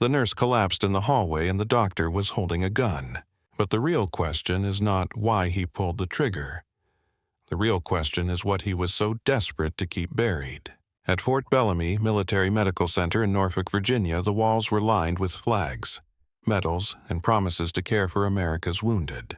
The nurse collapsed in the hallway and the doctor was holding a gun. But the real question is not why he pulled the trigger. The real question is what he was so desperate to keep buried. At Fort Bellamy Military Medical Center in Norfolk, Virginia, the walls were lined with flags, medals, and promises to care for America's wounded.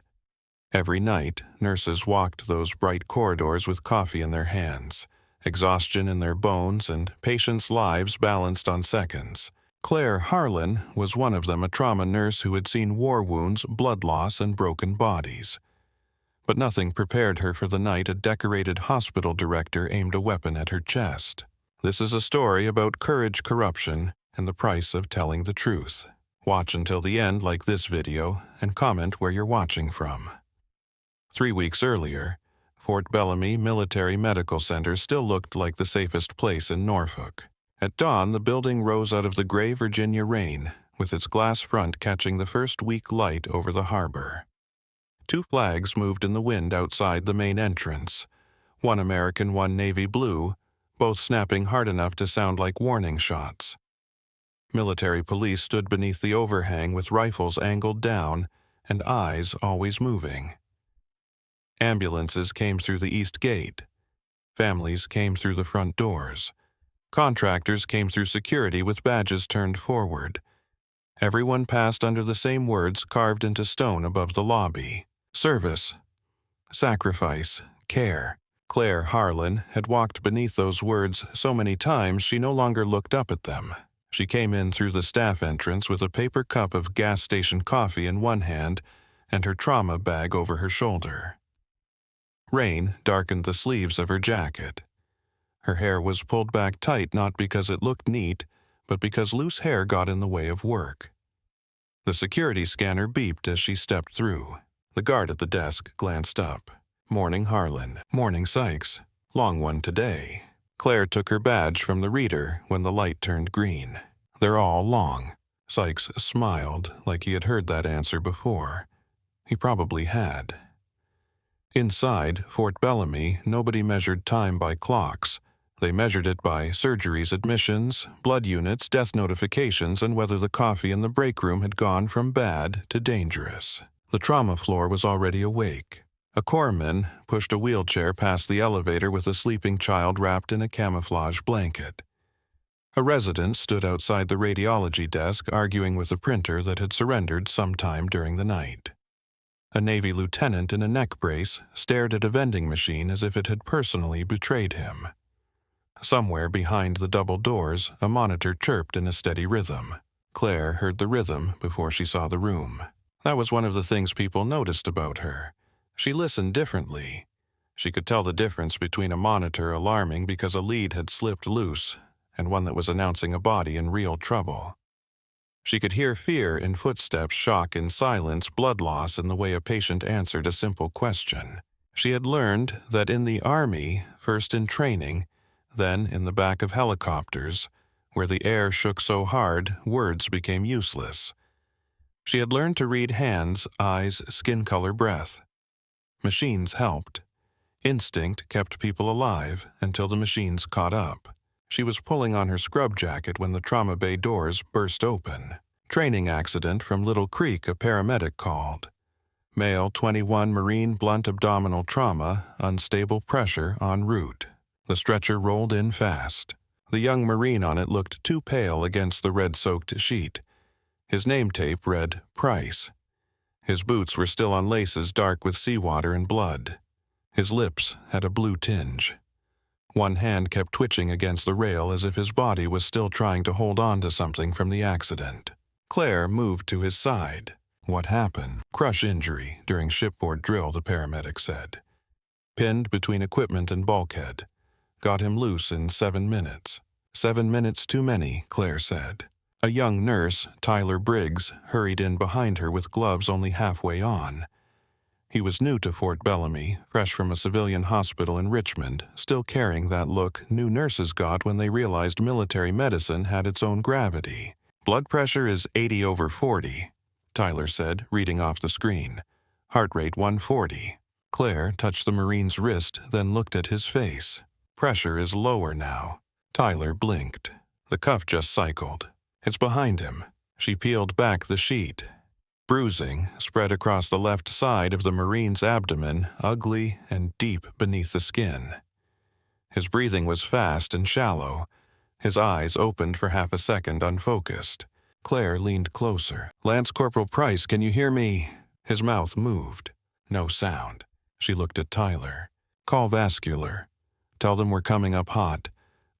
Every night, nurses walked those bright corridors with coffee in their hands, exhaustion in their bones, and patients' lives balanced on seconds. Claire Harlan was one of them, a trauma nurse who had seen war wounds, blood loss, and broken bodies. But nothing prepared her for the night a decorated hospital director aimed a weapon at her chest. This is a story about courage, corruption, and the price of telling the truth. Watch until the end, like this video, and comment where you're watching from. 3 weeks earlier, Fort Bellamy Military Medical Center still looked like the safest place in Norfolk. At dawn, the building rose out of the gray Virginia rain, with its glass front catching the first weak light over the harbor. 2 flags moved in the wind outside the main entrance, one American, one navy blue, both snapping hard enough to sound like warning shots. Military police stood beneath the overhang with rifles angled down and eyes always moving. Ambulances came through the east gate. Families came through the front doors. Contractors came through security with badges turned forward. Everyone passed under the same words carved into stone above the lobby: service, sacrifice, care. Claire Harlan had walked beneath those words so many times she no longer looked up at them. She came in through the staff entrance with a paper cup of gas station coffee in one hand and her trauma bag over her shoulder. Rain darkened the sleeves of her jacket. Her hair was pulled back tight not because it looked neat, but because loose hair got in the way of work. The security scanner beeped as she stepped through. The guard at the desk glanced up. "Morning, Harlan. Morning, Sykes. Long one today." Claire took her badge from the reader when the light turned green. "They're all long." Sykes smiled like he had heard that answer before. He probably had. Inside Fort Bellamy, nobody measured time by clocks. They measured it by surgeries, admissions, blood units, death notifications, and whether the coffee in the break room had gone from bad to dangerous. The trauma floor was already awake. A corpsman pushed a wheelchair past the elevator with a sleeping child wrapped in a camouflage blanket. A resident stood outside the radiology desk arguing with a printer that had surrendered sometime during the night. A Navy lieutenant in a neck brace stared at a vending machine as if it had personally betrayed him. Somewhere behind the double doors, a monitor chirped in a steady rhythm. Claire heard the rhythm before she saw the room. That was one of the things people noticed about her. She listened differently. She could tell the difference between a monitor alarming because a lead had slipped loose and one that was announcing a body in real trouble. She could hear fear in footsteps, shock in silence, blood loss in the way a patient answered a simple question. She had learned that in the Army, first in training, then in the back of helicopters, where the air shook so hard words became useless. She had learned to read hands, eyes, skin color, breath. Machines helped. Instinct kept people alive until the machines caught up. She was pulling on her scrub jacket when the trauma bay doors burst open. "Training accident from Little Creek," a paramedic called. "Male 21 Marine blunt abdominal trauma, unstable pressure en route." The stretcher rolled in fast. The young Marine on it looked too pale against the red-soaked sheet. His name tape read Price. His boots were still on laces dark with seawater and blood. His lips had a blue tinge. One hand kept twitching against the rail as if his body was still trying to hold on to something from the accident. Claire moved to his side. "What happened?" "Crush injury during shipboard drill," the paramedic said. "Pinned between equipment and bulkhead. Got him loose in 7 minutes. 7 minutes too many," Claire said. A young nurse, Tyler Briggs, hurried in behind her with gloves only halfway on. He was new to Fort Bellamy, fresh from a civilian hospital in Richmond, still carrying that look new nurses got when they realized military medicine had its own gravity. "Blood pressure is 80/40, Tyler said, reading off the screen. "Heart rate 140. Claire touched the Marine's wrist, then looked at his face. "Pressure is lower now." Tyler blinked. "The cuff just cycled. It's behind him. She peeled back the sheet. Bruising spread across the left side of the Marine's abdomen, ugly and deep beneath the skin. His breathing was fast and shallow. His eyes opened for half a second, unfocused. Claire leaned closer. "Lance Corporal Price, can you hear me?" His mouth moved. No sound. She looked at Tyler. "Call vascular. Tell them we're coming up hot.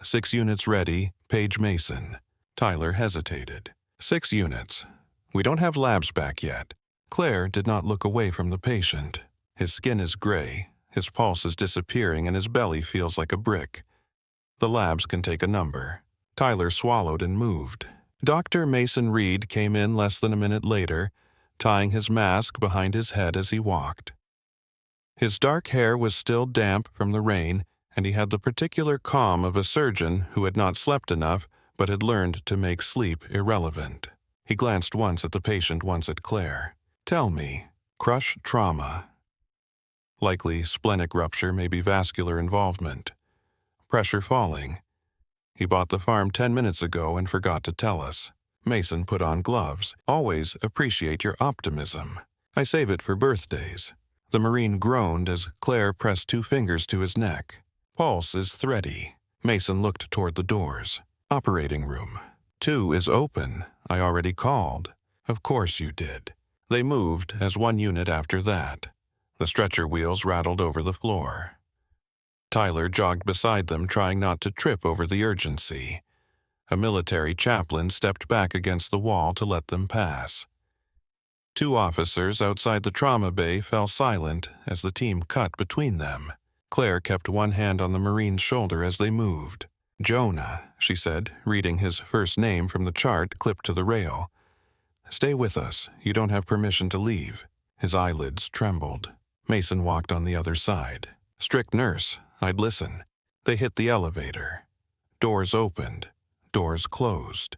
6 units ready, Paige Mason." Tyler hesitated. 6 units. We don't have labs back yet." Claire did not look away from the patient. His skin is gray, his pulse is disappearing, and his belly feels like a brick. The labs can take a number. Tyler swallowed and moved. Dr. Mason Reed came in less than a minute later, tying his mask behind his head as he walked. His dark hair was still damp from the rain, and he had the particular calm of a surgeon who had not slept enough but had learned to make sleep irrelevant. He glanced once at the patient, once at Claire. "Tell me, crush trauma. Likely splenic rupture, maybe vascular involvement. Pressure falling. He bought the farm 10 minutes ago and forgot to tell us." Mason put on gloves. "Always appreciate your optimism. I save it for birthdays." The Marine groaned as Claire pressed 2 fingers to his neck. "Pulse is thready." Mason looked toward the doors. "Operating room. 2 is open. I already called." "Of course you did." They moved as 1 unit after that. The stretcher wheels rattled over the floor. Tyler jogged beside them, trying not to trip over the urgency. A military chaplain stepped back against the wall to let them pass. 2 officers outside the trauma bay fell silent as the team cut between them. Claire kept one hand on the Marine's shoulder as they moved. "Jonah," she said, reading his first name from the chart clipped to the rail. "Stay with us. You don't have permission to leave." His eyelids trembled. Mason walked on the other side. "Strict nurse. I'd listen." They hit the elevator. Doors opened. Doors closed.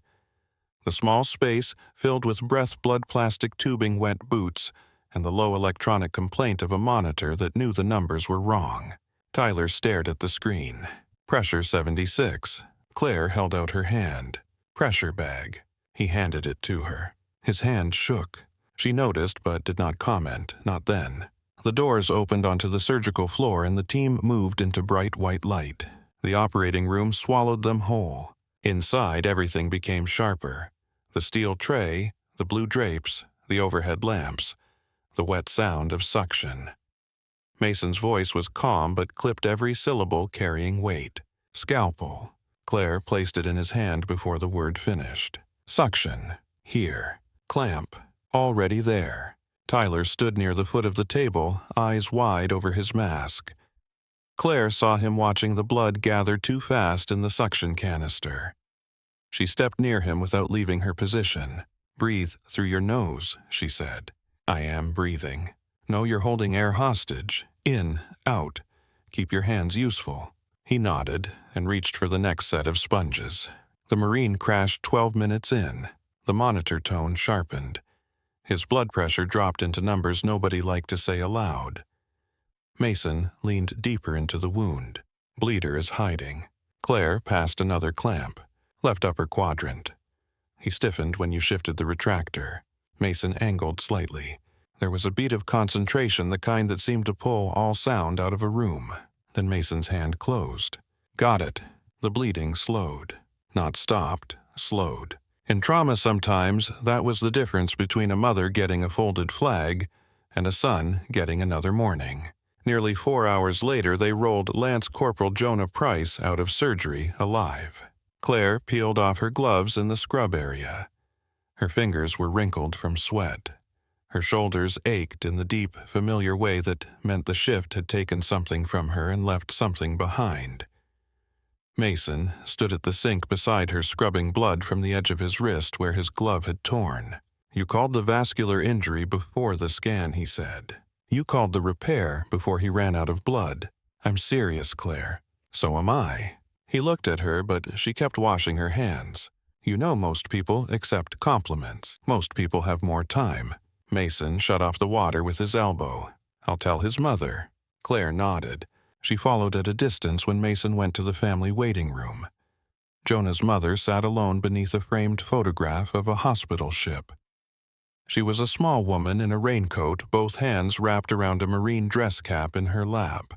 The small space filled with breath-blood plastic tubing, wet boots, and the low electronic complaint of a monitor that knew the numbers were wrong. Tyler stared at the screen. "Pressure 76. Claire held out her hand. "Pressure bag." He handed it to her. His hand shook. She noticed but did not comment, not then. The doors opened onto the surgical floor and the team moved into bright white light. The operating room swallowed them whole. Inside, everything became sharper. The steel tray, the blue drapes, the overhead lamps, the wet sound of suction. Mason's voice was calm but clipped every syllable, carrying weight. "Scalpel." Claire placed it in his hand before the word finished. "Suction. Here. Clamp. Already there." Tyler stood near the foot of the table, eyes wide over his mask. Claire saw him watching the blood gather too fast in the suction canister. She stepped near him without leaving her position. "Breathe through your nose," she said. "I am breathing." "No, you're holding air hostage. In, out. Keep your hands useful." He nodded and reached for the next set of sponges. The Marine crashed 12 minutes in. The monitor tone sharpened. His blood pressure dropped into numbers nobody liked to say aloud. Mason leaned deeper into the wound. "Bleeder is hiding." Claire passed another clamp. "Left upper quadrant." He stiffened when you shifted the retractor. Mason angled slightly. There was a beat of concentration, the kind that seemed to pull all sound out of a room. Then Mason's hand closed. "Got it." The bleeding slowed. Not stopped, slowed. In trauma sometimes, that was the difference between a mother getting a folded flag and a son getting another morning. Nearly 4 hours later, they rolled Lance Corporal Jonah Price out of surgery alive. Claire peeled off her gloves in the scrub area. Her fingers were wrinkled from sweat. Her shoulders ached in the deep, familiar way that meant the shift had taken something from her and left something behind. Mason stood at the sink beside her, scrubbing blood from the edge of his wrist where his glove had torn. "You called the vascular injury before the scan," he said. "You called the repair before he ran out of blood." "I'm serious, Claire." "So am I." He looked at her, but she kept washing her hands. "You know most people accept compliments. Most people have more time." Mason shut off the water with his elbow. "I'll tell his mother." Claire nodded. She followed at a distance when Mason went to the family waiting room. Jonah's mother sat alone beneath a framed photograph of a hospital ship. She was a small woman in a raincoat, both hands wrapped around a marine dress cap in her lap.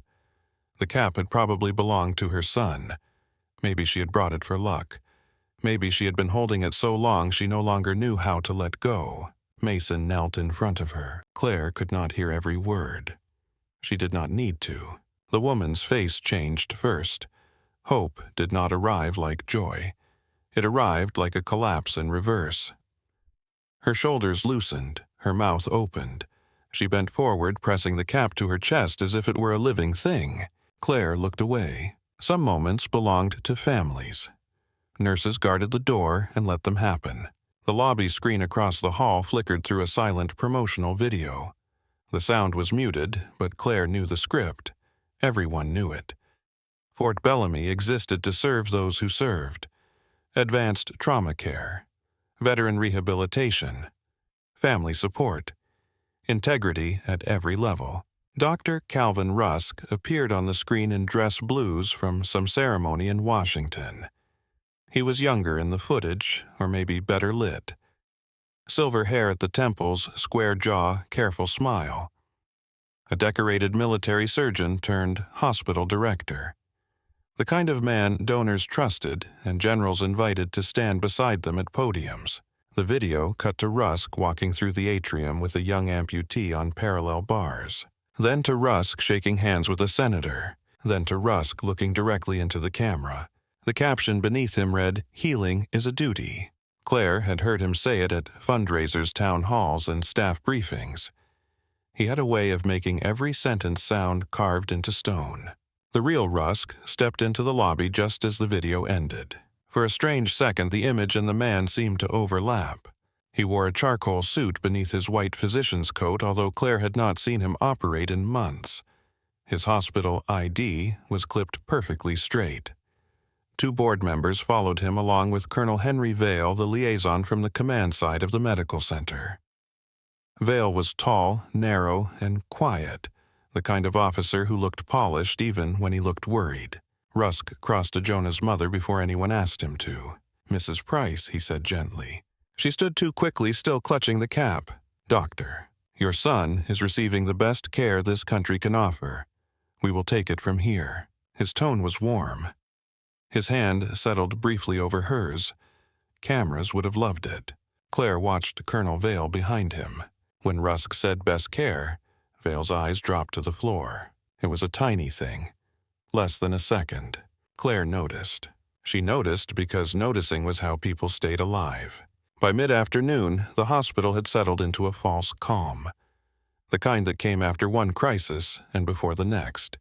The cap had probably belonged to her son. Maybe she had brought it for luck. Maybe she had been holding it so long she no longer knew how to let go. Mason knelt in front of her. Claire could not hear every word. She did not need to. The woman's face changed first. Hope did not arrive like joy. It arrived like a collapse in reverse. Her shoulders loosened, her mouth opened. She bent forward, pressing the cap to her chest as if it were a living thing. Claire looked away. Some moments belonged to families. Nurses guarded the door and let them happen. The lobby screen across the hall flickered through a silent promotional video. The sound was muted, but Claire knew the script. Everyone knew it. Fort Bellamy existed to serve those who served. Advanced trauma care, veteran rehabilitation, family support, integrity at every level. Dr. Calvin Rusk appeared on the screen in dress blues from some ceremony in Washington. He was younger in the footage, or maybe better lit. Silver hair at the temples, square jaw, careful smile. A decorated military surgeon turned hospital director. The kind of man donors trusted and generals invited to stand beside them at podiums. The video cut to Rusk walking through the atrium with a young amputee on parallel bars. Then to Rusk shaking hands with a senator. Then to Rusk looking directly into the camera. The caption beneath him read, "Healing is a duty." Claire had heard him say it at fundraisers, town halls, and staff briefings. He had a way of making every sentence sound carved into stone. The real Rusk stepped into the lobby just as the video ended. For a strange second, the image and the man seemed to overlap. He wore a charcoal suit beneath his white physician's coat, although Claire had not seen him operate in months. His hospital ID was clipped perfectly straight. 2 board members followed him along with Colonel Henry Vale, the liaison from the command side of the medical center. Vale was tall, narrow, and quiet, the kind of officer who looked polished even when he looked worried. Rusk crossed to Jonah's mother before anyone asked him to. "Mrs. Price," he said gently. She stood too quickly, still clutching the cap. "Doctor, your son is receiving the best care this country can offer. We will take it from here." His tone was warm. His hand settled briefly over hers. Cameras would have loved it. Claire watched Colonel Vale behind him. When Rusk said best care, Vale's eyes dropped to the floor. It was a tiny thing. Less than a second. Claire noticed. She noticed because noticing was how people stayed alive. By mid-afternoon, the hospital had settled into a false calm. The kind that came after one crisis and before the next.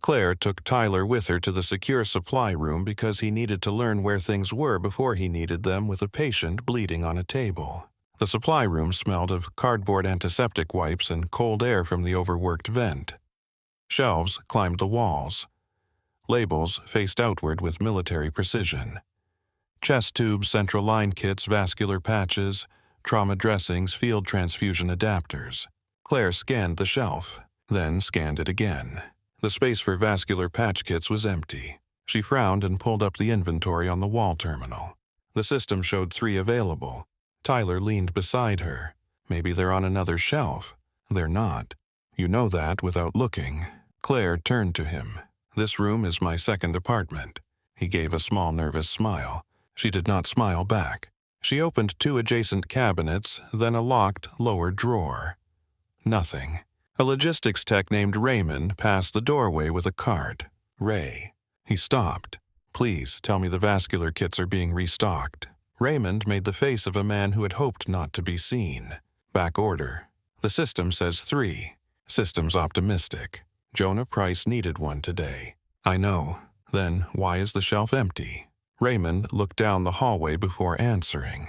Claire took Tyler with her to the secure supply room because he needed to learn where things were before he needed them with a patient bleeding on a table. The supply room smelled of cardboard antiseptic wipes and cold air from the overworked vent. Shelves climbed the walls. Labels faced outward with military precision. Chest tubes, central line kits, vascular patches, trauma dressings, field transfusion adapters. Claire scanned the shelf, then scanned it again. The space for vascular patch kits was empty. She frowned and pulled up the inventory on the wall terminal. The system showed 3 available. Tyler leaned beside her. Maybe they're on another shelf. They're not. You know that without looking. Claire turned to him. "This room is my second apartment." He gave a small nervous smile. She did not smile back. She opened 2 adjacent cabinets, then a locked lower drawer. Nothing. A logistics tech named Raymond passed the doorway with a cart. "Ray." He stopped. "Please tell me the vascular kits are being restocked." Raymond made the face of a man who had hoped not to be seen. "Back order. The system says 3. System's optimistic. Jonah Price needed one today." "I know. Then why is the shelf empty?" Raymond looked down the hallway before answering.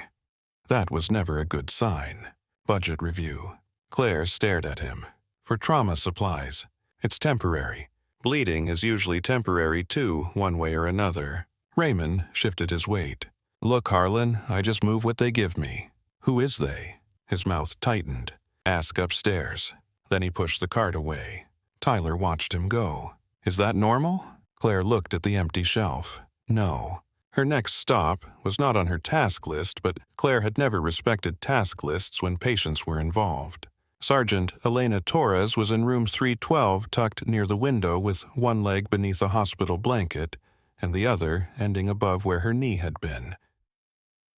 That was never a good sign. "Budget review." Claire stared at him. "For trauma supplies. It's temporary. Bleeding is usually temporary too, one way or another." Raymond shifted his weight. "Look, Harlan, I just move what they give me." "Who is they?" His mouth tightened. "Ask upstairs." Then he pushed the cart away. Tyler watched him go. "Is that normal?" Claire looked at the empty shelf. No. Her next stop was not on her task list, but Claire had never respected task lists when patients were involved. Sergeant Elena Torres was in room 312, tucked near the window with one leg beneath a hospital blanket and the other ending above where her knee had been.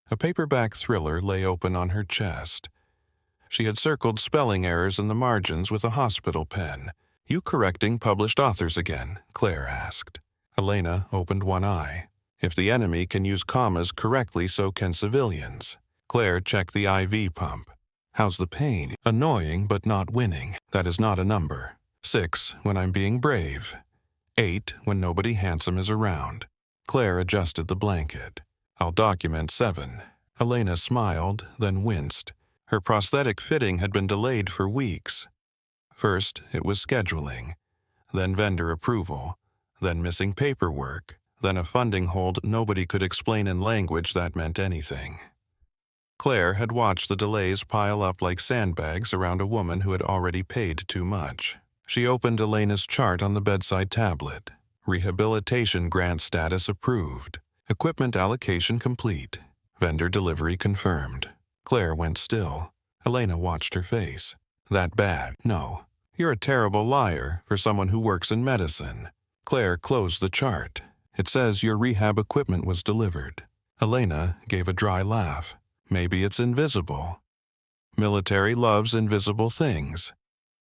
A paperback thriller lay open on her chest. She had circled spelling errors in the margins with a hospital pen. "You correcting published authors again?" Claire asked. Elena opened one eye. "If the enemy can use commas correctly, so can civilians." Claire checked the IV pump. "How's the pain?" "Annoying, but not winning. That is not a number. 6 when I'm being brave. 8 when nobody handsome is around." Claire adjusted the blanket. "I'll document 7. Elena smiled, then winced. Her prosthetic fitting had been delayed for weeks. First, it was scheduling, then vendor approval, then missing paperwork, then a funding hold nobody could explain in language that meant anything. Claire had watched the delays pile up like sandbags around a woman who had already paid too much. She opened Elena's chart on the bedside tablet. Rehabilitation grant status approved. Equipment allocation complete. Vendor delivery confirmed. Claire went still. Elena watched her face. "That bad?" "No. You're a terrible liar for someone who works in medicine." Claire closed the chart. "It says your rehab equipment was delivered." Elena gave a dry laugh. "Maybe it's invisible." Military loves invisible things.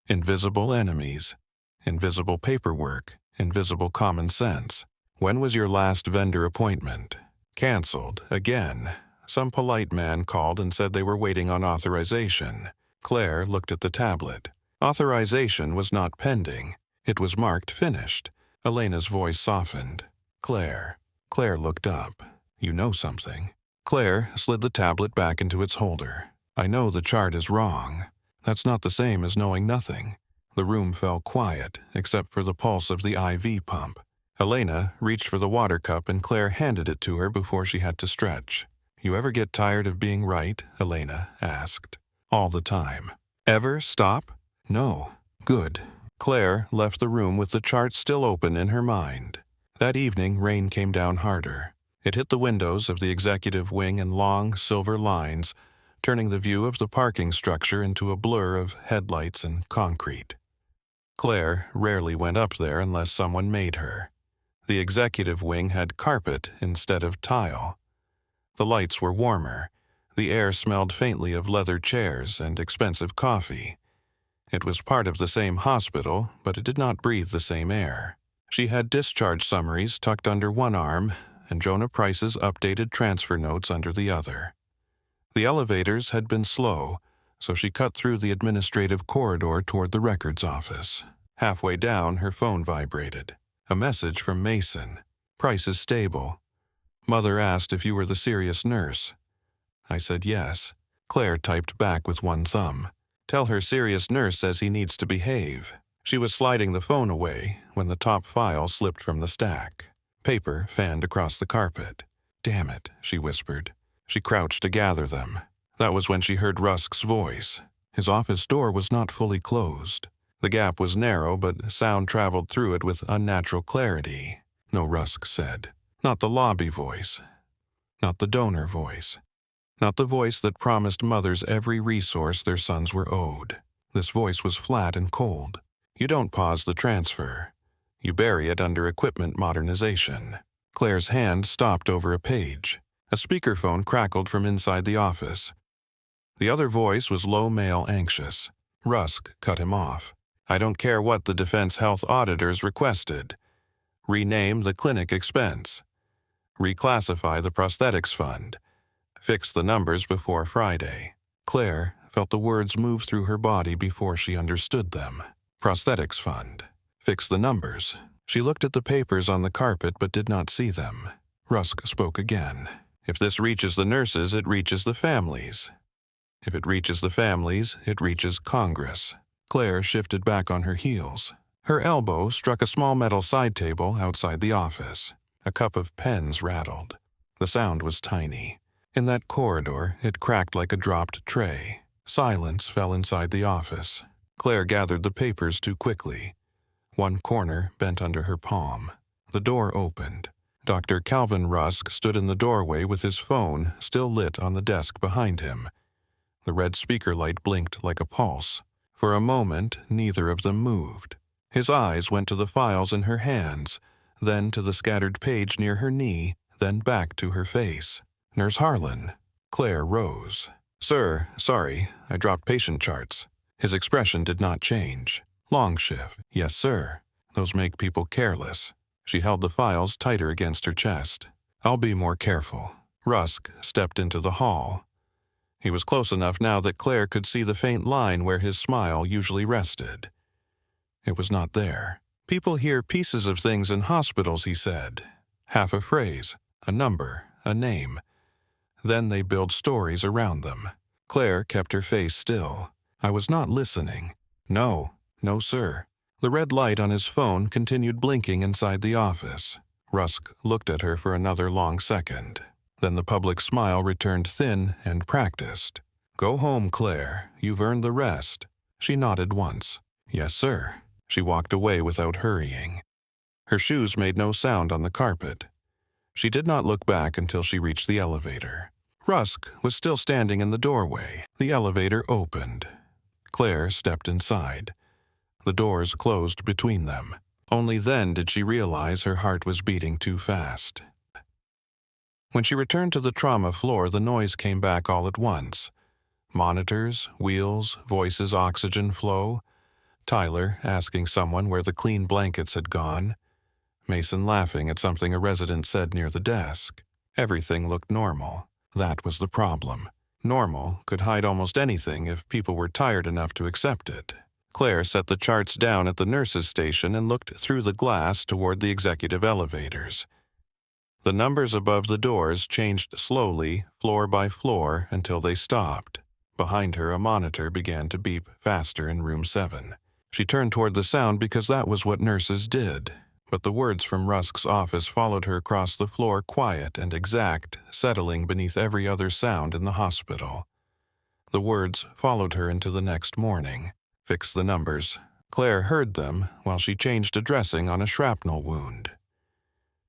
Invisible enemies. Invisible paperwork. Invisible common sense. "When was your last vendor appointment?" "Canceled. Again. Some polite man called and said they were waiting on authorization." Claire looked at the tablet. Authorization was not pending. It was marked finished. Elena's voice softened. "Claire." Claire looked up. "You know something." Claire slid the tablet back into its holder. "I know the chart is wrong. That's not the same as knowing nothing." The room fell quiet, except for the pulse of the IV pump. Elena reached for the water cup and Claire handed it to her before she had to stretch. "You ever get tired of being right?" Elena asked. "All the time." "Ever stop?" "No." "Good." Claire left the room with the chart still open in her mind. That evening, rain came down harder. It hit the windows of the executive wing in long, silver lines, turning the view of the parking structure into a blur of headlights and concrete. Claire rarely went up there unless someone made her. The executive wing had carpet instead of tile. The lights were warmer. The air smelled faintly of leather chairs and expensive coffee. It was part of the same hospital, but it did not breathe the same air. She had discharge summaries tucked under one arm and Jonah Price's updated transfer notes under the other. The elevators had been slow, so she cut through the administrative corridor toward the records office. Halfway down, her phone vibrated. A message from Mason. "Price is stable. Mother asked if you were the serious nurse." I said yes. Claire typed back with one thumb. "Tell her serious nurse says he needs to behave." She was sliding the phone away when the top file slipped from the stack. Paper fanned across the carpet. "Damn it," she whispered. She crouched to gather them. That was when she heard Rusk's voice. His office door was not fully closed. The gap was narrow, but sound traveled through it with unnatural clarity. "No," Rusk said. Not the lobby voice. Not the donor voice. Not the voice that promised mothers every resource their sons were owed. This voice was flat and cold. "You don't pause the transfer. You bury it under equipment modernization." Claire's hand stopped over a page. A speakerphone crackled from inside the office. The other voice was low, male, anxious. Rusk cut him off. "I don't care what the Defense Health Auditors requested. Rename the clinic expense. Reclassify the prosthetics fund. Fix the numbers before Friday." Claire felt the words move through her body before she understood them. Prosthetics fund. Fix the numbers. She looked at the papers on the carpet but did not see them. Rusk spoke again. "If this reaches the nurses, it reaches the families. If it reaches the families, it reaches Congress." Claire shifted back on her heels. Her elbow struck a small metal side table outside the office. A cup of pens rattled. The sound was tiny. In that corridor, it cracked like a dropped tray. Silence fell inside the office. Claire gathered the papers too quickly. One corner bent under her palm. The door opened. Dr. Calvin Rusk stood in the doorway with his phone still lit on the desk behind him. The red speaker light blinked like a pulse. For a moment, neither of them moved. His eyes went to the files in her hands, then to the scattered page near her knee, then back to her face. Nurse Harlan. Claire rose. "Sir, sorry, I dropped patient charts." His expression did not change. "Long shift." "Yes, sir. Those make people careless." She held the files tighter against her chest. "I'll be more careful." Rusk stepped into the hall. He was close enough now that Claire could see the faint line where his smile usually rested. It was not there. "People hear pieces of things in hospitals," he said. Half a phrase, a number, a name. Then they build stories around them. Claire kept her face still. "I was not listening." "No, no, sir." The red light on his phone continued blinking inside the office. Rusk looked at her for another long second. Then the public smile returned thin and practiced. "Go home, Claire. You've earned the rest." She nodded once. "Yes, sir." She walked away without hurrying. Her shoes made no sound on the carpet. She did not look back until she reached the elevator. Rusk was still standing in the doorway. The elevator opened. Claire stepped inside. The doors closed between them. Only then did she realize her heart was beating too fast. When she returned to the trauma floor, the noise came back all at once. Monitors, wheels, voices, oxygen flow. Tyler asking someone where the clean blankets had gone. Mason laughing at something a resident said near the desk. Everything looked normal. That was the problem. Normal could hide almost anything if people were tired enough to accept it. Claire set the charts down at the nurse's station and looked through the glass toward the executive elevators. The numbers above the doors changed slowly, floor by floor, until they stopped. Behind her, a monitor began to beep faster in room 7. She turned toward the sound because that was what nurses did. But the words from Rusk's office followed her across the floor, quiet and exact, settling beneath every other sound in the hospital. The words followed her into the next morning. "Fix the numbers." Claire heard them while she changed a dressing on a shrapnel wound.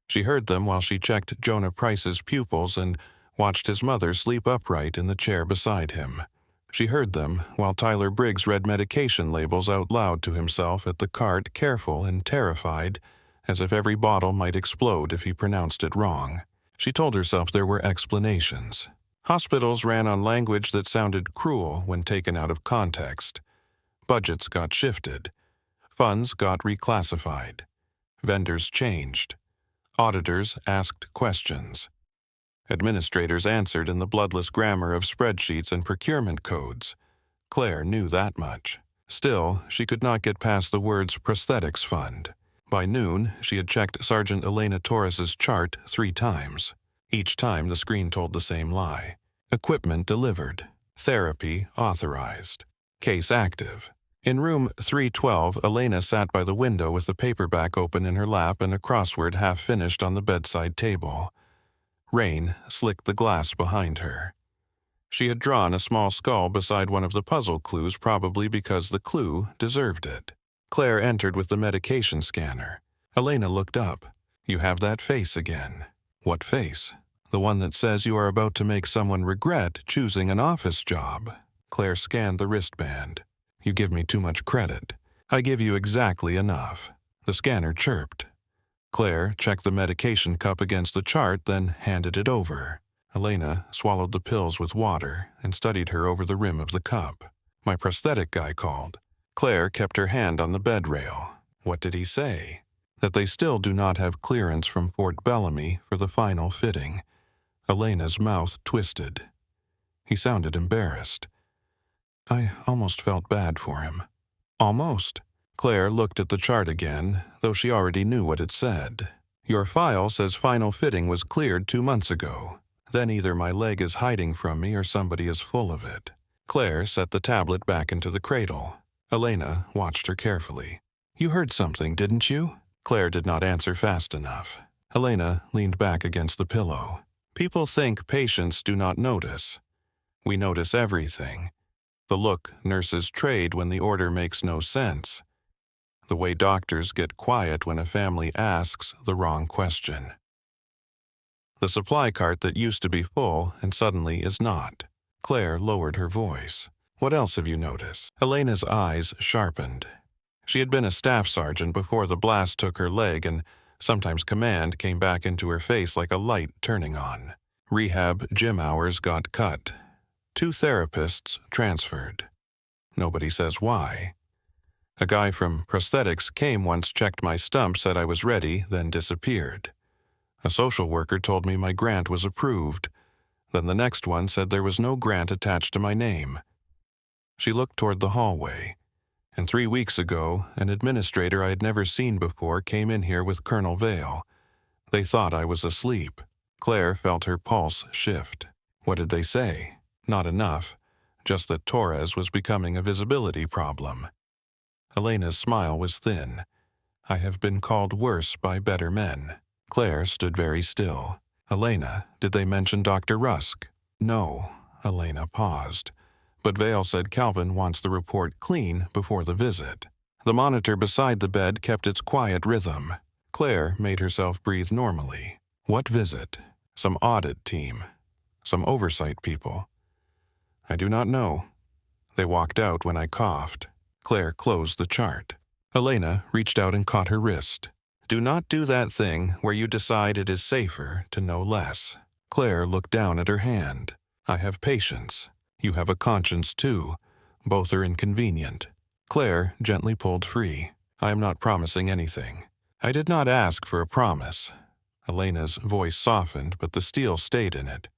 She heard them while she checked Jonah Price's pupils and watched his mother sleep upright in the chair beside him. She heard them while Tyler Briggs read medication labels out loud to himself at the cart, careful and terrified, as if every bottle might explode if he pronounced it wrong. She told herself there were explanations. Hospitals ran on language that sounded cruel when taken out of context. Budgets got shifted. Funds got reclassified. Vendors changed. Auditors asked questions. Administrators answered in the bloodless grammar of spreadsheets and procurement codes. Claire knew that much. Still, she could not get past the words prosthetics fund. By noon, she had checked Sergeant Elena Torres's chart 3 times. Each time the screen told the same lie. Equipment delivered. Therapy authorized. Case active. In room 312, Elena sat by the window with the paperback open in her lap and a crossword half-finished on the bedside table. Rain slicked the glass behind her. She had drawn a small skull beside one of the puzzle clues, probably because the clue deserved it. Claire entered with the medication scanner. Elena looked up. "You have that face again." "What face?" "The one that says you are about to make someone regret choosing an office job." Claire scanned the wristband. "You give me too much credit." "I give you exactly enough." The scanner chirped. Claire checked the medication cup against the chart, then handed it over. Elena swallowed the pills with water and studied her over the rim of the cup. "My prosthetic guy called." Claire kept her hand on the bed rail. "What did he say?" "That they still do not have clearance from Fort Bellamy for the final fitting." Elena's mouth twisted. He sounded embarrassed. "I almost felt bad for him." "Almost." Claire looked at the chart again, though she already knew what it said. "Your file says final fitting was cleared 2 months ago. Then either my leg is hiding from me or somebody is full of it." Claire set the tablet back into the cradle. Elena watched her carefully. "You heard something, didn't you?" Claire did not answer fast enough. Elena leaned back against the pillow. "People think patients do not notice. We notice everything. The look nurses trade when the order makes no sense. The way doctors get quiet when a family asks the wrong question." The supply cart that used to be full and suddenly is not. Claire lowered her voice. What else have you noticed? Elena's eyes sharpened. She had been a staff sergeant before the blast took her leg, and sometimes command came back into her face like a light turning on. Rehab gym hours got cut. 2 therapists transferred. Nobody says why. A guy from prosthetics came once, checked my stump, said I was ready, then disappeared. A social worker told me my grant was approved. Then the next one said there was no grant attached to my name. She looked toward the hallway. And 3 weeks ago, an administrator I had never seen before came in here with Colonel Vale. They thought I was asleep. Claire felt her pulse shift. What did they say? Not enough. Just that Torres was becoming a visibility problem. Elena's smile was thin. I have been called worse by better men. Claire stood very still. Elena, did they mention Dr. Rusk? No. Elena paused. But Vale said Calvin wants the report clean before the visit. The monitor beside the bed kept its quiet rhythm. Claire made herself breathe normally. What visit? Some audit team. Some oversight people. I do not know. They walked out when I coughed. Claire closed the chart. Elena reached out and caught her wrist. Do not do that thing where you decide it is safer to know less. Claire looked down at her hand. I have patience. You have a conscience too. Both are inconvenient. Claire gently pulled free. I am not promising anything. I did not ask for a promise. Elena's voice softened, but the steel stayed in it.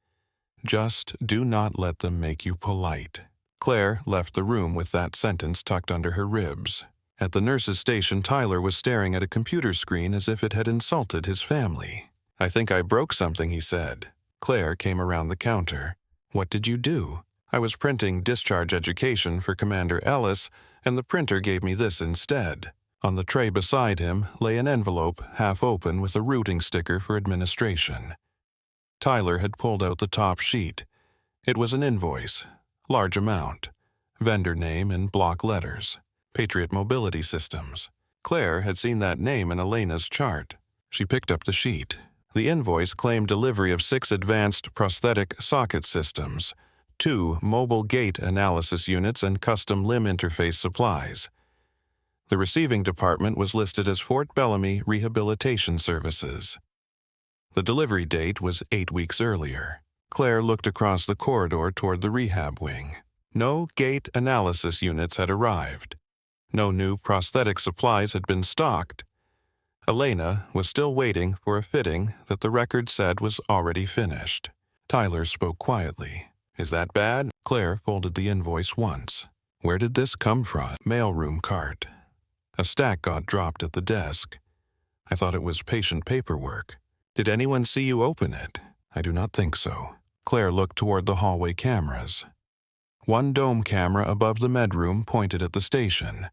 Just do not let them make you polite. Claire left the room with that sentence tucked under her ribs. At the nurse's station, Tyler was staring at a computer screen as if it had insulted his family. I think I broke something, he said. Claire came around the counter. What did you do? I was printing discharge education for Commander Ellis, and the printer gave me this instead. On the tray beside him lay an envelope half open with a routing sticker for administration. Tyler had pulled out the top sheet. It was an invoice, large amount, vendor name in block letters, Patriot Mobility Systems. Claire had seen that name in Elena's chart. She picked up the sheet. The invoice claimed delivery of 6 advanced prosthetic socket systems, 2 mobile gait analysis units, and custom limb interface supplies. The receiving department was listed as Fort Bellamy Rehabilitation Services. The delivery date was 8 weeks earlier. Claire looked across the corridor toward the rehab wing. No gait analysis units had arrived. No new prosthetic supplies had been stocked. Elena was still waiting for a fitting that the record said was already finished. Tyler spoke quietly. Is that bad? Claire folded the invoice once. Where did this come from? Mailroom cart. A stack got dropped at the desk. I thought it was patient paperwork. Did anyone see you open it? I do not think so. Claire looked toward the hallway cameras. One dome camera above the medroom pointed at the station.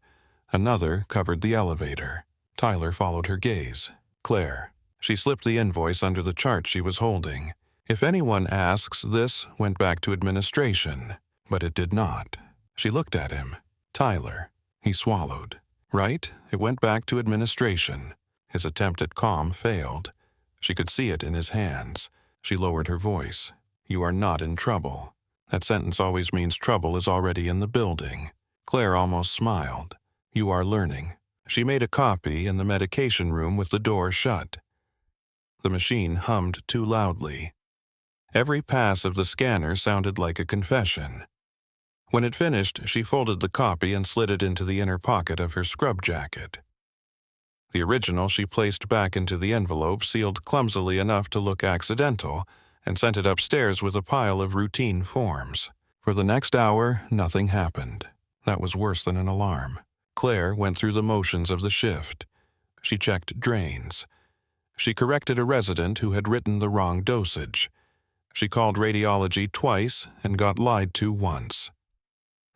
Another covered the elevator. Tyler followed her gaze. Claire. She slipped the invoice under the chart she was holding. If anyone asks, this went back to administration. But it did not. She looked at him. Tyler. He swallowed. Right? It went back to administration. His attempt at calm failed. She could see it in his hands. She lowered her voice. You are not in trouble. That sentence always means trouble is already in the building. Claire almost smiled. You are learning. She made a copy in the medication room with the door shut. The machine hummed too loudly. Every pass of the scanner sounded like a confession. When it finished, she folded the copy and slid it into the inner pocket of her scrub jacket. The original she placed back into the envelope, sealed clumsily enough to look accidental, and sent it upstairs with a pile of routine forms. For the next hour, nothing happened. That was worse than an alarm. Claire went through the motions of the shift. She checked drains. She corrected a resident who had written the wrong dosage. She called radiology twice and got lied to once.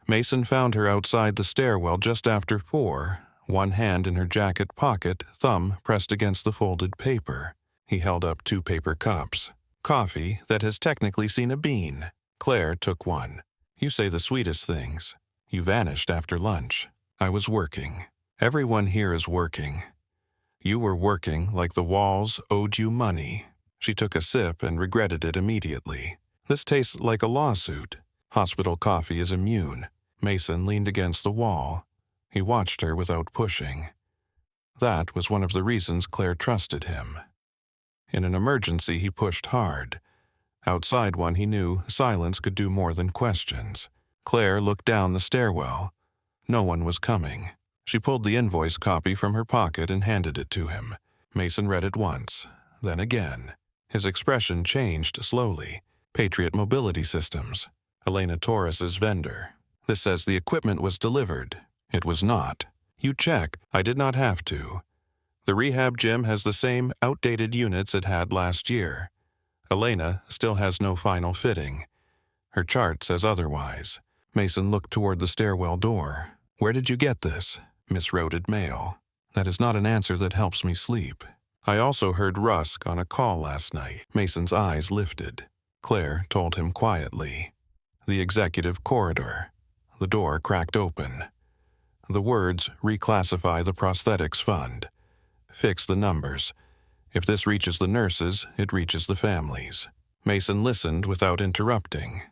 Mason found her outside the stairwell just after 4, one hand in her jacket pocket, thumb pressed against the folded paper. He held up 2 paper cups. Coffee that has technically seen a bean. Claire took one. You say the sweetest things. You vanished after lunch. I was working. Everyone here is working. You were working like the walls owed you money. She took a sip and regretted it immediately. This tastes like a lawsuit. Hospital coffee is immune. Mason leaned against the wall. He watched her without pushing. That was one of the reasons Claire trusted him. In an emergency, he pushed hard. Outside one, he knew silence could do more than questions. Claire looked down the stairwell. No one was coming. She pulled the invoice copy from her pocket and handed it to him. Mason read it once, then again. His expression changed slowly. Patriot Mobility Systems. Elena Torres's vendor. This says the equipment was delivered. It was not. You check. I did not have to. The rehab gym has the same outdated units it had last year. Elena still has no final fitting. Her chart says otherwise. Mason looked toward the stairwell door. Where did you get this? Misroaded mail. That is not an answer that helps me sleep. I also heard Rusk on a call last night. Mason's eyes lifted. Claire told him quietly. The executive corridor. The door cracked open. The words, reclassify the prosthetics fund. Fix the numbers. If this reaches the nurses, it reaches the families. Mason listened without interrupting.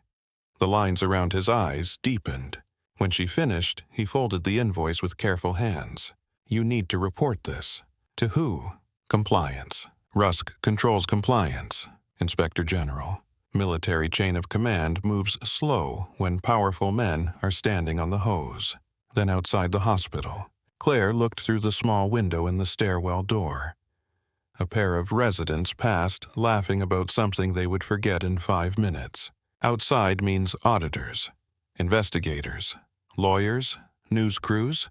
The lines around his eyes deepened. When she finished, he folded the invoice with careful hands. You need to report this. To who? Compliance. Rusk controls compliance. Inspector General. Military chain of command moves slow when powerful men are standing on the hose. Then outside the hospital, Claire looked through the small window in the stairwell door. A pair of residents passed, laughing about something they would forget in 5 minutes. Outside means auditors, investigators, lawyers, news crews,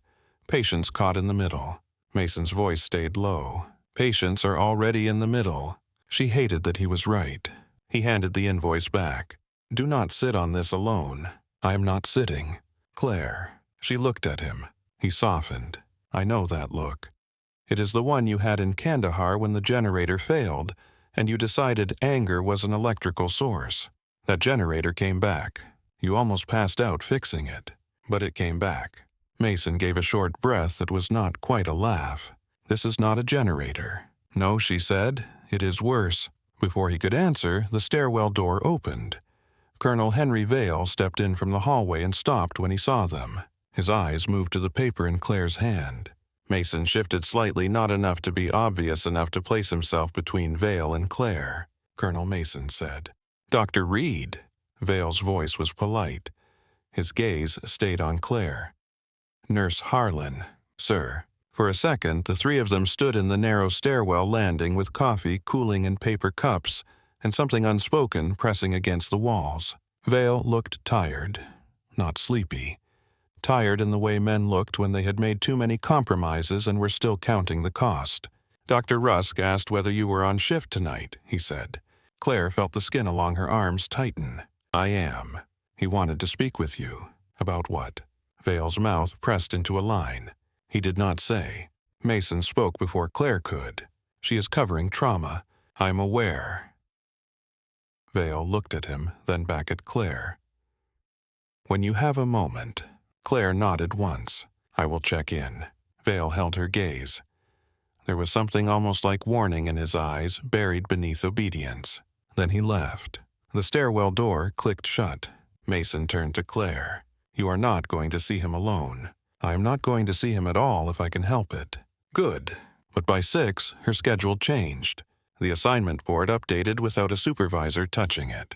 patients caught in the middle. Mason's voice stayed low. Patients are already in the middle. She hated that he was right. He handed the invoice back. Do not sit on this alone. I am not sitting. Claire. She looked at him. He softened. I know that look. It is the one you had in Kandahar when the generator failed, and you decided anger was an electrical source. That generator came back. You almost passed out fixing it, but it came back. Mason gave a short breath that was not quite a laugh. This is not a generator. No, she said. It is worse. Before he could answer, the stairwell door opened. Colonel Henry Vale stepped in from the hallway and stopped when he saw them. His eyes moved to the paper in Claire's hand. Mason shifted slightly, not enough to be obvious enough to place himself between Vale and Claire. Colonel Mason said. Dr. Reed. Vale's voice was polite. His gaze stayed on Claire. Nurse Harlan. Sir. For a second, the three of them stood in the narrow stairwell landing with coffee cooling in paper cups and something unspoken pressing against the walls. Vale looked tired, not sleepy. Tired in the way men looked when they had made too many compromises and were still counting the cost. Dr. Rusk asked whether you were on shift tonight, he said. Claire felt the skin along her arms tighten. I am. He wanted to speak with you. About what? Vale's mouth pressed into a line. He did not say. Mason spoke before Claire could. She is covering trauma. I'm aware. Vale looked at him, then back at Claire. When you have a moment. Claire nodded once. I will check in. Vale held her gaze. There was something almost like warning in his eyes, buried beneath obedience. Then he left. The stairwell door clicked shut. Mason turned to Claire. You are not going to see him alone. I am not going to see him at all if I can help it. Good. But by 6, her schedule changed. The assignment board updated without a supervisor touching it.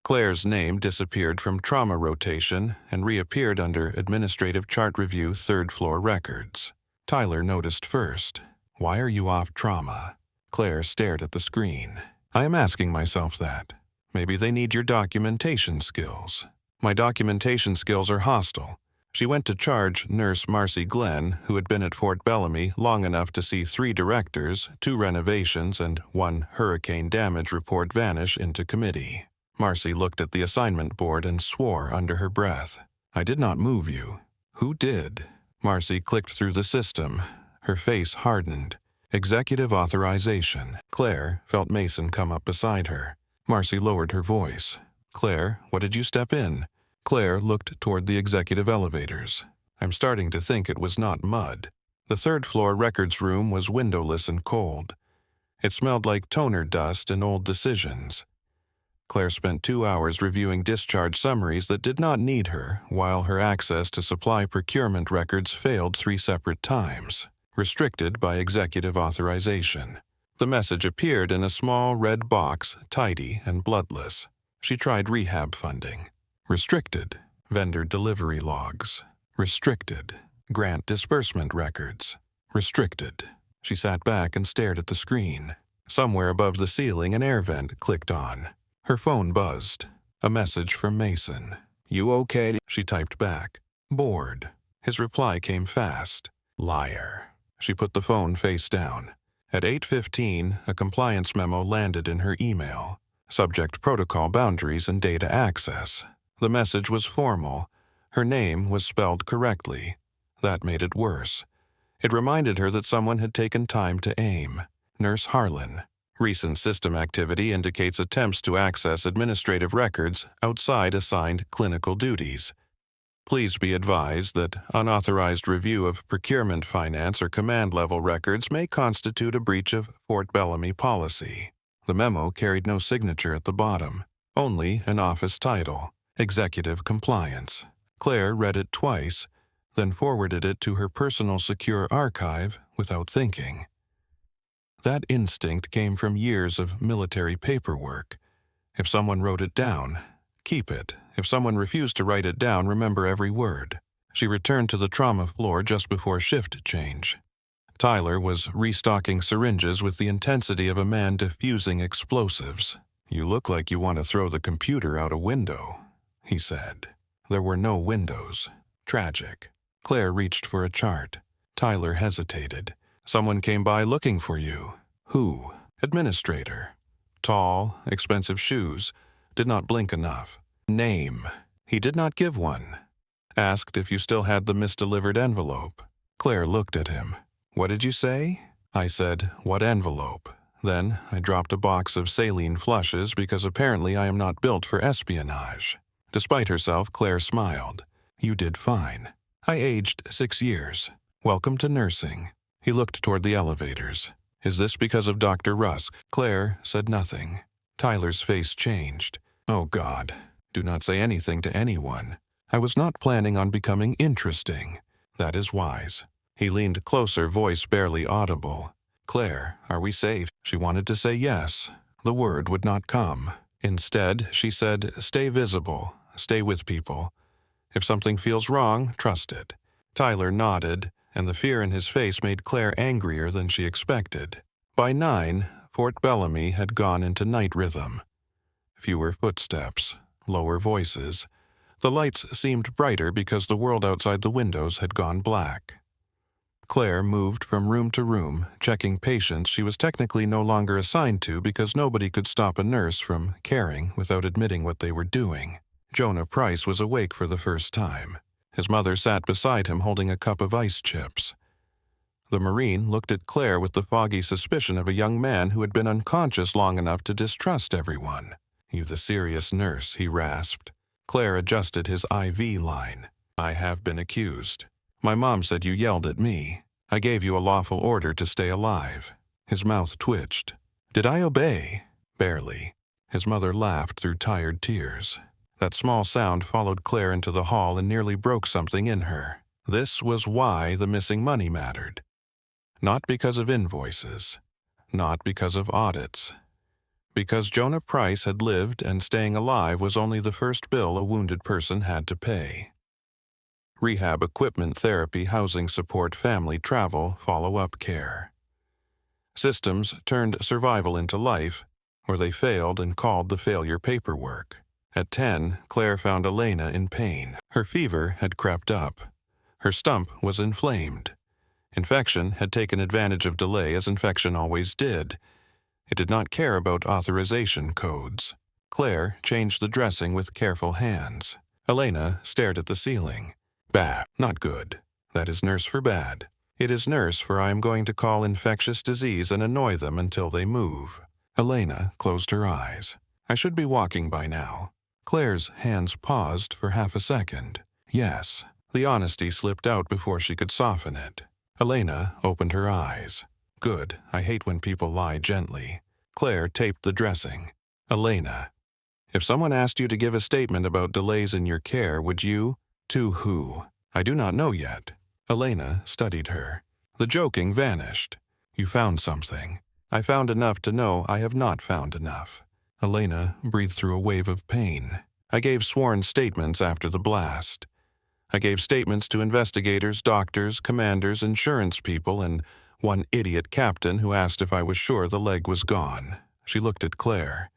Claire's name disappeared from trauma rotation and reappeared under Administrative Chart Review 3rd floor records. Tyler noticed first. Why are you off trauma? Claire stared at the screen. I am asking myself that. Maybe they need your documentation skills. My documentation skills are hostile. She went to charge Nurse Marcy Glenn, who had been at Fort Bellamy long enough to see 3 directors, 2 renovations, and 1 hurricane damage report vanish into committee. Marcy looked at the assignment board and swore under her breath. I did not move you. Who did? Marcy clicked through the system. Her face hardened. Executive authorization. Claire felt Mason come up beside her. Marcy lowered her voice. Claire, what did you step in? Claire looked toward the executive elevators. I'm starting to think it was not mud. The 3rd floor records room was windowless and cold. It smelled like toner dust and old decisions. Claire spent 2 hours reviewing discharge summaries that did not need her, while her access to supply procurement records failed 3 separate times, restricted by executive authorization. The message appeared in a small red box, tidy and bloodless. She tried rehab funding. Restricted. Vendor delivery logs. Restricted. Grant disbursement records. Restricted. She sat back and stared at the screen. Somewhere above the ceiling, an air vent clicked on. Her phone buzzed. A message from Mason. "You okay?" She typed back. "Bored." His reply came fast. "Liar." She put the phone face down. At 8:15, a compliance memo landed in her email. Subject protocol boundaries and data access. The message was formal. Her name was spelled correctly. That made it worse. It reminded her that someone had taken time to aim. Nurse Harlan. Recent system activity indicates attempts to access administrative records outside assigned clinical duties. Please be advised that unauthorized review of procurement finance or command-level records may constitute a breach of Fort Bellamy policy. The memo carried no signature at the bottom, only an office title, Executive Compliance. Claire read it twice, then forwarded it to her personal secure archive without thinking. That instinct came from years of military paperwork. If someone wrote it down, keep it. If someone refused to write it down, remember every word. She returned to the trauma floor just before shift change. Tyler was restocking syringes with the intensity of a man diffusing explosives. "You look like you want to throw the computer out a window," he said. There were no windows. Tragic. Claire reached for a chart. Tyler hesitated. "Someone came by looking for you." "Who?" "Administrator. Tall, expensive shoes. Did not blink enough." "Name." He did not give one. Asked if you still had the misdelivered envelope. Claire looked at him. "What did you say?" I said, "What envelope?" Then I dropped a box of saline flushes because apparently I am not built for espionage. Despite herself, Claire smiled. "You did fine. I aged 6 years. Welcome to nursing." He looked toward the elevators. "Is this because of Dr. Rusk?" Claire said nothing. Tyler's face changed. "Oh God, do not say anything to anyone. I was not planning on becoming interesting. That is wise." He leaned closer, voice barely audible. "Claire, are we safe?" She wanted to say yes. The word would not come. Instead, she said, "Stay visible. Stay with people. If something feels wrong, trust it." Tyler nodded, and the fear in his face made Claire angrier than she expected. By 9, Fort Bellamy had gone into night rhythm. Fewer footsteps, lower voices. The lights seemed brighter because the world outside the windows had gone black. Claire moved from room to room, checking patients she was technically no longer assigned to because nobody could stop a nurse from caring without admitting what they were doing. Jonah Price was awake for the first time. His mother sat beside him holding a cup of ice chips. The Marine looked at Claire with the foggy suspicion of a young man who had been unconscious long enough to distrust everyone. "You the serious nurse," he rasped. Claire adjusted his IV line. "I have been accused. My mom said you yelled at me. I gave you a lawful order to stay alive." His mouth twitched. "Did I obey?" "Barely." His mother laughed through tired tears. That small sound followed Claire into the hall and nearly broke something in her. This was why the missing money mattered. Not because of invoices. Not because of audits. Because Jonah Price had lived and staying alive was only the first bill a wounded person had to pay. Rehab equipment, therapy, housing support, family, travel, follow-up care. Systems turned survival into life, or they failed and called the failure paperwork. At 10, Claire found Elena in pain. Her fever had crept up. Her stump was inflamed. Infection had taken advantage of delay as infection always did. It did not care about authorization codes. Claire changed the dressing with careful hands. Elena stared at the ceiling. "Bad, not good. That is nurse for bad. It is nurse for I am going to call infectious disease and annoy them until they move." Elena closed her eyes. "I should be walking by now." Claire's hands paused for half a second. Yes, the honesty slipped out before she could soften it. Elena opened her eyes. Good. I hate when people lie gently. Claire taped the dressing. Elena. If someone asked you to give a statement about delays in your care, would you? To who? I do not know yet. Elena studied her. The joking vanished. You found something. I found enough to know I have not found enough. Elena breathed through a wave of pain. I gave sworn statements after the blast. I gave statements to investigators, doctors, commanders, insurance people, and one idiot captain who asked if I was sure the leg was gone. She looked at Claire.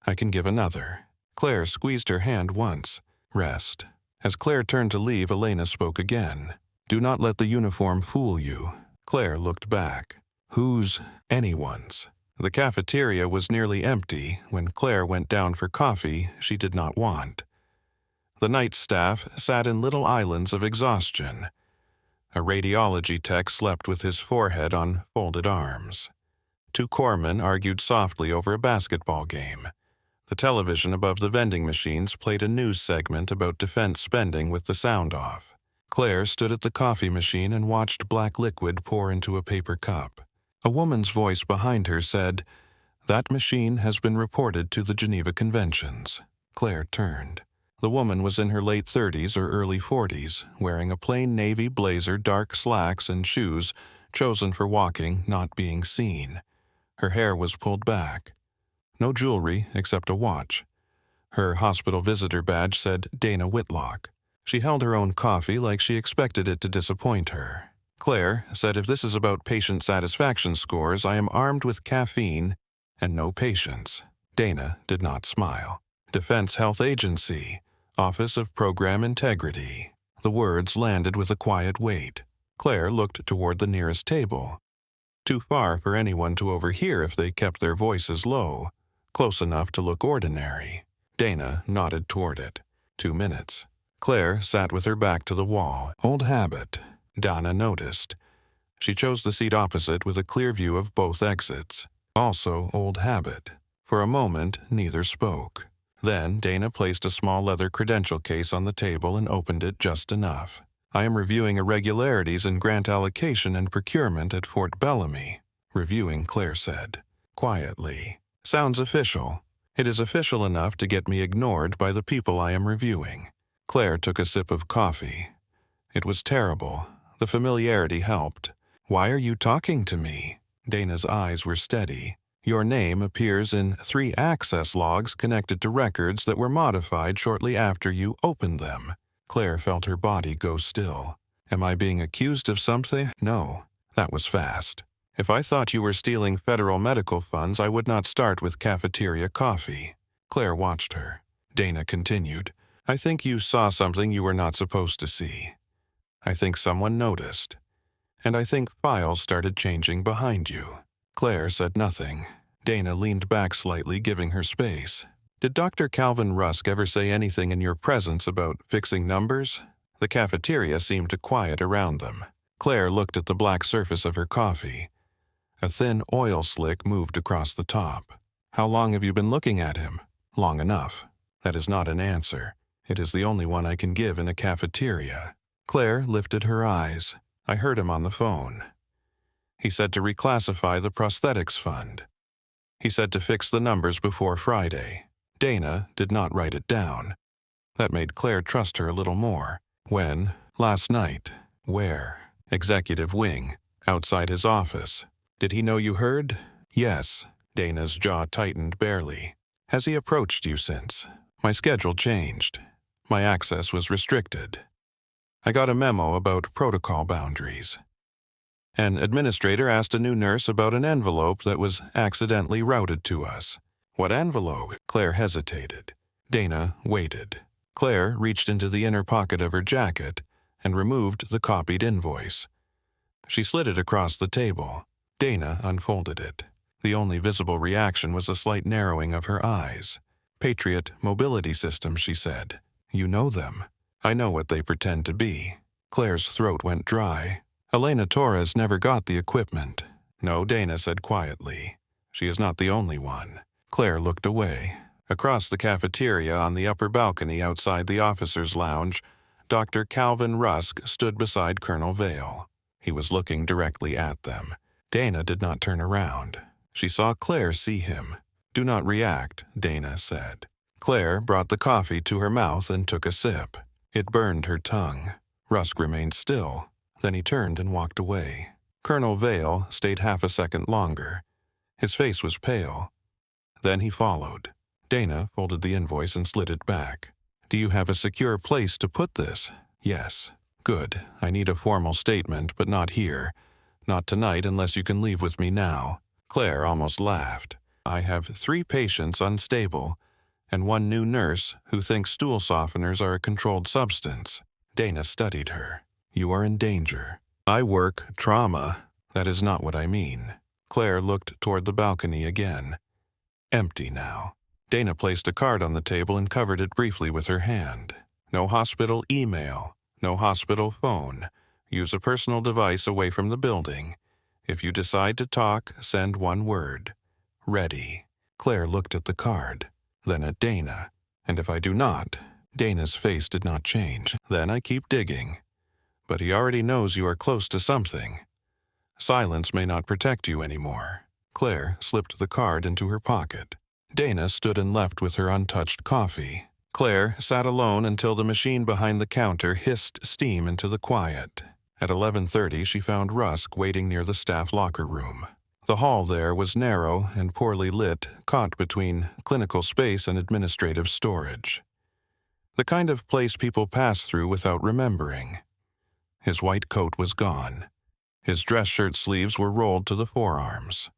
I can give another. Claire squeezed her hand once. Rest. As Claire turned to leave, Elena spoke again. Do not let the uniform fool you. Claire looked back. Whose? Anyone's. The cafeteria was nearly empty. When Claire went down for coffee she did not want. The night staff sat in little islands of exhaustion. A radiology tech slept with his forehead on folded arms. Two corpsmen argued softly over a basketball game. The television above the vending machines played a news segment about defense spending with the sound off. Claire stood at the coffee machine and watched black liquid pour into a paper cup. A woman's voice behind her said, "That machine has been reported to the Geneva Conventions." Claire turned. The woman was in her late 30s or early 40s, wearing a plain navy blazer, dark slacks, and shoes chosen for walking, not being seen. Her hair was pulled back. No jewelry except a watch. Her hospital visitor badge said Dana Whitlock. She held her own coffee like she expected it to disappoint her. Claire said, "If this is about patient satisfaction scores, I am armed with caffeine and no patience." Dana did not smile. "Defense Health Agency, Office of Program Integrity." The words landed with a quiet weight. Claire looked toward the nearest table. Too far for anyone to overhear if they kept their voices low. Close enough to look ordinary. Dana nodded toward it. 2 minutes. Claire sat with her back to the wall. Old habit. Dana noticed. She chose the seat opposite with a clear view of both exits. Also old habit. For a moment, neither spoke. Then Dana placed a small leather credential case on the table and opened it just enough. "I am reviewing irregularities in grant allocation and procurement at Fort Bellamy." "Reviewing," Claire said. Quietly. "Sounds official. It is official enough to get me ignored by the people I am reviewing." Claire took a sip of coffee. It was terrible. The familiarity helped. "Why are you talking to me?" Dana's eyes were steady. "Your name appears in 3 access logs connected to records that were modified shortly after you opened them." Claire felt her body go still. "Am I being accused of something?" "No." That was fast. "If I thought you were stealing federal medical funds, I would not start with cafeteria coffee." Claire watched her. Dana continued, "I think you saw something you were not supposed to see. I think someone noticed. And I think files started changing behind you." Claire said nothing. Dana leaned back slightly, giving her space. "Did Dr. Calvin Rusk ever say anything in your presence about fixing numbers?" The cafeteria seemed to quiet around them. Claire looked at the black surface of her coffee. A thin oil slick moved across the top. "How long have you been looking at him?" "Long enough." That is not an answer. It is the only one I can give in a cafeteria. Claire lifted her eyes. "I heard him on the phone. He said to reclassify the prosthetics fund. He said to fix the numbers before Friday." Dana did not write it down. That made Claire trust her a little more. "When?" "Last night." "Where?" "Executive wing. Outside his office." "Did he know you heard?" "Yes." Dana's jaw tightened barely. "Has he approached you since?" "My schedule changed. My access was restricted. I got a memo about protocol boundaries. An administrator asked a new nurse about an envelope that was accidentally routed to us." "What envelope?" Claire hesitated. Dana waited. Claire reached into the inner pocket of her jacket and removed the copied invoice. She slid it across the table. Dana unfolded it. The only visible reaction was a slight narrowing of her eyes. "Patriot Mobility System," she said. "You know them." "I know what they pretend to be." Claire's throat went dry. "Elena Torres never got the equipment." "No," Dana said quietly. "She is not the only one." Claire looked away. Across the cafeteria on the upper balcony outside the officers' lounge, Dr. Calvin Rusk stood beside Colonel Vale. He was looking directly at them. Dana did not turn around. She saw Claire see him. "Do not react," Dana said. Claire brought the coffee to her mouth and took a sip. It burned her tongue. Rusk remained still. Then he turned and walked away. Colonel Vale stayed half a second longer. His face was pale. Then he followed. Dana folded the invoice and slid it back. "Do you have a secure place to put this?" "Yes." "Good. I need a formal statement, but not here. Not tonight unless you can leave with me now." Claire almost laughed. "I have 3 patients unstable, and 1 new nurse who thinks stool softeners are a controlled substance." Dana studied her. "You are in danger." "I work trauma." "That is not what I mean." Claire looked toward the balcony again. Empty now. Dana placed a card on the table and covered it briefly with her hand. "No hospital email. No hospital phone. Use a personal device away from the building. If you decide to talk, send 1 word. Ready." Claire looked at the card, then at Dana. "And if I do not?" Dana's face did not change. "Then I keep digging. But he already knows you are close to something. Silence may not protect you anymore." Claire slipped the card into her pocket. Dana stood and left with her untouched coffee. Claire sat alone until the machine behind the counter hissed steam into the quiet. At 11:30 she found Rusk waiting near the staff locker room. The hall there was narrow and poorly lit, caught between clinical space and administrative storage. The kind of place people pass through without remembering. His white coat was gone. His dress shirt sleeves were rolled to the forearms.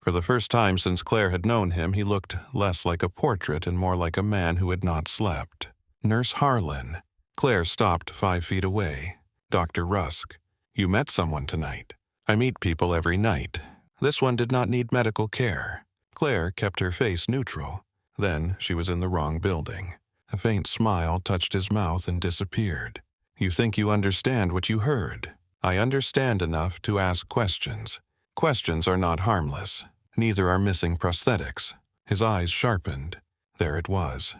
For the first time since Claire had known him, he looked less like a portrait and more like a man who had not slept. Nurse Harlan. Claire stopped 5 feet away. "Dr. Rusk, you met someone tonight." "I meet people every night. This one did not need medical care." Claire kept her face neutral. Then she was in the wrong building. A faint smile touched his mouth and disappeared. "You think you understand what you heard?" "I understand enough to ask questions. Questions are not harmless. Neither are missing prosthetics." His eyes sharpened. There it was.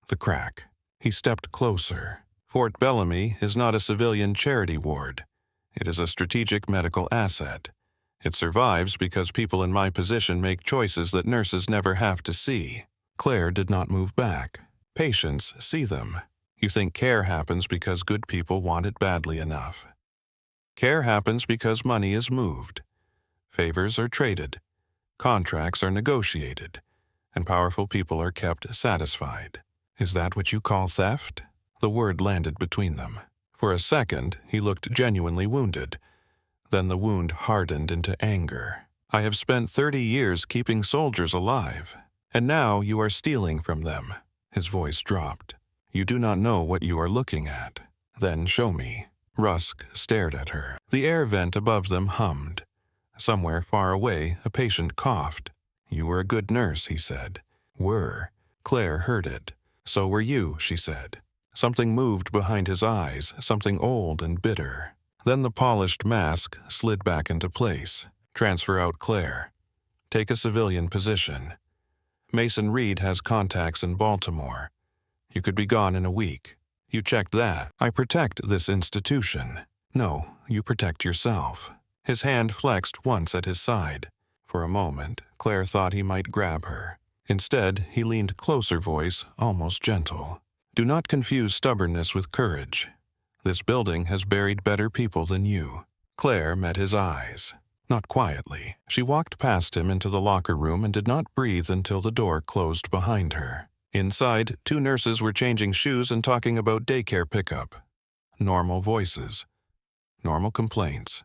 The crack. He stepped closer. "Fort Bellamy is not a civilian charity ward. It is a strategic medical asset. It survives because people in my position make choices that nurses never have to see." Claire did not move back. "Patients see them. You think care happens because good people want it badly enough. Care happens because money is moved. Favors are traded. Contracts are negotiated. And powerful people are kept satisfied. Is that what you call theft?" The word landed between them. For a second, he looked genuinely wounded. Then the wound hardened into anger. "I have spent 30 years keeping soldiers alive, and now you are stealing from them." His voice dropped. "You do not know what you are looking at. Then show me." Rusk stared at her. The air vent above them hummed. Somewhere far away, a patient coughed. "You were a good nurse," he said. "Were." Claire heard it. "So were you," she said. Something moved behind his eyes, something old and bitter. Then the polished mask slid back into place. "Transfer out Claire. Take a civilian position. Mason Reed has contacts in Baltimore. You could be gone in a week. You checked that. I protect this institution." "No, you protect yourself." His hand flexed once at his side. For a moment, Claire thought he might grab her. Instead, he leaned closer, voice almost gentle. "Do not confuse stubbornness with courage. This building has buried better people than you." Claire met his eyes. Not quietly. She walked past him into the locker room and did not breathe until the door closed behind her. Inside, 2 nurses were changing shoes and talking about daycare pickup. Normal voices. Normal complaints.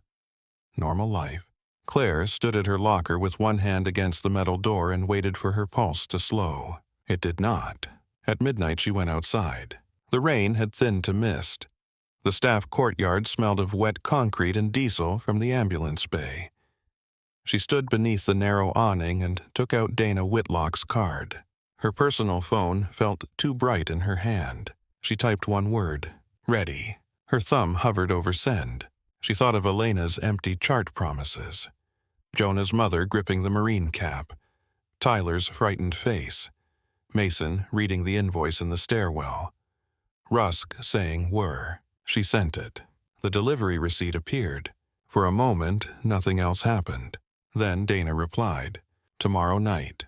Normal life. Claire stood at her locker with one hand against the metal door and waited for her pulse to slow. It did not. At midnight she went outside. The rain had thinned to mist. The staff courtyard smelled of wet concrete and diesel from the ambulance bay. She stood beneath the narrow awning and took out Dana Whitlock's card. Her personal phone felt too bright in her hand. She typed 1 word, "Ready." Her thumb hovered over send. She thought of Elena's empty chart promises. Jonah's mother gripping the marine cap. Tyler's frightened face. Mason reading the invoice in the stairwell. Rusk saying "were." She sent it. The delivery receipt appeared. For a moment, nothing else happened. Then Dana replied, "Tomorrow night.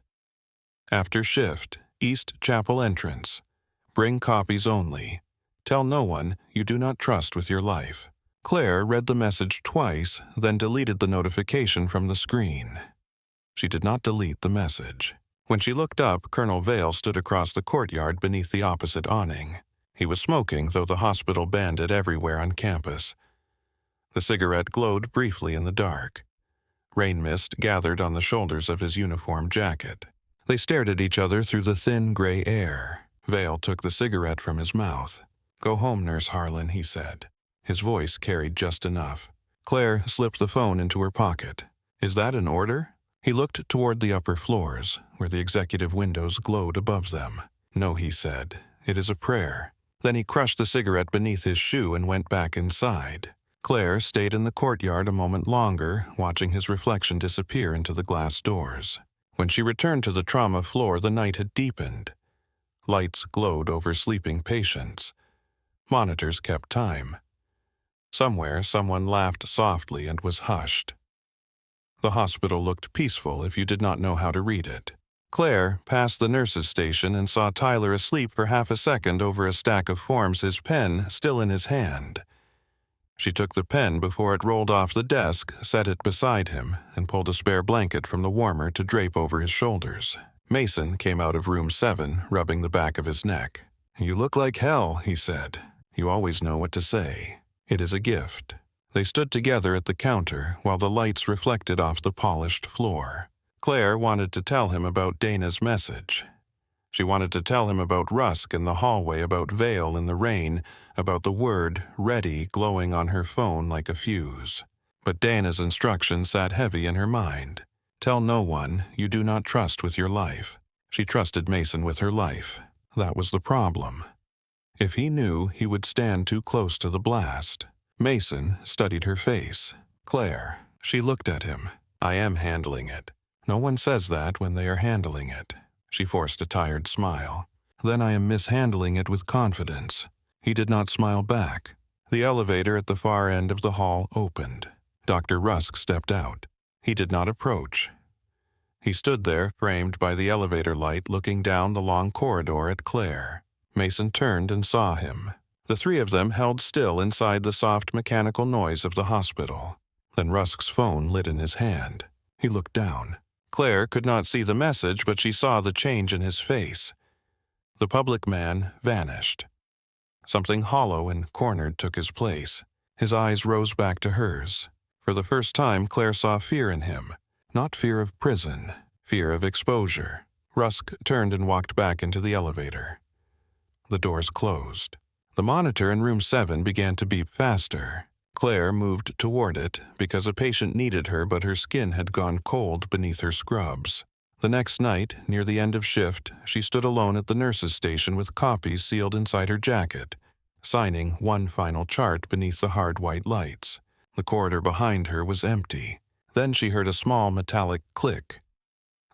After shift, East Chapel entrance. Bring copies only. Tell no one you do not trust with your life." Claire read the message twice, then deleted the notification from the screen. She did not delete the message. When she looked up, Colonel Vale stood across the courtyard beneath the opposite awning. He was smoking, though the hospital banned it everywhere on campus. The cigarette glowed briefly in the dark. Rain mist gathered on the shoulders of his uniform jacket. They stared at each other through the thin gray air. Vale took the cigarette from his mouth. "Go home, Nurse Harlan," he said. His voice carried just enough. Claire slipped the phone into her pocket. "Is that an order?" He looked toward the upper floors, where the executive windows glowed above them. "No," he said. "It is a prayer." Then he crushed the cigarette beneath his shoe and went back inside. Claire stayed in the courtyard a moment longer, watching his reflection disappear into the glass doors. When she returned to the trauma floor, the night had deepened. Lights glowed over sleeping patients. Monitors kept time. Somewhere, someone laughed softly and was hushed. The hospital looked peaceful if you did not know how to read it. Claire passed the nurse's station and saw Tyler asleep for half a second over a stack of forms, his pen still in his hand. She took the pen before it rolled off the desk, set it beside him, and pulled a spare blanket from the warmer to drape over his shoulders. Mason came out of room 7, rubbing the back of his neck. "You look like hell," he said. "You always know what to say. It is a gift." They stood together at the counter while the lights reflected off the polished floor. Claire wanted to tell him about Dana's message. She wanted to tell him about Rusk in the hallway, about Vale in the rain, about the word "ready" glowing on her phone like a fuse. But Dana's instruction sat heavy in her mind. Tell no one you do not trust with your life. She trusted Mason with her life. That was the problem. If he knew, he would stand too close to the blast. Mason studied her face. "Claire," she looked at him. "I am handling it." "No one says that when they are handling it." She forced a tired smile. "Then I am mishandling it with confidence." He did not smile back. The elevator at the far end of the hall opened. Dr. Rusk stepped out. He did not approach. He stood there, framed by the elevator light, looking down the long corridor at Claire. Mason turned and saw him. The three of them held still inside the soft mechanical noise of the hospital. Then Rusk's phone lit in his hand. He looked down. Claire could not see the message, but she saw the change in his face. The public man vanished. Something hollow and cornered took his place. His eyes rose back to hers. For the first time, Claire saw fear in him. Not fear of prison, fear of exposure. Rusk turned and walked back into the elevator. The doors closed. The monitor in room 7 began to beep faster. Claire moved toward it because a patient needed her, but her skin had gone cold beneath her scrubs. The next night, near the end of shift, she stood alone at the nurse's station with copies sealed inside her jacket, signing one final chart beneath the hard white lights. The corridor behind her was empty. Then she heard a small metallic click.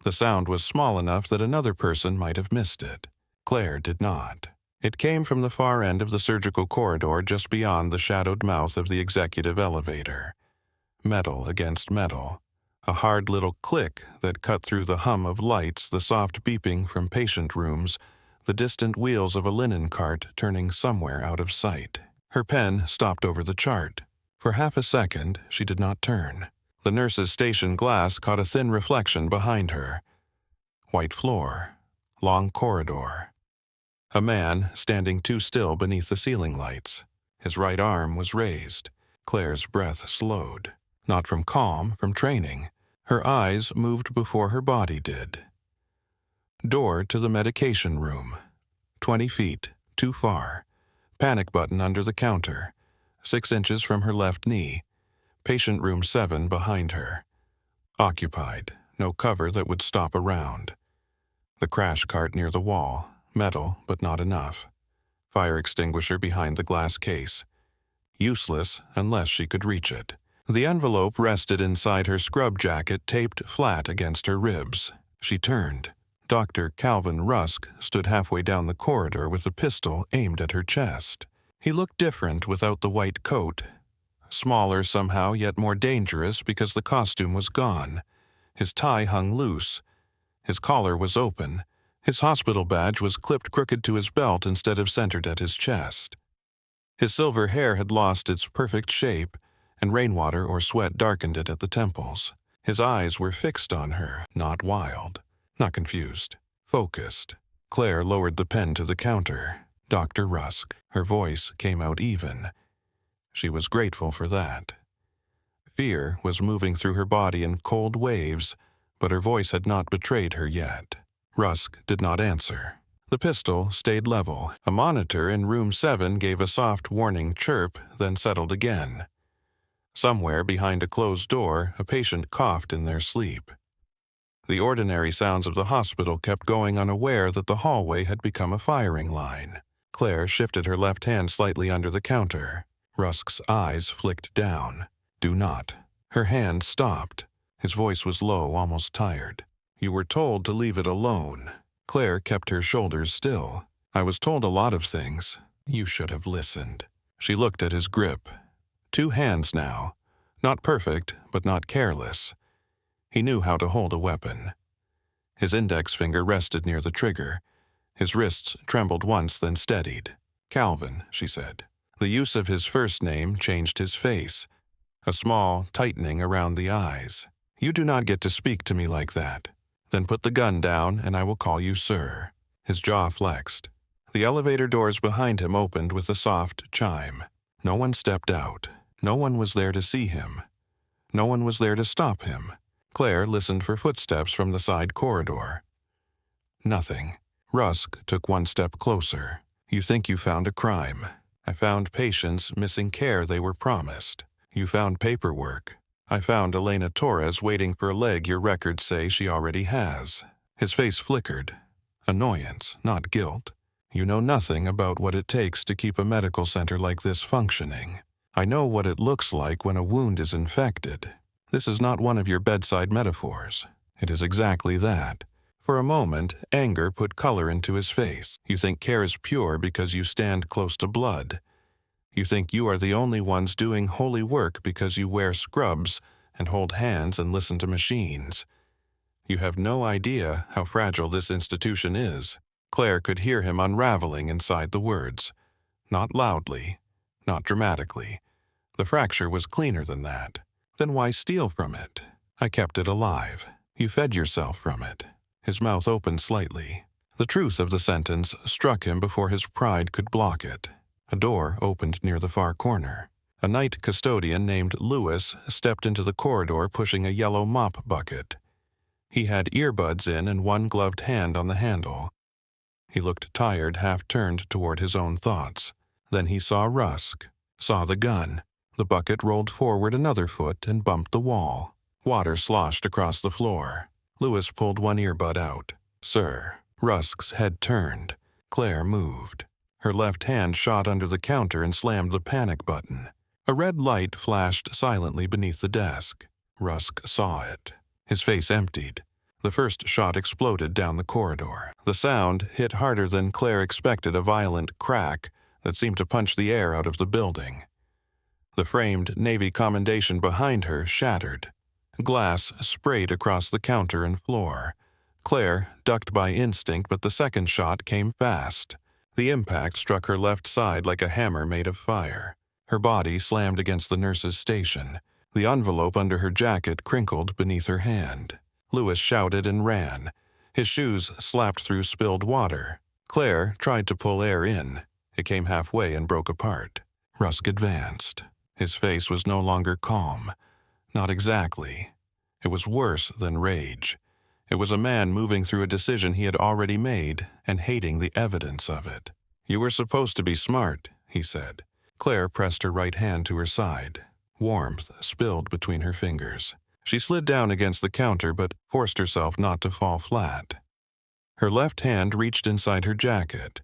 The sound was small enough that another person might have missed it. Claire did not. It came from the far end of the surgical corridor just beyond the shadowed mouth of the executive elevator. Metal against metal. A hard little click that cut through the hum of lights, the soft beeping from patient rooms, the distant wheels of a linen cart turning somewhere out of sight. Her pen stopped over the chart. For half a second, she did not turn. The nurse's station glass caught a thin reflection behind her. White floor. Long corridor. A man standing too still beneath the ceiling lights. His right arm was raised. Claire's breath slowed. Not from calm, from training. Her eyes moved before her body did. Door to the medication room. 20 feet, too far. Panic button under the counter. 6 inches from her left knee. Patient room 7 behind her. Occupied. No cover that would stop around. The crash cart near the wall. Metal, but not enough. Fire extinguisher behind the glass case. Useless unless she could reach it. The envelope rested inside her scrub jacket, taped flat against her ribs. She turned. Dr. Calvin Rusk stood halfway down the corridor with a pistol aimed at her chest. He looked different without the white coat. smaller somehow yet more dangerous because the costume was gone. His tie hung loose. His collar was open. His hospital badge was clipped crooked to his belt instead of centered at his chest. His silver hair had lost its perfect shape, and rainwater or sweat darkened it at the temples. His eyes were fixed on her, not wild, not confused, focused. Claire lowered the pen to the counter. Dr. Rusk. Her voice came out even. She was grateful for that. Fear was moving through her body in cold waves, but her voice had not betrayed her yet. Rusk did not answer. The pistol stayed level. A monitor in room 7 gave a soft warning chirp, then settled again. Somewhere behind a closed door, a patient coughed in their sleep. The ordinary sounds of the hospital kept going, unaware that the hallway had become a firing line. Claire shifted her left hand slightly under the counter. Rusk's eyes flicked down. Do not. Her hand stopped. His voice was low, almost tired. You were told to leave it alone. Claire kept her shoulders still. I was told a lot of things. You should have listened. She looked at his grip. 2 hands now. Not perfect, but not careless. He knew how to hold a weapon. His index finger rested near the trigger. His wrists trembled once, then steadied. Calvin, she said. The use of his first name changed his face. A small tightening around the eyes. You do not get to speak to me like that. Then put the gun down, and I will call you sir. His jaw flexed. The elevator doors behind him opened with a soft chime. No one stepped out. No one was there to see him. No one was there to stop him. Claire listened for footsteps from the side corridor. Nothing. Rusk took 1 step closer. You think you found a crime. I found patients missing care they were promised. You found paperwork. I found Elena Torres waiting for a leg your records say she already has. His face flickered. Annoyance, not guilt. You know nothing about what it takes to keep a medical center like this functioning. I know what it looks like when a wound is infected. This is not one of your bedside metaphors. It is exactly that. For a moment, anger put color into his face. You think care is pure because you stand close to blood. You think you are the only ones doing holy work because you wear scrubs and hold hands and listen to machines. You have no idea how fragile this institution is. Claire could hear him unraveling inside the words. Not loudly, not dramatically. The fracture was cleaner than that. Then why steal from it? I kept it alive. You fed yourself from it. His mouth opened slightly. The truth of the sentence struck him before his pride could block it. A door opened near the far corner. A night custodian named Lewis stepped into the corridor pushing a yellow mop bucket. He had earbuds in and 1 gloved hand on the handle. He looked tired, half-turned toward his own thoughts. Then he saw Rusk, saw the gun. The bucket rolled forward another foot and bumped the wall. Water sloshed across the floor. Lewis pulled 1 earbud out. Sir. Rusk's head turned. Claire moved. Her left hand shot under the counter and slammed the panic button. A red light flashed silently beneath the desk. Rusk saw it. His face emptied. The first shot exploded down the corridor. The sound hit harder than Claire expected, a violent crack that seemed to punch the air out of the building. The framed Navy commendation behind her shattered. Glass sprayed across the counter and floor. Claire ducked by instinct, but the second shot came fast. The impact struck her left side like a hammer made of fire. Her body slammed against the nurse's station. The envelope under her jacket crinkled beneath her hand. Lewis shouted and ran. His shoes slapped through spilled water. Claire tried to pull air in. It came halfway and broke apart. Rusk advanced. His face was no longer calm. Not exactly. It was worse than rage. It was a man moving through a decision he had already made and hating the evidence of it. You were supposed to be smart, he said. Claire pressed her right hand to her side. Warmth spilled between her fingers. She slid down against the counter but forced herself not to fall flat. Her left hand reached inside her jacket,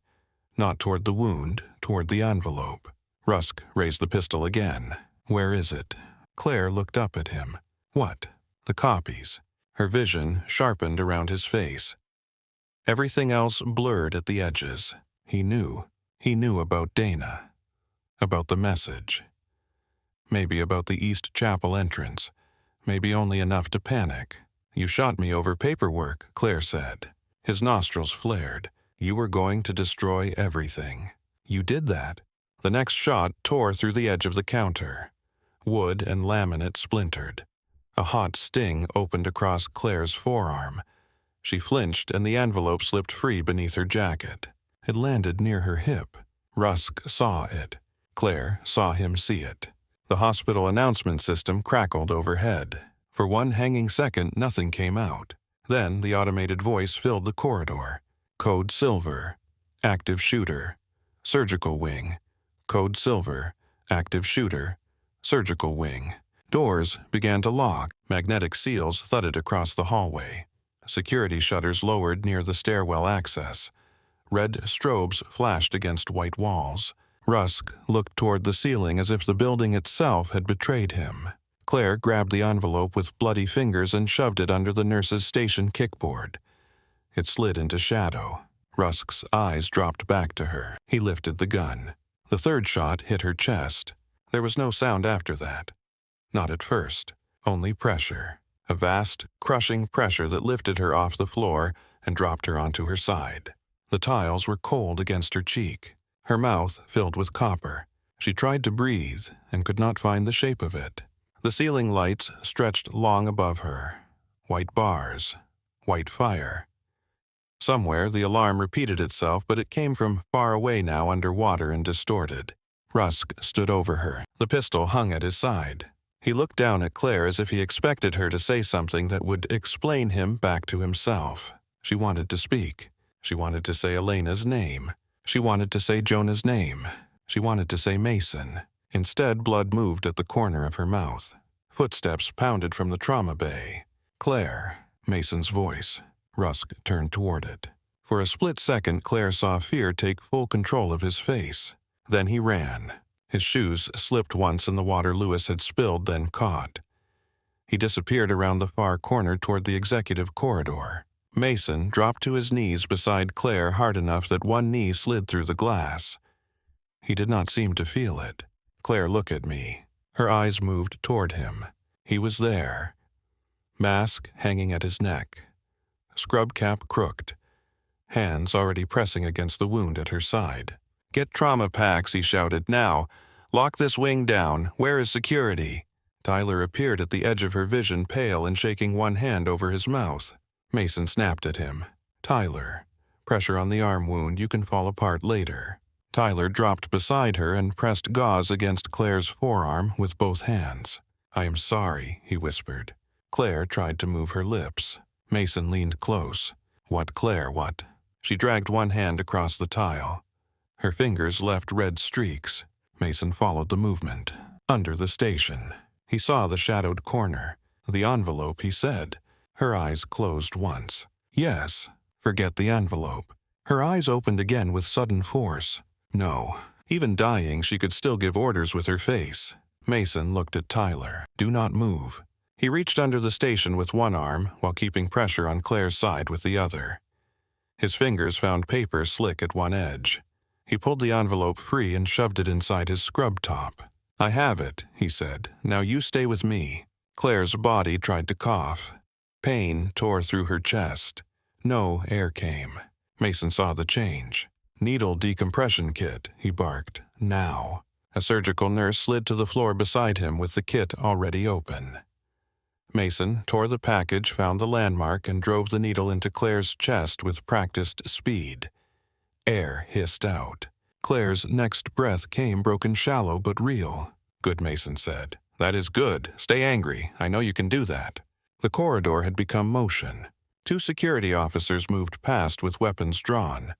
not toward the wound, toward the envelope. Rusk raised the pistol again. Where is it? Claire looked up at him. What? The copies. Her vision sharpened around his face. Everything else blurred at the edges. He knew. He knew about Dana. About the message. Maybe about the East Chapel entrance. Maybe only enough to panic. "You shot me over paperwork," Claire said. His nostrils flared. "You were going to destroy everything. You did that." The next shot tore through the edge of the counter. Wood and laminate splintered. A hot sting opened across Claire's forearm. She flinched and the envelope slipped free beneath her jacket. It landed near her hip. Rusk saw it. Claire saw him see it. The hospital announcement system crackled overhead. For one hanging second, nothing came out. Then the automated voice filled the corridor. "Code Silver. Active shooter. Surgical wing. Code Silver. Active shooter. Surgical wing." Doors began to lock. Magnetic seals thudded across the hallway. Security shutters lowered near the stairwell access. Red strobes flashed against white walls. Rusk looked toward the ceiling as if the building itself had betrayed him. Claire grabbed the envelope with bloody fingers and shoved it under the nurse's station kickboard. It slid into shadow. Rusk's eyes dropped back to her. He lifted the gun. The third shot hit her chest. There was no sound after that. Not at first. Only pressure. A vast, crushing pressure that lifted her off the floor and dropped her onto her side. The tiles were cold against her cheek. Her mouth filled with copper. She tried to breathe and could not find the shape of it. The ceiling lights stretched long above her. White bars. White fire. Somewhere the alarm repeated itself, but it came from far away now, underwater and distorted. Rusk stood over her. The pistol hung at his side. He looked down at Claire as if he expected her to say something that would explain him back to himself. She wanted to speak. She wanted to say Elena's name. She wanted to say Jonah's name. She wanted to say Mason. Instead, blood moved at the corner of her mouth. Footsteps pounded from the trauma bay. "Claire," Mason's voice. Rusk turned toward it. For a split second, Claire saw fear take full control of his face. Then he ran. His shoes slipped once in the water Lewis had spilled, then caught. He disappeared around the far corner toward the executive corridor. Mason dropped to his knees beside Claire hard enough that one knee slid through the glass. He did not seem to feel it. "Claire, look at me." Her eyes moved toward him. He was there. Mask hanging at his neck. Scrub cap crooked. Hands already pressing against the wound at her side. "Get trauma packs," he shouted. "Now. Lock this wing down. Where is security?" Tyler appeared at the edge of her vision, pale and shaking one hand over his mouth. Mason snapped at him. "Tyler. Pressure on the arm wound. You can fall apart later." Tyler dropped beside her and pressed gauze against Claire's forearm with both hands. "I am sorry," he whispered. Claire tried to move her lips. Mason leaned close. "What, Claire, what?" She dragged one hand across the tile. Her fingers left red streaks. Mason followed the movement. Under the station. He saw the shadowed corner. "The envelope," he said. Her eyes closed once. "Yes." Forget the envelope. Her eyes opened again with sudden force. No. Even dying, she could still give orders with her face. Mason looked at Tyler. "Do not move." He reached under the station with one arm while keeping pressure on Claire's side with the other. His fingers found paper slick at one edge. He pulled the envelope free and shoved it inside his scrub top. "I have it," he said. "Now you stay with me." Claire's body tried to cough. Pain tore through her chest. No air came. Mason saw the change. "Needle decompression kit," he barked. "Now." A surgical nurse slid to the floor beside him with the kit already open. Mason tore the package, found the landmark, and drove the needle into Claire's chest with practiced speed. Air hissed out. Claire's next breath came broken, shallow but real. "Good," Mason said. "That is good. Stay angry. I know you can do that." The corridor had become motion. 2 security officers moved past with weapons drawn.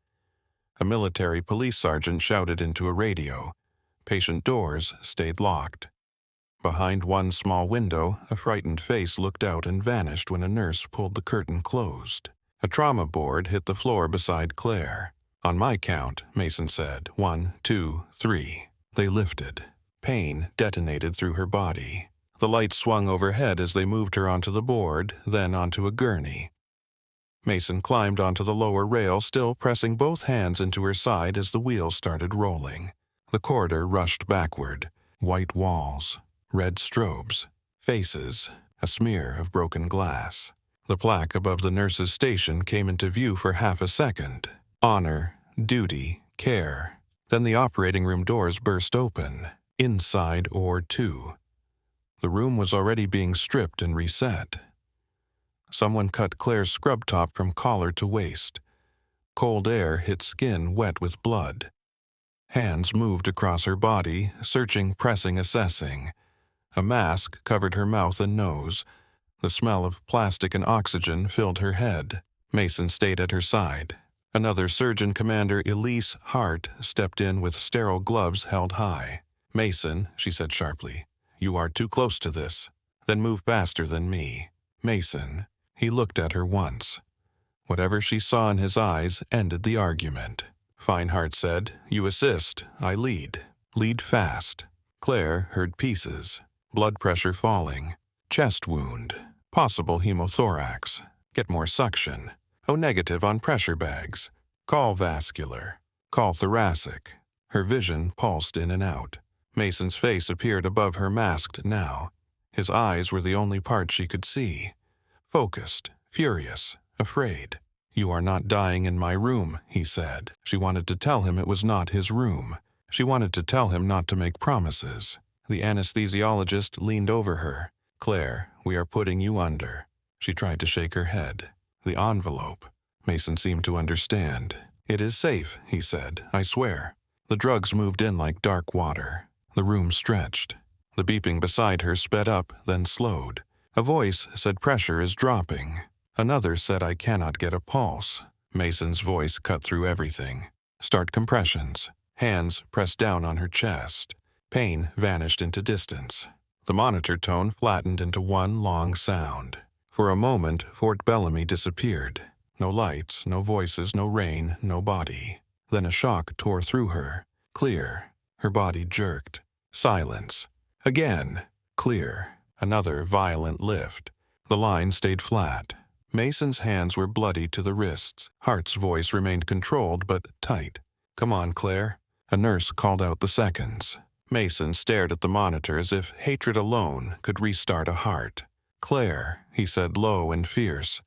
A military police sergeant shouted into a radio. Patient doors stayed locked. Behind one small window, a frightened face looked out and vanished when a nurse pulled the curtain closed. A trauma board hit the floor beside Claire. "On my count," Mason said. 1, 2, 3. They lifted. Pain detonated through her body. The lights swung overhead as they moved her onto the board, then onto a gurney. Mason climbed onto the lower rail, still pressing both hands into her side as the wheels started rolling. The corridor rushed backward. White walls. Red strobes, faces, a smear of broken glass. The plaque above the nurse's station came into view for half a second. Honor, duty, care. Then the operating room doors burst open, inside or two. The room was already being stripped and reset. Someone cut Claire's scrub top from collar to waist. Cold air hit skin wet with blood. Hands moved across her body, searching, pressing, assessing. A mask covered her mouth and nose. The smell of plastic and oxygen filled her head. Mason stayed at her side. Another Surgeon Commander Elise Hart stepped in with sterile gloves held high. "Mason," she said sharply, "you are too close to this. Then move faster than me." Mason. He looked at her once. Whatever she saw in his eyes ended the argument. Fine, Hart said. "You assist, I lead. Lead fast." Claire heard pieces. Blood pressure falling. Chest wound. Possible hemothorax. Get more suction. O negative on pressure bags. Call vascular. Call thoracic. Her vision pulsed in and out. Mason's face appeared above her masked now. His eyes were the only part she could see. Focused, furious, afraid. "You are not dying in my room," he said. She wanted to tell him it was not his room. She wanted to tell him not to make promises. The anesthesiologist leaned over her. "Claire, we are putting you under." She tried to shake her head. "The envelope." Mason seemed to understand. "It is safe," he said. "I swear." The drugs moved in like dark water. The room stretched. The beeping beside her sped up, then slowed. A voice said pressure is dropping. Another said I cannot get a pulse. Mason's voice cut through everything. "Start compressions." Hands pressed down on her chest. Pain vanished into distance. The monitor tone flattened into one long sound. For a moment, Fort Bellamy disappeared. No lights, no voices, no rain, no body. Then a shock tore through her. Clear. Her body jerked. Silence. Again. Clear. Another violent lift. The line stayed flat. Mason's hands were bloody to the wrists. Hart's voice remained controlled but tight. "Come on, Claire." A nurse called out the seconds. Mason stared at the monitor as if hatred alone could restart a heart. "Claire," he said low and fierce,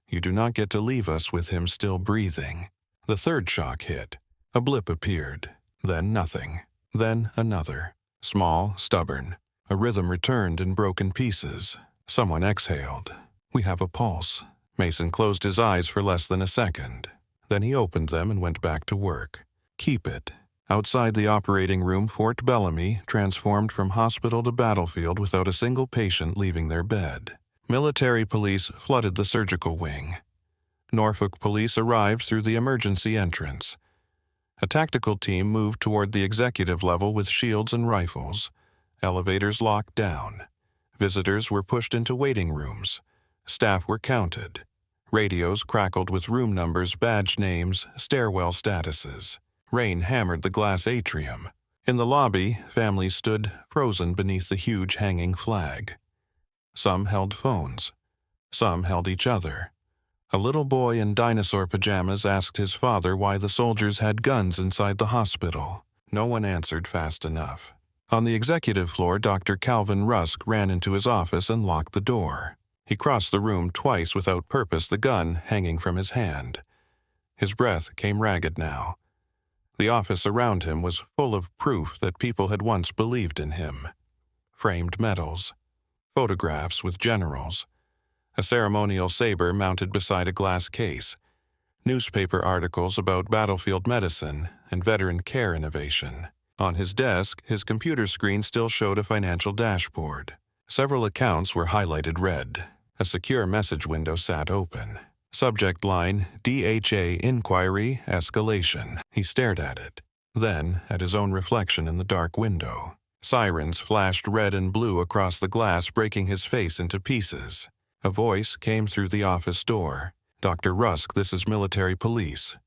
"you do not get to leave us with him still breathing." The third shock hit. A blip appeared. Then nothing. Then another. Small, stubborn. A rhythm returned in broken pieces. Someone exhaled. "We have a pulse." Mason closed his eyes for less than a second. Then he opened them and went back to work. Keep it. Outside the operating room, Fort Bellamy transformed from hospital to battlefield without a single patient leaving their bed. Military police flooded the surgical wing. Norfolk police arrived through the emergency entrance. A tactical team moved toward the executive level with shields and rifles. Elevators locked down. Visitors were pushed into waiting rooms. Staff were counted. Radios crackled with room numbers, badge names, stairwell statuses. Rain hammered the glass atrium. In the lobby, families stood frozen beneath the huge hanging flag. Some held phones. Some held each other. A little boy in dinosaur pajamas asked his father why the soldiers had guns inside the hospital. No one answered fast enough. On the executive floor, Dr. Calvin Rusk ran into his office and locked the door. He crossed the room twice without purpose, the gun hanging from his hand. His breath came ragged now. The office around him was full of proof that people had once believed in him. Framed medals. Photographs with generals. A ceremonial saber mounted beside a glass case. Newspaper articles about battlefield medicine and veteran care innovation. On his desk, his computer screen still showed a financial dashboard. Several accounts were highlighted red. A secure message window sat open. Subject line, DHA Inquiry Escalation. He stared at it. Then at his own reflection in the dark window. Sirens flashed red and blue across the glass, breaking his face into pieces. A voice came through the office door. "Dr. Rusk, this is military police.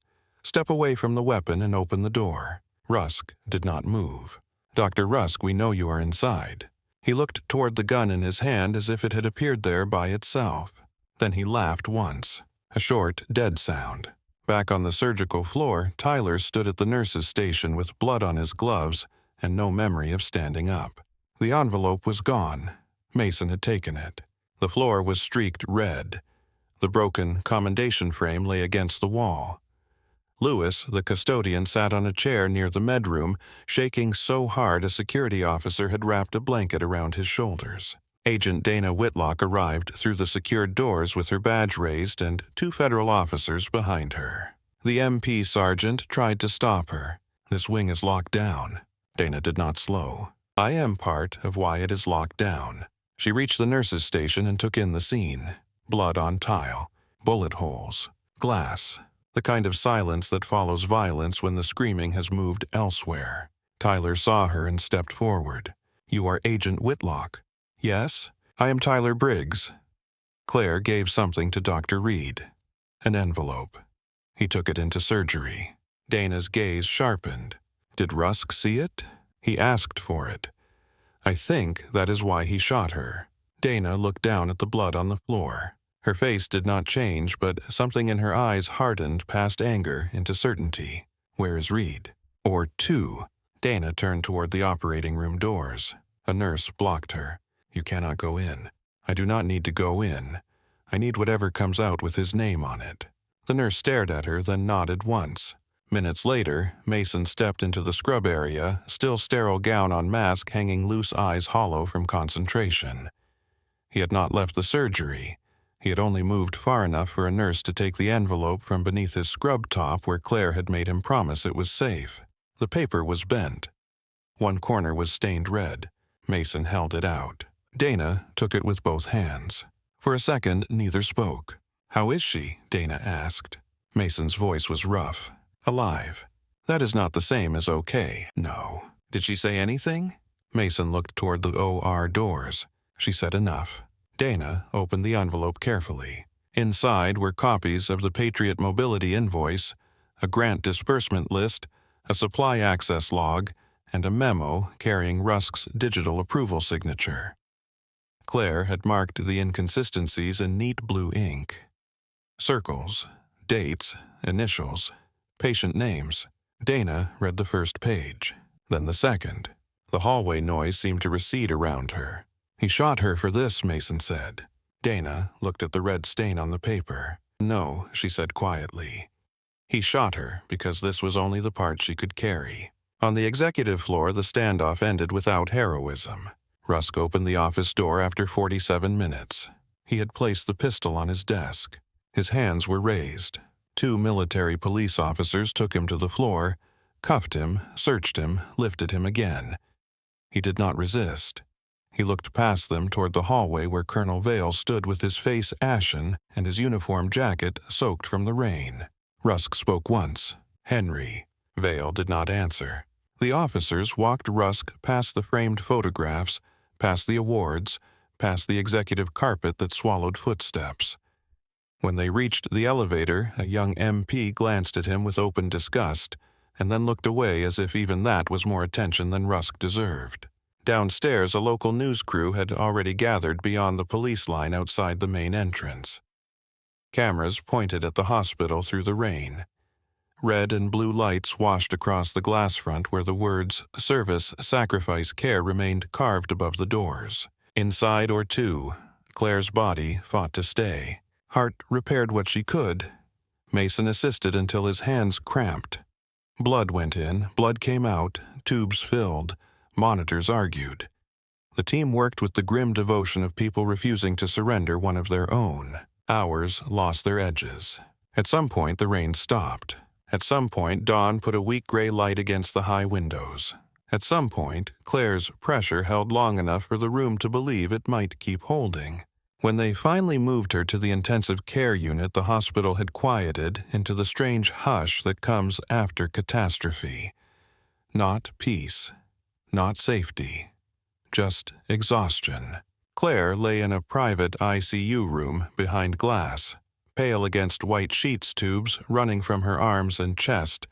Step away from the weapon and open the door." Rusk did not move. "Dr. Rusk, we know you are inside." He looked toward the gun in his hand as if it had appeared there by itself. Then he laughed once. A short, dead sound. Back on the surgical floor, Tyler stood at the nurse's station with blood on his gloves and no memory of standing up. The envelope was gone. Mason had taken it. The floor was streaked red. The broken commendation frame lay against the wall. Lewis, the custodian, sat on a chair near the medroom, shaking so hard a security officer had wrapped a blanket around his shoulders. Agent Dana Whitlock arrived through the secured doors with her badge raised and 2 federal officers behind her. The MP sergeant tried to stop her. "This wing is locked down." Dana did not slow. "I am part of why it is locked down." She reached the nurse's station and took in the scene. Blood on tile, bullet holes, glass, the kind of silence that follows violence when the screaming has moved elsewhere. Tyler saw her and stepped forward. "You are Agent Whitlock." "Yes, I am Tyler Briggs." Claire gave something to Dr. Reed. An envelope. He took it into surgery. Dana's gaze sharpened. Did Rusk see it? He asked for it. I think that is why he shot her. Dana looked down at the blood on the floor. Her face did not change, but something in her eyes hardened past anger into certainty. Where is Reed? Or 2. Dana turned toward the operating room doors. A nurse blocked her. "You cannot go in." "I do not need to go in. I need whatever comes out with his name on it." The nurse stared at her, then nodded once. Minutes later, Mason stepped into the scrub area, still sterile gown on mask hanging loose, eyes hollow from concentration. He had not left the surgery. He had only moved far enough for a nurse to take the envelope from beneath his scrub top where Claire had made him promise it was safe. The paper was bent. One corner was stained red. Mason held it out. Dana took it with both hands. For a second, neither spoke. "How is she?" Dana asked. Mason's voice was rough. "Alive. That is not the same as okay." "No." "Did she say anything?" Mason looked toward the OR doors. She said enough. Dana opened the envelope carefully. Inside were copies of the Patriot Mobility invoice, a grant disbursement list, a supply access log, and a memo carrying Rusk's digital approval signature. Claire had marked the inconsistencies in neat blue ink. Circles, dates, initials, patient names. Dana read the first page, then the second. The hallway noise seemed to recede around her. "He shot her for this," Mason said. Dana looked at the red stain on the paper. "No," she said quietly. "He shot her because this was only the part she could carry." On the executive floor, the standoff ended without heroism. Rusk opened the office door after 47 minutes. He had placed the pistol on his desk. His hands were raised. 2 military police officers took him to the floor, cuffed him, searched him, lifted him again. He did not resist. He looked past them toward the hallway where Colonel Vale stood with his face ashen and his uniform jacket soaked from the rain. Rusk spoke once. "Henry." Vale did not answer. The officers walked Rusk past the framed photographs, past the awards, past the executive carpet that swallowed footsteps. When they reached the elevator, a young MP glanced at him with open disgust, and then looked away as if even that was more attention than Rusk deserved. Downstairs, a local news crew had already gathered beyond the police line outside the main entrance. Cameras pointed at the hospital through the rain. Red and blue lights washed across the glass front where the words "Service, Sacrifice, Care" remained carved above the doors. Inside or 2, Claire's body fought to stay. Hart repaired what she could. Mason assisted until his hands cramped. Blood went in, blood came out, tubes filled, monitors argued. The team worked with the grim devotion of people refusing to surrender one of their own. Hours lost their edges. At some point, the rain stopped. At some point, dawn put a weak gray light against the high windows. At some point, Claire's pressure held long enough for the room to believe it might keep holding. When they finally moved her to the intensive care unit, the hospital had quieted into the strange hush that comes after catastrophe. Not peace, not safety, just exhaustion. Claire lay in a private ICU room behind glass, pale against white sheets tubes running from her arms and chest,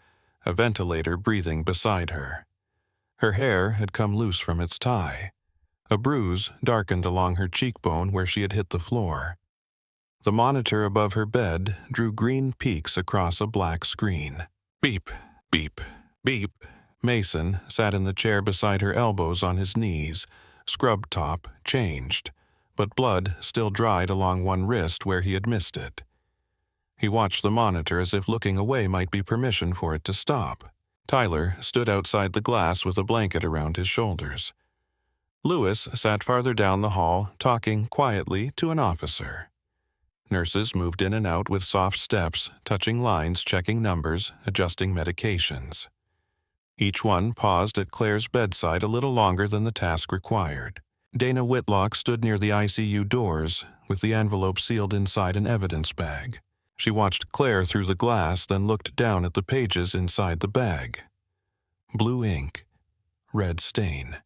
a ventilator breathing beside her. Her hair had come loose from its tie. A bruise darkened along her cheekbone where she had hit the floor. The monitor above her bed drew green peaks across a black screen. Beep, beep, beep. Mason sat in the chair beside her, elbows on his knees, scrub top changed, but blood still dried along one wrist where he had missed it. He watched the monitor as if looking away might be permission for it to stop. Tyler stood outside the glass with a blanket around his shoulders. Lewis sat farther down the hall, talking quietly to an officer. Nurses moved in and out with soft steps, touching lines, checking numbers, adjusting medications. Each one paused at Claire's bedside a little longer than the task required. Dana Whitlock stood near the ICU doors, with the envelope sealed inside an evidence bag. She watched Claire through the glass, then looked down at the pages inside the bag. Blue ink. Red stain.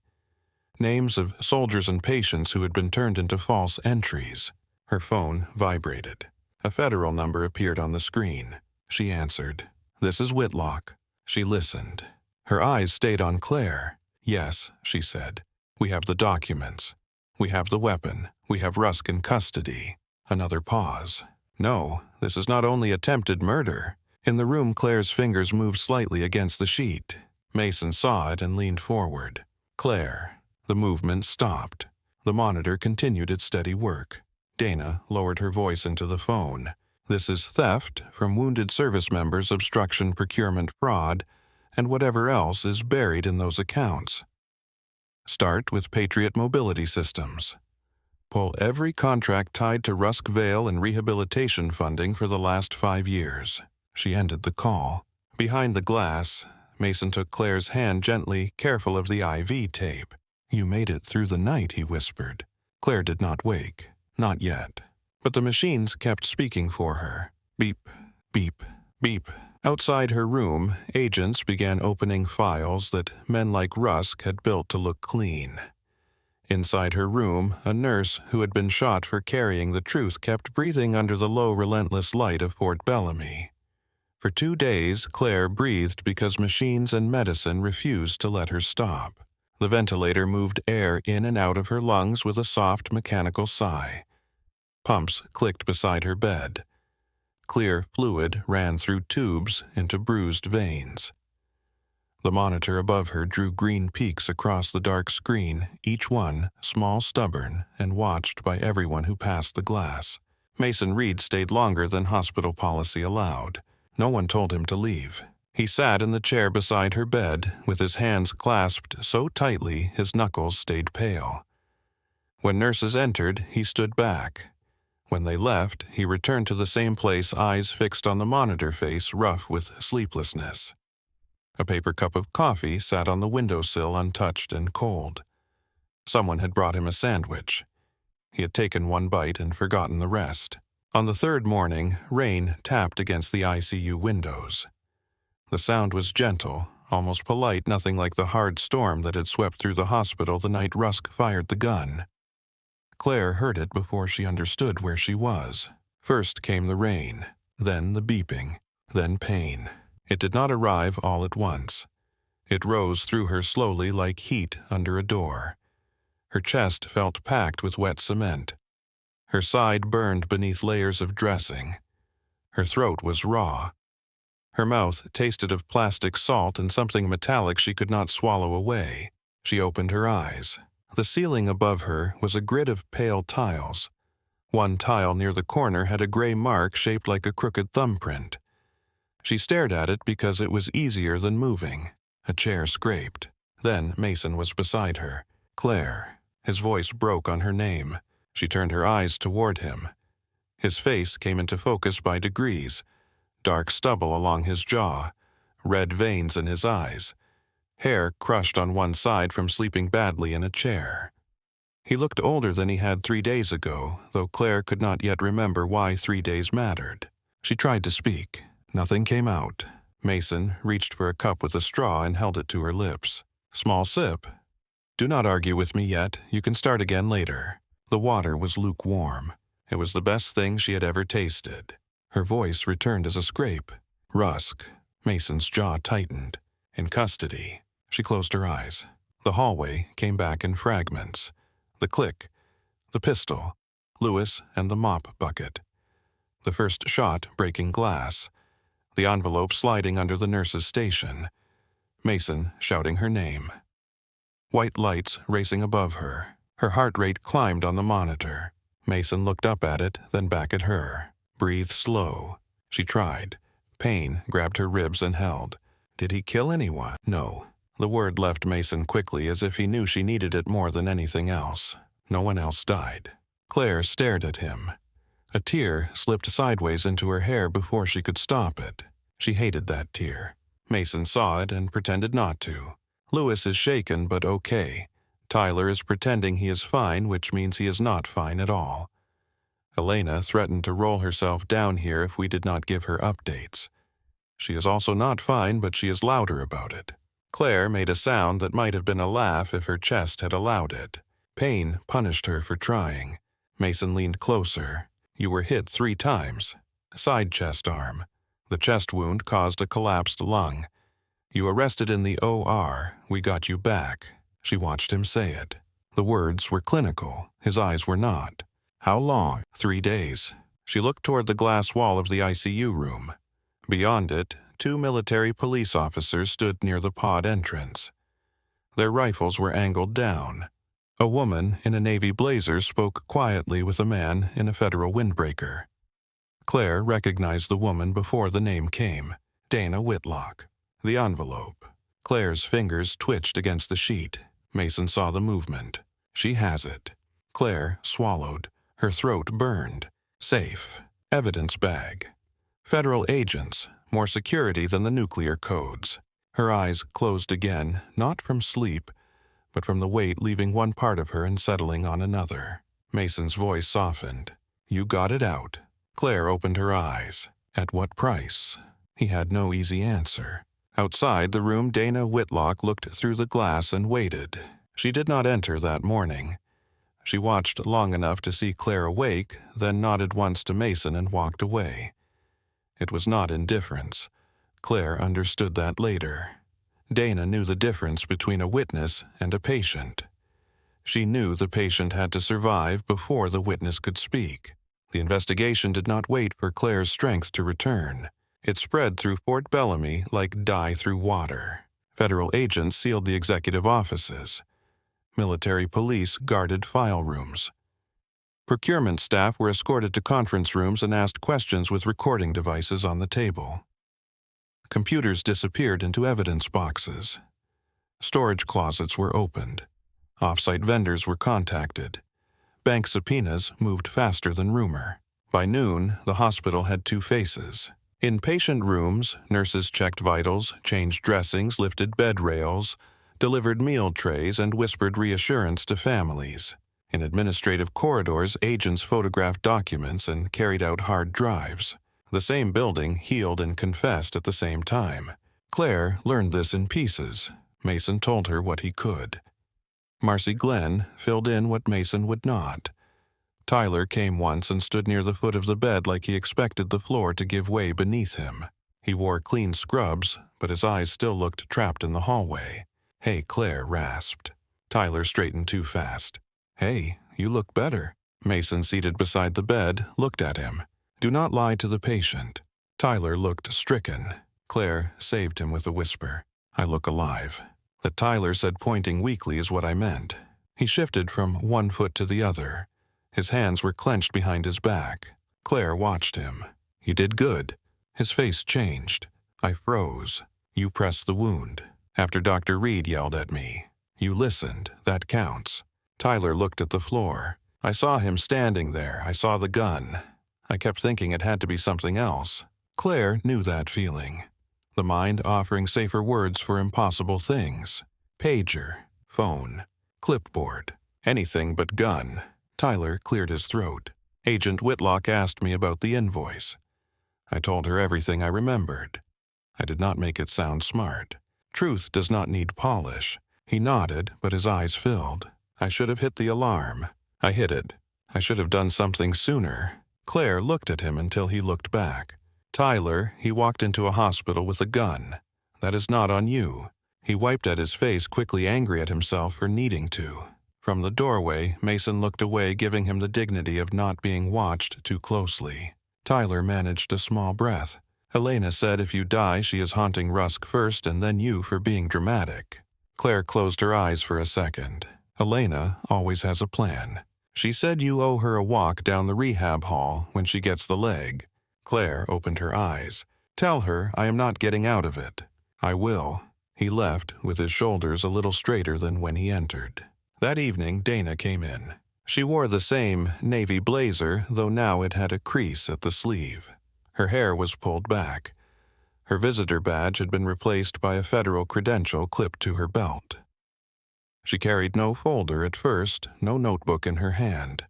Names of soldiers and patients who had been turned into false entries. Her phone vibrated. A federal number appeared on the screen. She answered. "This is Whitlock." She listened. Her eyes stayed on Claire. "Yes," she said. "We have the documents. We have the weapon. We have Rusk in custody." Another pause. "No, this is not only attempted murder." In the room, Claire's fingers moved slightly against the sheet. Mason saw it and leaned forward. "Claire." The movement stopped. The monitor continued its steady work. Dana lowered her voice into the phone. "This is theft from wounded service members, obstruction, procurement, fraud, and whatever else is buried in those accounts. Start with Patriot Mobility Systems. Pull every contract tied to Rusk Vale and rehabilitation funding for the last 5 years." She ended the call. Behind the glass, Mason took Claire's hand gently, careful of the IV tape. "You made it through the night," he whispered. Claire did not wake. Not yet. But the machines kept speaking for her. Beep, beep, beep. Outside her room, agents began opening files that men like Rusk had built to look clean. Inside her room, a nurse who had been shot for carrying the truth kept breathing under the low, relentless light of Fort Bellamy. For 2 days, Claire breathed because machines and medicine refused to let her stop. The ventilator moved air in and out of her lungs with a soft, mechanical sigh. Pumps clicked beside her bed. Clear fluid ran through tubes into bruised veins. The monitor above her drew green peaks across the dark screen, each one small, stubborn, and watched by everyone who passed the glass. Mason Reed stayed longer than hospital policy allowed. No one told him to leave. He sat in the chair beside her bed, with his hands clasped so tightly his knuckles stayed pale. When nurses entered, he stood back. When they left, he returned to the same place, eyes fixed on the monitor, face rough with sleeplessness. A paper cup of coffee sat on the windowsill untouched and cold. Someone had brought him a sandwich. He had taken one bite and forgotten the rest. On the third morning, rain tapped against the ICU windows. The sound was gentle, almost polite, nothing like the hard storm that had swept through the hospital the night Rusk fired the gun. Claire heard it before she understood where she was. First came the rain, then the beeping, then pain. It did not arrive all at once. It rose through her slowly like heat under a door. Her chest felt packed with wet cement. Her side burned beneath layers of dressing. Her throat was raw. Her mouth tasted of plastic salt and something metallic she could not swallow away. She opened her eyes. The ceiling above her was a grid of pale tiles. One tile near the corner had a gray mark shaped like a crooked thumbprint. She stared at it because it was easier than moving. A chair scraped. Then Mason was beside her. "Claire." His voice broke on her name. She turned her eyes toward him. His face came into focus by degrees. Dark stubble along his jaw. Red veins in his eyes. Hair crushed on one side from sleeping badly in a chair. He looked older than he had 3 days ago, though Claire could not yet remember why 3 days mattered. She tried to speak. Nothing came out. Mason reached for a cup with a straw and held it to her lips. "Small sip. Do not argue with me yet. You can start again later." The water was lukewarm. It was the best thing she had ever tasted. Her voice returned as a scrape. "Rusk." Mason's jaw tightened. "In custody." She closed her eyes. The hallway came back in fragments. The click. The pistol. Lewis and the mop bucket. The first shot breaking glass. The envelope sliding under the nurse's station. Mason shouting her name. White lights racing above her. Her heart rate climbed on the monitor. Mason looked up at it, then back at her. Breathe slow. She tried. Pain grabbed her ribs and held. Did he kill anyone? No. The word left Mason quickly, as if he knew she needed it more than anything else. No one else died. Claire stared at him. A tear slipped sideways into her hair before she could stop it. She hated that tear. Mason saw it and pretended not to. Lewis is shaken but okay. Tyler is pretending he is fine, which means he is not fine at all. Elena threatened to roll herself down here if we did not give her updates. She is also not fine, but she is louder about it. Claire made a sound that might have been a laugh if her chest had allowed it. Pain punished her for trying. Mason leaned closer. You were hit 3 times. Side chest arm. The chest wound caused a collapsed lung. You arrested in the OR. We got you back. She watched him say it. The words were clinical. His eyes were not. How long? 3 days. She looked toward the glass wall of the ICU room. Beyond it, 2 military police officers stood near the pod entrance. Their rifles were angled down. A woman in a navy blazer spoke quietly with a man in a federal windbreaker. Claire recognized the woman before the name came. Dana Whitlock. The envelope. Claire's fingers twitched against the sheet. Mason saw the movement. She has it. Claire swallowed. Her throat burned. Safe. Evidence bag. Federal agents. More security than the nuclear codes. Her eyes closed again, not from sleep, but from the weight leaving one part of her and settling on another. Mason's voice softened. You got it out. Claire opened her eyes. At what price? He had no easy answer. Outside the room, Dana Whitlock looked through the glass and waited. She did not enter that morning. She watched long enough to see Claire awake, then nodded once to Mason and walked away. It was not indifference. Claire understood that later. Dana knew the difference between a witness and a patient. She knew the patient had to survive before the witness could speak. The investigation did not wait for Claire's strength to return. It spread through Fort Bellamy like dye through water. Federal agents sealed the executive offices. Military police guarded file rooms. Procurement staff were escorted to conference rooms and asked questions with recording devices on the table. Computers disappeared into evidence boxes. Storage closets were opened. Off-site vendors were contacted. Bank subpoenas moved faster than rumor. By noon, the hospital had 2 faces. In patient rooms, nurses checked vitals, changed dressings, lifted bed rails, delivered meal trays, and whispered reassurance to families. In administrative corridors, agents photographed documents and carried out hard drives. The same building healed and confessed at the same time. Claire learned this in pieces. Mason told her what he could. Marcy Glenn filled in what Mason would not. Tyler came once and stood near the foot of the bed like he expected the floor to give way beneath him. He wore clean scrubs, but his eyes still looked trapped in the hallway. Hey, Claire rasped. Tyler straightened too fast. Hey, you look better. Mason, seated beside the bed, looked at him. Do not lie to the patient. Tyler looked stricken. Claire saved him with a whisper. I look alive. That Tyler said pointing weakly is what I meant. He shifted from one foot to the other. His hands were clenched behind his back. Claire watched him. You did good. His face changed. I froze. You pressed the wound. After Dr. Reed yelled at me. You listened. That counts. Tyler looked at the floor. I saw him standing there. I saw the gun. I kept thinking it had to be something else. Claire knew that feeling. The mind offering safer words for impossible things. Pager, phone, clipboard, anything but gun. Tyler cleared his throat. Agent Whitlock asked me about the invoice. I told her everything I remembered. I did not make it sound smart. Truth does not need polish. He nodded, but his eyes filled. I should have hit the alarm. I hit it. I should have done something sooner. Claire looked at him until he looked back. Tyler, he walked into a hospital with a gun. That is not on you. He wiped at his face, quickly angry at himself for needing to. From the doorway, Mason looked away, giving him the dignity of not being watched too closely. Tyler managed a small breath. Elena said if you die, she is haunting Rusk first and then you for being dramatic. Claire closed her eyes for a second. Elena always has a plan. She said you owe her a walk down the rehab hall when she gets the leg. Claire opened her eyes. Tell her I am not getting out of it. I will. He left with his shoulders a little straighter than when he entered. That evening, Dana came in. She wore the same navy blazer, though now it had a crease at the sleeve. Her hair was pulled back. Her visitor badge had been replaced by a federal credential clipped to her belt. She carried no folder at first, no notebook in her hand.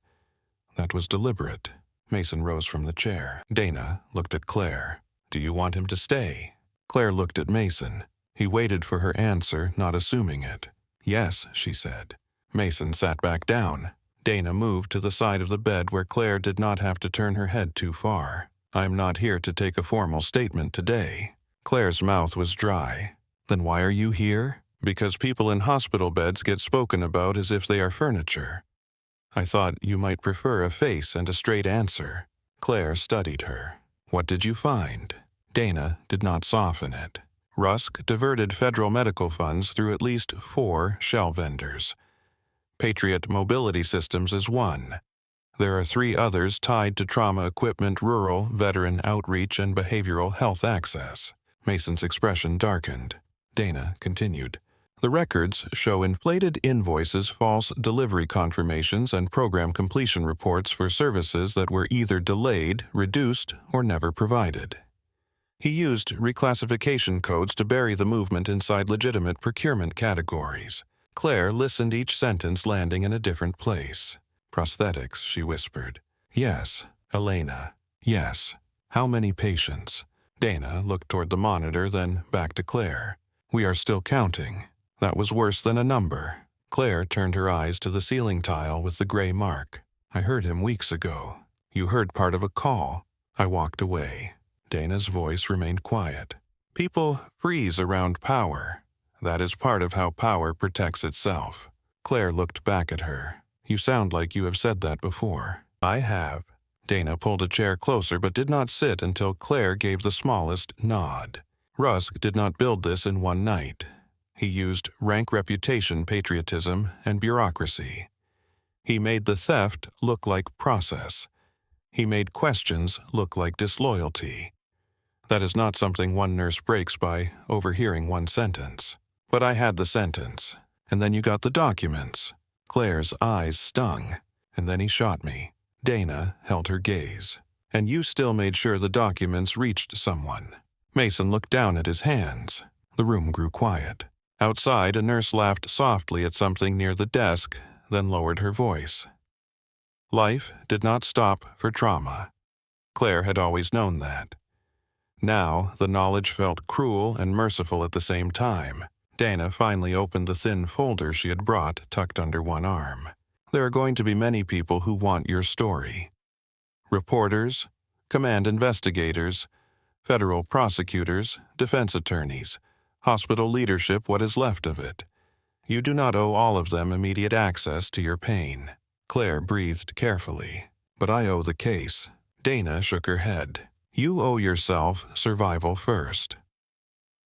That was deliberate. Mason rose from the chair. Dana looked at Claire. Do you want him to stay? Claire looked at Mason. He waited for her answer, not assuming it. Yes, she said. Mason sat back down. Dana moved to the side of the bed where Claire did not have to turn her head too far. I'm not here to take a formal statement today. Claire's mouth was dry. Then why are you here? Because people in hospital beds get spoken about as if they are furniture. I thought you might prefer a face and a straight answer. Claire studied her. What did you find? Dana did not soften it. Rusk diverted federal medical funds through at least 4 shell vendors. Patriot Mobility Systems is one. There are 3 others tied to trauma equipment, rural, veteran outreach, and behavioral health access. Mason's expression darkened. Dana continued. The records show inflated invoices, false delivery confirmations, and program completion reports for services that were either delayed, reduced, or never provided. He used reclassification codes to bury the movement inside legitimate procurement categories. Claire listened, each sentence landing in a different place. Prosthetics, she whispered. Yes. Elena. Yes. How many patients? Dana looked toward the monitor, then back to Claire. We are still counting. That was worse than a number. Claire turned her eyes to the ceiling tile with the gray mark. I heard him weeks ago. You heard part of a call. I walked away. Dana's voice remained quiet. People freeze around power. That is part of how power protects itself. Claire looked back at her. You sound like you have said that before. I have. Dana pulled a chair closer but did not sit until Claire gave the smallest nod. Rusk did not build this in one night. He used rank, reputation, patriotism, and bureaucracy. He made the theft look like process. He made questions look like disloyalty. That is not something one nurse breaks by overhearing one sentence. But I had the sentence, and then you got the documents. Claire's eyes stung, and then he shot me. Dana held her gaze. And you still made sure the documents reached someone. Mason looked down at his hands. The room grew quiet. Outside, a nurse laughed softly at something near the desk, then lowered her voice. Life did not stop for trauma. Claire had always known that. Now, the knowledge felt cruel and merciful at the same time. Dana finally opened the thin folder she had brought, tucked under one arm. There are going to be many people who want your story. Reporters, command investigators, federal prosecutors, defense attorneys, hospital leadership, what is left of it. You do not owe all of them immediate access to your pain. Claire breathed carefully. But I owe the case. Dana shook her head. You owe yourself survival first.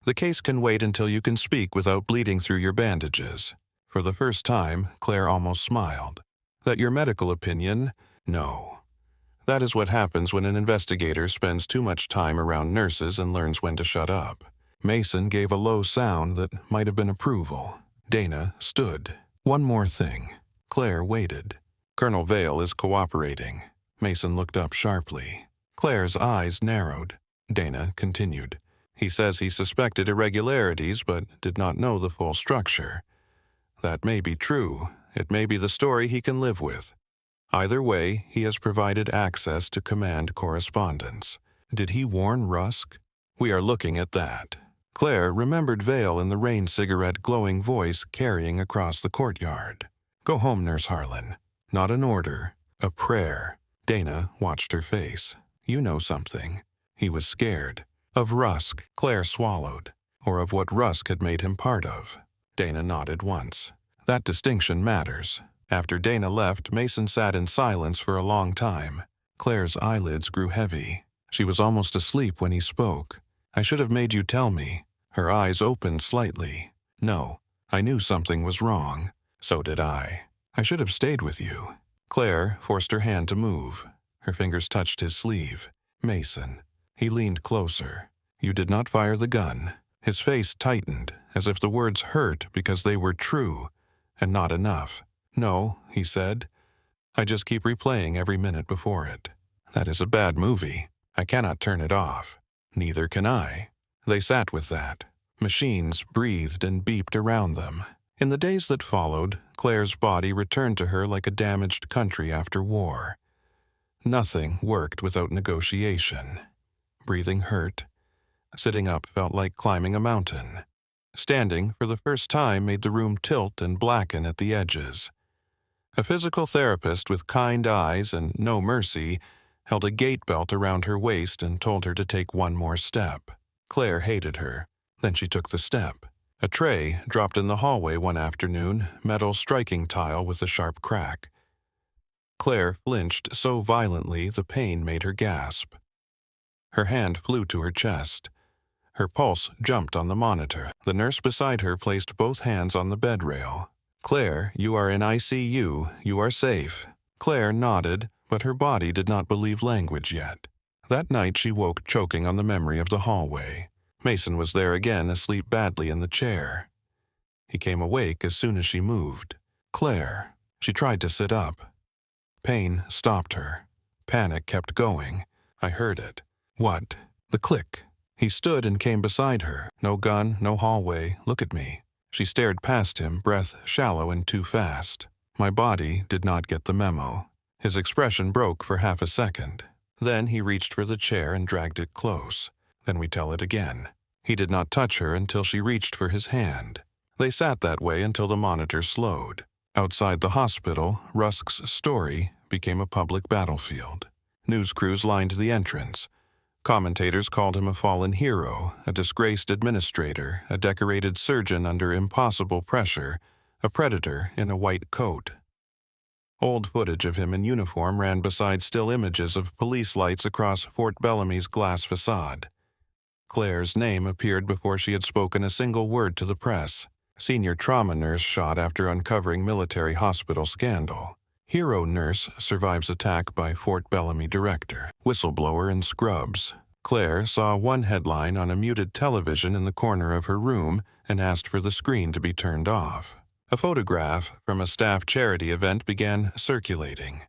The case can wait until you can speak without bleeding through your bandages. For the first time, Claire almost smiled. That your medical opinion? No. That is what happens when an investigator spends too much time around nurses and learns when to shut up. Mason gave a low sound that might have been approval. Dana stood. One more thing. Claire waited. Colonel Vale is cooperating. Mason looked up sharply. Claire's eyes narrowed. Dana continued. He says he suspected irregularities but did not know the full structure. That may be true. It may be the story he can live with. Either way, he has provided access to command correspondence. Did he warn Rusk? We are looking at that. Claire remembered Vale in the rain cigarette glowing voice carrying across the courtyard. Go home, Nurse Harlan. Not an order, a prayer. Dana watched her face. You know something. He was scared. Of Rusk, Claire swallowed. Or of what Rusk had made him part of. Dana nodded once. That distinction matters. After Dana left, Mason sat in silence for a long time. Claire's eyelids grew heavy. She was almost asleep when he spoke. I should have made you tell me. Her eyes opened slightly. No, I knew something was wrong. So did I. I should have stayed with you. Claire forced her hand to move. Her fingers touched his sleeve. Mason. He leaned closer. You did not fire the gun. His face tightened, as if the words hurt because they were true, and not enough. No, he said. I just keep replaying every minute before it. That is a bad movie. I cannot turn it off. Neither can I. They sat with that. Machines breathed and beeped around them. In the days that followed, Claire's body returned to her like a damaged country after war. Nothing worked without negotiation. Breathing hurt. Sitting up felt like climbing a mountain. Standing, for the first time, made the room tilt and blacken at the edges. A physical therapist with kind eyes and no mercy held a gait belt around her waist and told her to take one more step. Claire hated her. Then she took the step. A tray dropped in the hallway one afternoon, metal striking tile with a sharp crack. Claire flinched so violently the pain made her gasp. Her hand flew to her chest. Her pulse jumped on the monitor. The nurse beside her placed both hands on the bed rail. Claire, you are in ICU. You are safe. Claire nodded, but her body did not believe language yet. That night she woke choking on the memory of the hallway. Mason was there again, asleep badly in the chair. He came awake as soon as she moved. Claire. She tried to sit up. Pain stopped her. Panic kept going. I heard it. What? The click. He stood and came beside her. No gun, no hallway. Look at me. She stared past him, breath shallow and too fast. My body did not get the memo. His expression broke for half a second. Then he reached for the chair and dragged it close. Then we tell it again. He did not touch her until she reached for his hand. They sat that way until the monitor slowed. Outside the hospital, Rusk's story became a public battlefield. News crews lined the entrance. Commentators called him a fallen hero, a disgraced administrator, a decorated surgeon under impossible pressure, a predator in a white coat. Old footage of him in uniform ran beside still images of police lights across Fort Bellamy's glass facade. Claire's name appeared before she had spoken a single word to the press. Senior trauma nurse shot after uncovering military hospital scandal. Hero nurse survives attack by Fort Bellamy director. Whistleblower in scrubs. Claire saw one headline on a muted television in the corner of her room and asked for the screen to be turned off. A photograph from a staff charity event began circulating.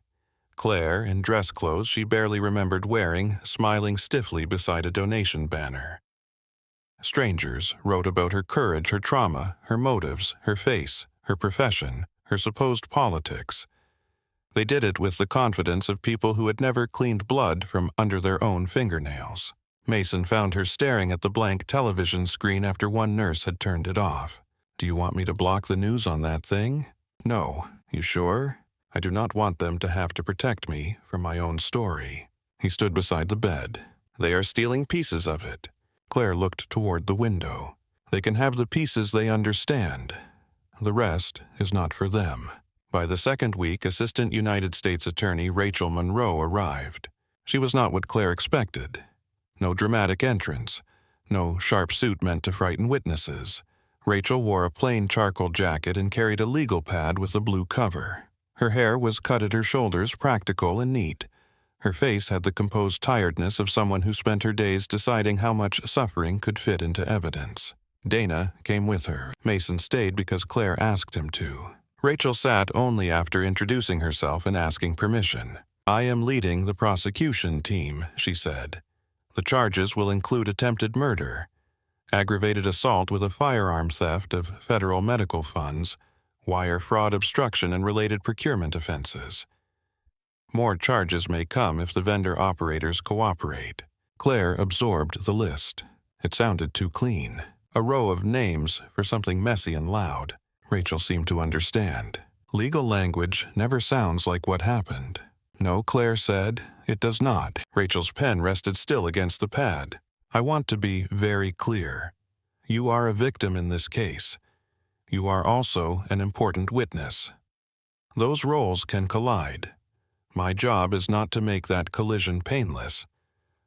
Claire, in dress clothes she barely remembered wearing, smiling stiffly beside a donation banner. Strangers wrote about her courage, her trauma, her motives, her face, her profession, her supposed politics. They did it with the confidence of people who had never cleaned blood from under their own fingernails. Mason found her staring at the blank television screen after one nurse had turned it off. Do you want me to block the news on that thing? No. You sure? I do not want them to have to protect me from my own story. He stood beside the bed. They are stealing pieces of it. Claire looked toward the window. They can have the pieces they understand. The rest is not for them. By the second week, Assistant United States Attorney Rachel Monroe arrived. She was not what Claire expected. No dramatic entrance. No sharp suit meant to frighten witnesses. Rachel wore a plain charcoal jacket and carried a legal pad with a blue cover. Her hair was cut at her shoulders, practical and neat. Her face had the composed tiredness of someone who spent her days deciding how much suffering could fit into evidence. Dana came with her. Mason stayed because Claire asked him to. Rachel sat only after introducing herself and asking permission. I am leading the prosecution team, she said. The charges will include attempted murder, aggravated assault with a firearm theft of federal medical funds, wire fraud, obstruction, and related procurement offenses. More charges may come if the vendor operators cooperate. Claire absorbed the list. It sounded too clean. A row of names for something messy and loud. Rachel seemed to understand. Legal language never sounds like what happened. No, Claire said, it does not. Rachel's pen rested still against the pad. I want to be very clear. You are a victim in this case. You are also an important witness. Those roles can collide. My job is not to make that collision painless.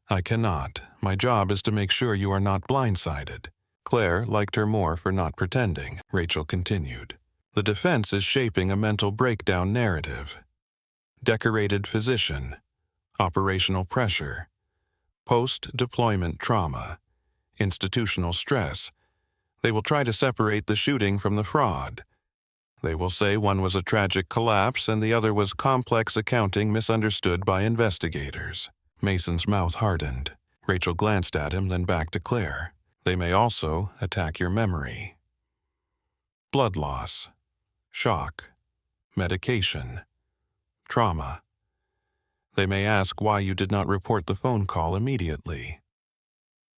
I cannot. My job is to make sure you are not blindsided. Claire liked her more for not pretending. Rachel continued. The defense is shaping a mental breakdown narrative. Decorated physician, operational pressure, post-deployment trauma, institutional stress. They will try to separate the shooting from the fraud. They will say one was a tragic collapse and the other was complex accounting misunderstood by investigators. Mason's mouth hardened. Rachel glanced at him, then back to Claire. They may also attack your memory. Blood loss, shock, medication, trauma. They may ask why you did not report the phone call immediately.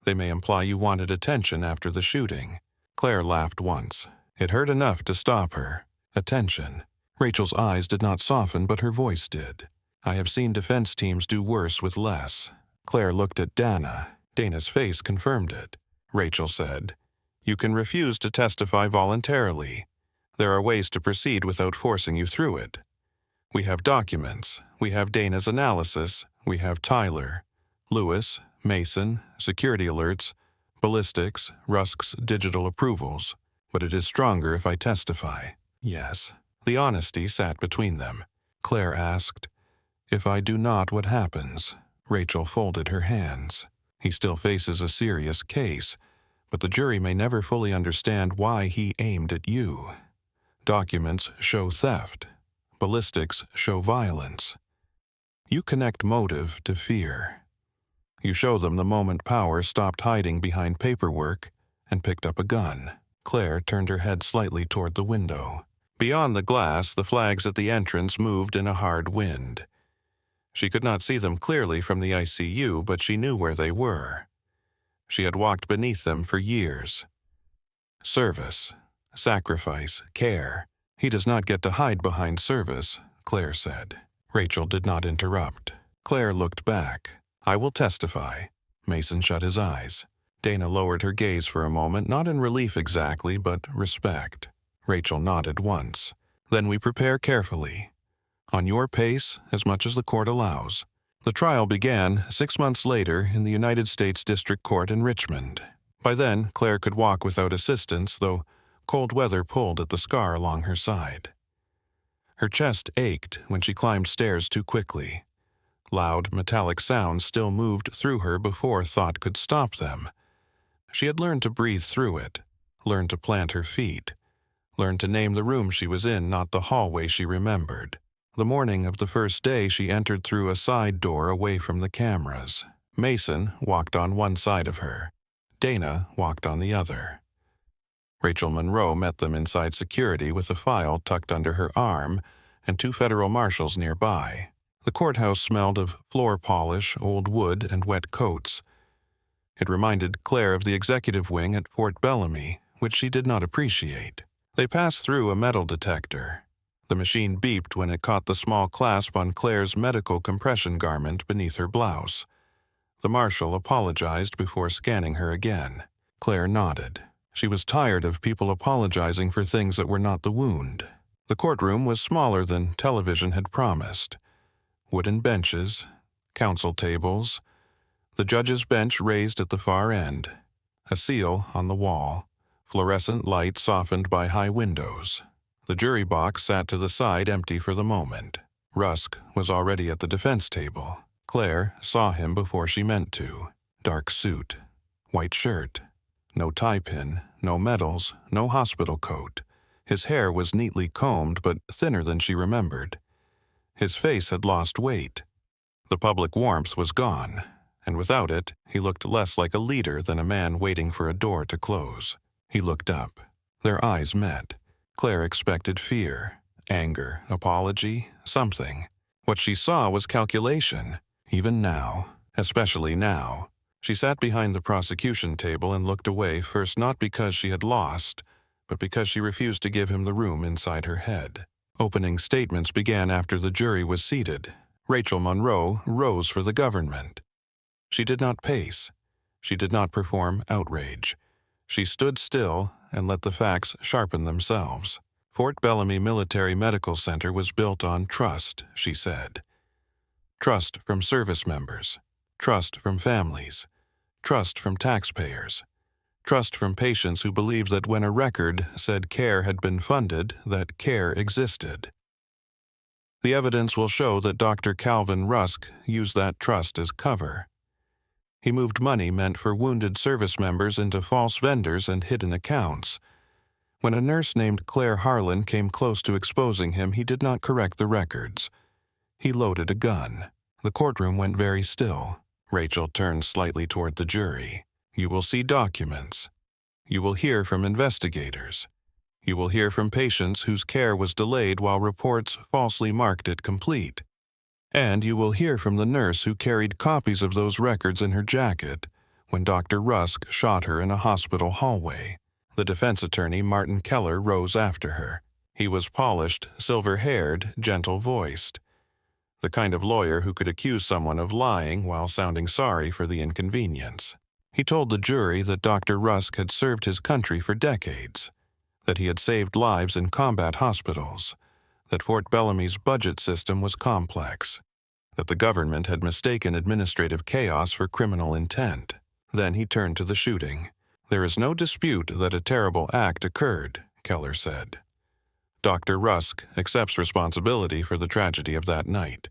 They may imply you wanted attention after the shooting. Claire laughed once. It hurt enough to stop her. Attention. Rachel's eyes did not soften, but her voice did. I have seen defense teams do worse with less. Claire looked at Dana. Dana's face confirmed it. Rachel said, "You can refuse to testify voluntarily. There are ways to proceed without forcing you through it. We have documents. We have Dana's analysis. We have Tyler, Lewis, Mason, security alerts, ballistics, Rusk's digital approvals. But it is stronger if I testify." Yes. The honesty sat between them. Claire asked, "If I do not, what happens?" Rachel folded her hands. He still faces a serious case, but the jury may never fully understand why he aimed at you. Documents show theft. Ballistics show violence. You connect motive to fear. You show them the moment Power stopped hiding behind paperwork and picked up a gun. Claire turned her head slightly toward the window. Beyond the glass, the flags at the entrance moved in a hard wind. She could not see them clearly from the ICU, but she knew where they were. She had walked beneath them for years. Service, sacrifice, care. He does not get to hide behind service, Claire said. Rachel did not interrupt. Claire looked back. I will testify. Mason shut his eyes. Dana lowered her gaze for a moment, not in relief exactly, but respect. Rachel nodded once. Then we prepare carefully. On your pace, as much as the court allows. The trial began 6 months later in the United States District Court in Richmond. By then, Claire could walk without assistance, though cold weather pulled at the scar along her side. Her chest ached when she climbed stairs too quickly. Loud, metallic sounds still moved through her before thought could stop them. She had learned to breathe through it, learned to plant her feet, learned to name the room she was in, not the hallway she remembered. The morning of the first day, she entered through a side door away from the cameras. Mason walked on one side of her. Dana walked on the other. Rachel Monroe met them inside security with a file tucked under her arm and 2 federal marshals nearby. The courthouse smelled of floor polish, old wood, and wet coats. It reminded Claire of the executive wing at Fort Bellamy, which she did not appreciate. They passed through a metal detector. The machine beeped when it caught the small clasp on Claire's medical compression garment beneath her blouse. The marshal apologized before scanning her again. Claire nodded. She was tired of people apologizing for things that were not the wound. The courtroom was smaller than television had promised. Wooden benches, counsel tables, the judge's bench raised at the far end, a seal on the wall, fluorescent light softened by high windows. The jury box sat to the side, empty for the moment. Rusk was already at the defense table. Claire saw him before she meant to. Dark suit, white shirt, no tie pin, no medals, no hospital coat. His hair was neatly combed, but thinner than she remembered. His face had lost weight. The public warmth was gone, and without it, he looked less like a leader than a man waiting for a door to close. He looked up. Their eyes met. Claire expected fear, anger, apology, something. What she saw was calculation. Even now, especially now. She sat behind the prosecution table and looked away, first not because she had lost, but because she refused to give him the room inside her head. Opening statements began after the jury was seated. Rachel Monroe rose for the government. She did not pace. She did not perform outrage. She stood still and let the facts sharpen themselves. Fort Bellamy Military Medical Center was built on trust, she said. Trust from service members. Trust from families. Trust from taxpayers. Trust from patients who believed that when a record said care had been funded, that care existed. The evidence will show that Dr. Calvin Rusk used that trust as cover. He moved money meant for wounded service members into false vendors and hidden accounts. When a nurse named Claire Harlan came close to exposing him, he did not correct the records. He loaded a gun. The courtroom went very still. Rachel turned slightly toward the jury. You will see documents. You will hear from investigators. You will hear from patients whose care was delayed while reports falsely marked it complete. And you will hear from the nurse who carried copies of those records in her jacket when Dr. Rusk shot her in a hospital hallway. The defense attorney, Martin Keller, rose after her. He was polished, silver-haired, gentle-voiced. The kind of lawyer who could accuse someone of lying while sounding sorry for the inconvenience. He told the jury that Dr. Rusk had served his country for decades, that he had saved lives in combat hospitals, that Fort Bellamy's budget system was complex, that the government had mistaken administrative chaos for criminal intent. Then he turned to the shooting. There is no dispute that a terrible act occurred, Keller said. Dr. Rusk accepts responsibility for the tragedy of that night.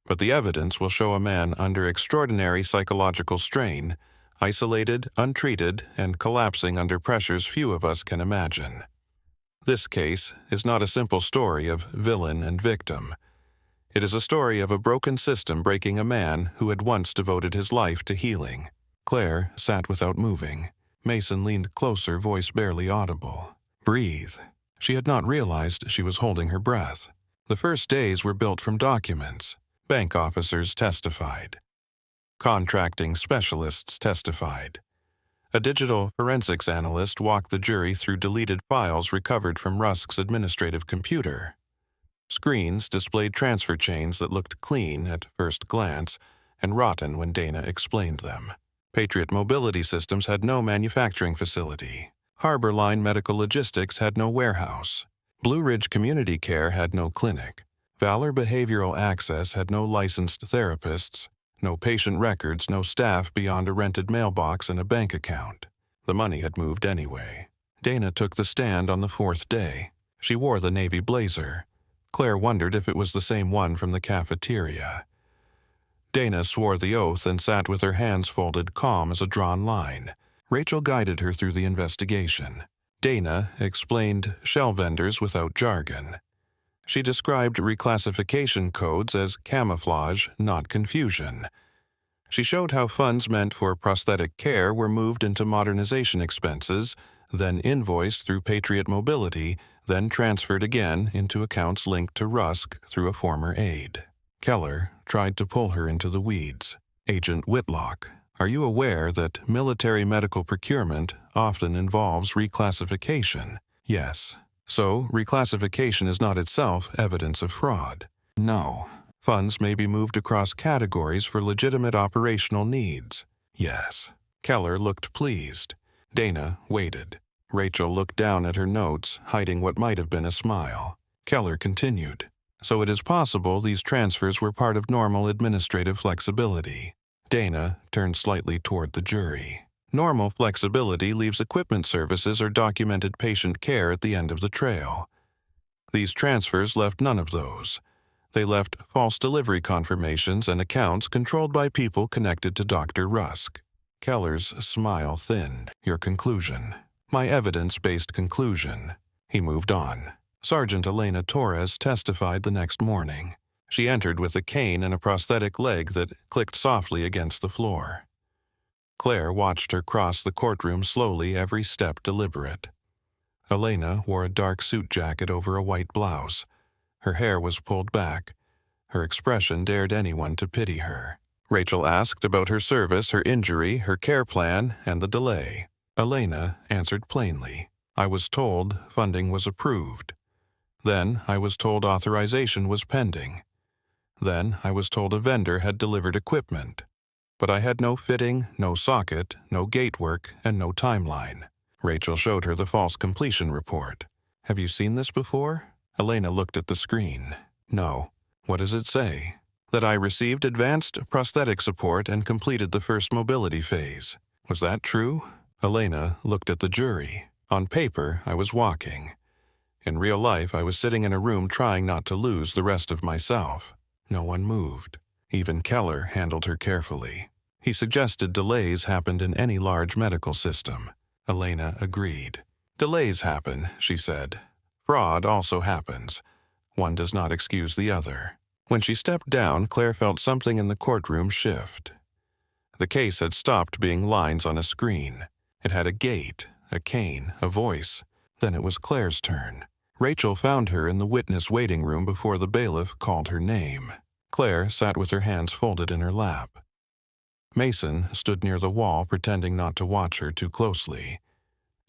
But the evidence will show a man under extraordinary psychological strain, isolated, untreated, and collapsing under pressures few of us can imagine. This case is not a simple story of villain and victim. It is a story of a broken system breaking a man who had once devoted his life to healing. Claire sat without moving. Mason leaned closer, voice barely audible. Breathe. She had not realized she was holding her breath. The first days were built from documents. Bank officers testified. Contracting specialists testified. A digital forensics analyst walked the jury through deleted files recovered from Rusk's administrative computer. Screens displayed transfer chains that looked clean at first glance and rotten when Dana explained them. Patriot Mobility Systems had no manufacturing facility. Harbor Line Medical Logistics had no warehouse. Blue Ridge Community Care had no clinic. Valor Behavioral Access had no licensed therapists, no patient records, no staff beyond a rented mailbox and a bank account. The money had moved anyway. Dana took the stand on the fourth day. She wore the navy blazer. Claire wondered if it was the same one from the cafeteria. Dana swore the oath and sat with her hands folded, calm as a drawn line. Rachel guided her through the investigation. Dana explained shell vendors without jargon. She described reclassification codes as camouflage, not confusion. She showed how funds meant for prosthetic care were moved into modernization expenses, then invoiced through Patriot Mobility, then transferred again into accounts linked to Rusk through a former aide. Keller tried to pull her into the weeds. Agent Whitlock, are you aware that military medical procurement often involves reclassification? Yes. So, reclassification is not itself evidence of fraud. No. Funds may be moved across categories for legitimate operational needs. Yes. Keller looked pleased. Dana waited. Rachel looked down at her notes, hiding what might have been a smile. Keller continued. So it is possible these transfers were part of normal administrative flexibility. Dana turned slightly toward the jury. Normal flexibility leaves equipment services or documented patient care at the end of the trail. These transfers left none of those. They left false delivery confirmations and accounts controlled by people connected to Dr. Rusk. Keller's smile thinned. Your conclusion. My evidence-based conclusion. He moved on. Sergeant Elena Torres testified the next morning. She entered with a cane and a prosthetic leg that clicked softly against the floor. Claire watched her cross the courtroom slowly, every step deliberate. Elena wore a dark suit jacket over a white blouse. Her hair was pulled back. Her expression dared anyone to pity her. Rachel asked about her service, her injury, her care plan, and the delay. Elena answered plainly. I was told funding was approved. Then I was told authorization was pending. Then I was told a vendor had delivered equipment. But I had no fitting, no socket, no gate work, and no timeline. Rachel showed her the false completion report. Have you seen this before? Elena looked at the screen. No. What does it say? That I received advanced prosthetic support and completed the first mobility phase. Was that true? Elena looked at the jury. On paper, I was walking. In real life, I was sitting in a room trying not to lose the rest of myself. No one moved. Even Keller handled her carefully. He suggested delays happened in any large medical system. Elena agreed. Delays happen, she said. Fraud also happens. One does not excuse the other. When she stepped down, Claire felt something in the courtroom shift. The case had stopped being lines on a screen. It had a gait, a cane, a voice. Then it was Claire's turn. Rachel found her in the witness waiting room before the bailiff called her name. Claire sat with her hands folded in her lap. Mason stood near the wall, pretending not to watch her too closely.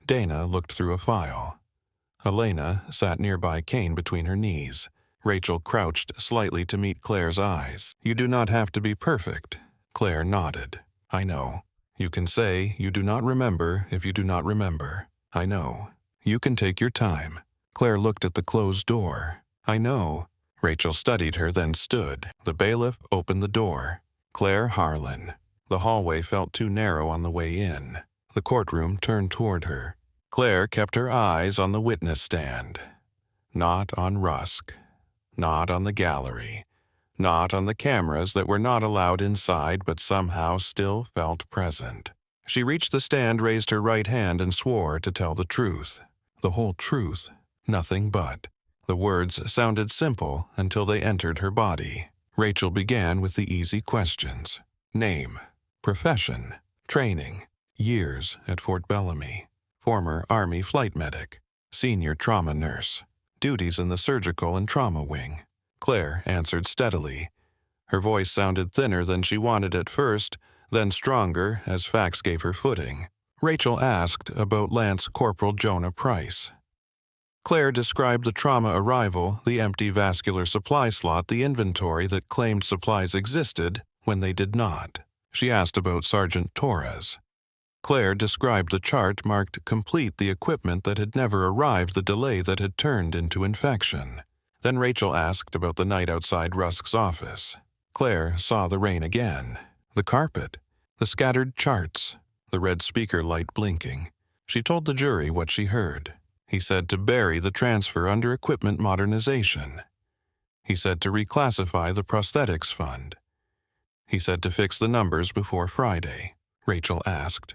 Dana looked through a file. Elena sat nearby, cane between her knees. Rachel crouched slightly to meet Claire's eyes. "You do not have to be perfect." Claire nodded. "I know. You can say you do not remember if you do not remember. I know. You can take your time." Claire looked at the closed door. "I know." Rachel studied her, then stood. The bailiff opened the door. Claire Harlan. The hallway felt too narrow on the way in. The courtroom turned toward her. Claire kept her eyes on the witness stand. Not on Rusk. Not on the gallery. Not on the cameras that were not allowed inside but somehow still felt present. She reached the stand, raised her right hand, and swore to tell the truth. The whole truth. Nothing but. The words sounded simple until they entered her body. Rachel began with the easy questions. Name. Profession. Training. Years at Fort Bellamy. Former Army flight medic. Senior trauma nurse. Duties in the surgical and trauma wing. Claire answered steadily. Her voice sounded thinner than she wanted at first, then stronger as facts gave her footing. Rachel asked about Lance Corporal Jonah Price. Claire described the trauma arrival, the empty vascular supply slot, the inventory that claimed supplies existed when they did not. She asked about Sergeant Torres. Claire described the chart marked complete, the equipment that had never arrived, the delay that had turned into infection. Then Rachel asked about the night outside Rusk's office. Claire saw the rain again, the carpet, the scattered charts, the red speaker light blinking. She told the jury what she heard. He said to bury the transfer under equipment modernization. He said to reclassify the prosthetics fund. He said to fix the numbers before Friday. Rachel asked,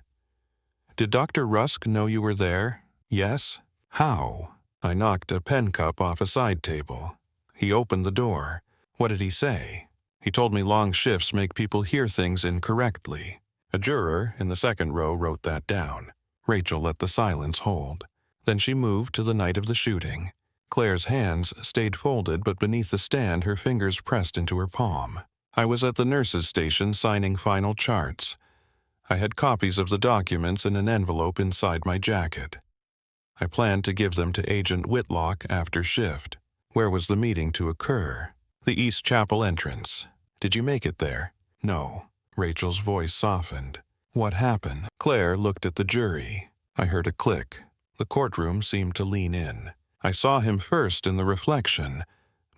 "Did Dr. Rusk know you were there?" "Yes." "How?" "I knocked a pen cup off a side table. He opened the door." "What did he say?" "He told me long shifts make people hear things incorrectly." A juror in the second row wrote that down. Rachel let the silence hold. Then she moved to the night of the shooting. Claire's hands stayed folded, but beneath the stand her fingers pressed into her palm. "I was at the nurse's station signing final charts. I had copies of the documents in an envelope inside my jacket. I planned to give them to Agent Whitlock after shift." "Where was the meeting to occur?" "The East Chapel entrance." "Did you make it there?" "No." Rachel's voice softened. "What happened?" Claire looked at the jury. "I heard a click. The courtroom seemed to lean in. I saw him first in the reflection.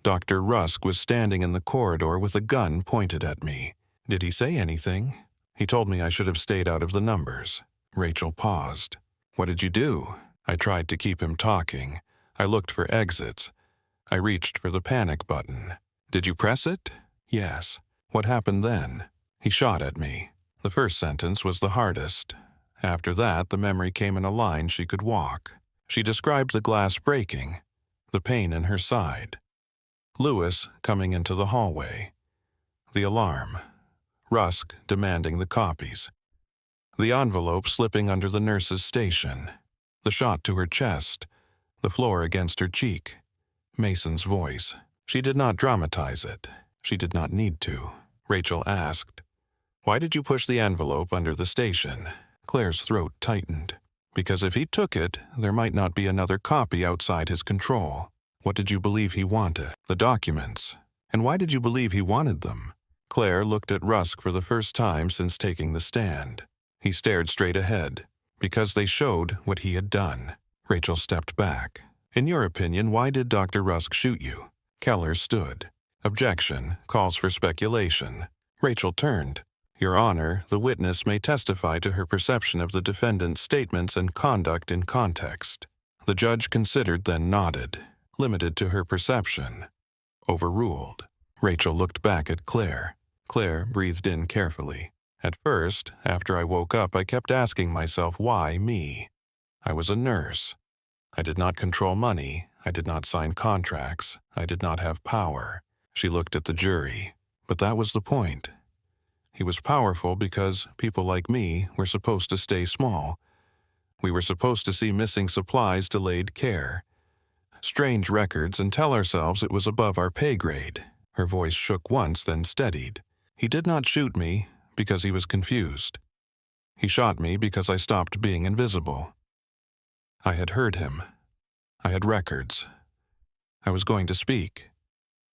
Dr. Rusk was standing in the corridor with a gun pointed at me. Did he say anything?" "He told me I should have stayed out of the numbers." Rachel paused. "What did you do?" "I tried to keep him talking. I looked for exits. I reached for the panic button." "Did you press it?" "Yes." "What happened then?" "He shot at me." The first sentence was the hardest. After that, the memory came in a line she could walk. She described the glass breaking, the pain in her side. Lewis coming into the hallway. The alarm. Rusk demanding the copies. The envelope slipping under the nurse's station. The shot to her chest. The floor against her cheek. Mason's voice. She did not dramatize it. She did not need to. Rachel asked, "Why did you push the envelope under the station?" Claire's throat tightened. "Because if he took it, there might not be another copy outside his control." "What did you believe he wanted?" "The documents." "And why did you believe he wanted them?" Claire looked at Rusk for the first time since taking the stand. He stared straight ahead. "Because they showed what he had done." Rachel stepped back. "In your opinion, why did Dr. Rusk shoot you?" Keller stood. "Objection calls for speculation." Rachel turned. Your Honor, the witness may testify to her perception of the defendant's statements and conduct in context. The judge considered, then nodded. Limited to her perception. Overruled. Rachel looked back at Claire. Claire breathed in carefully. At first, after I woke up, I kept asking myself, why me? I was a nurse. I did not control money. I did not sign contracts. I did not have power. She looked at the jury. But that was the point. He was powerful because people like me were supposed to stay small. We were supposed to see missing supplies, delayed care, strange records, and tell ourselves it was above our pay grade. Her voice shook once, then steadied. He did not shoot me because he was confused. He shot me because I stopped being invisible. I had heard him. I had records. I was going to speak.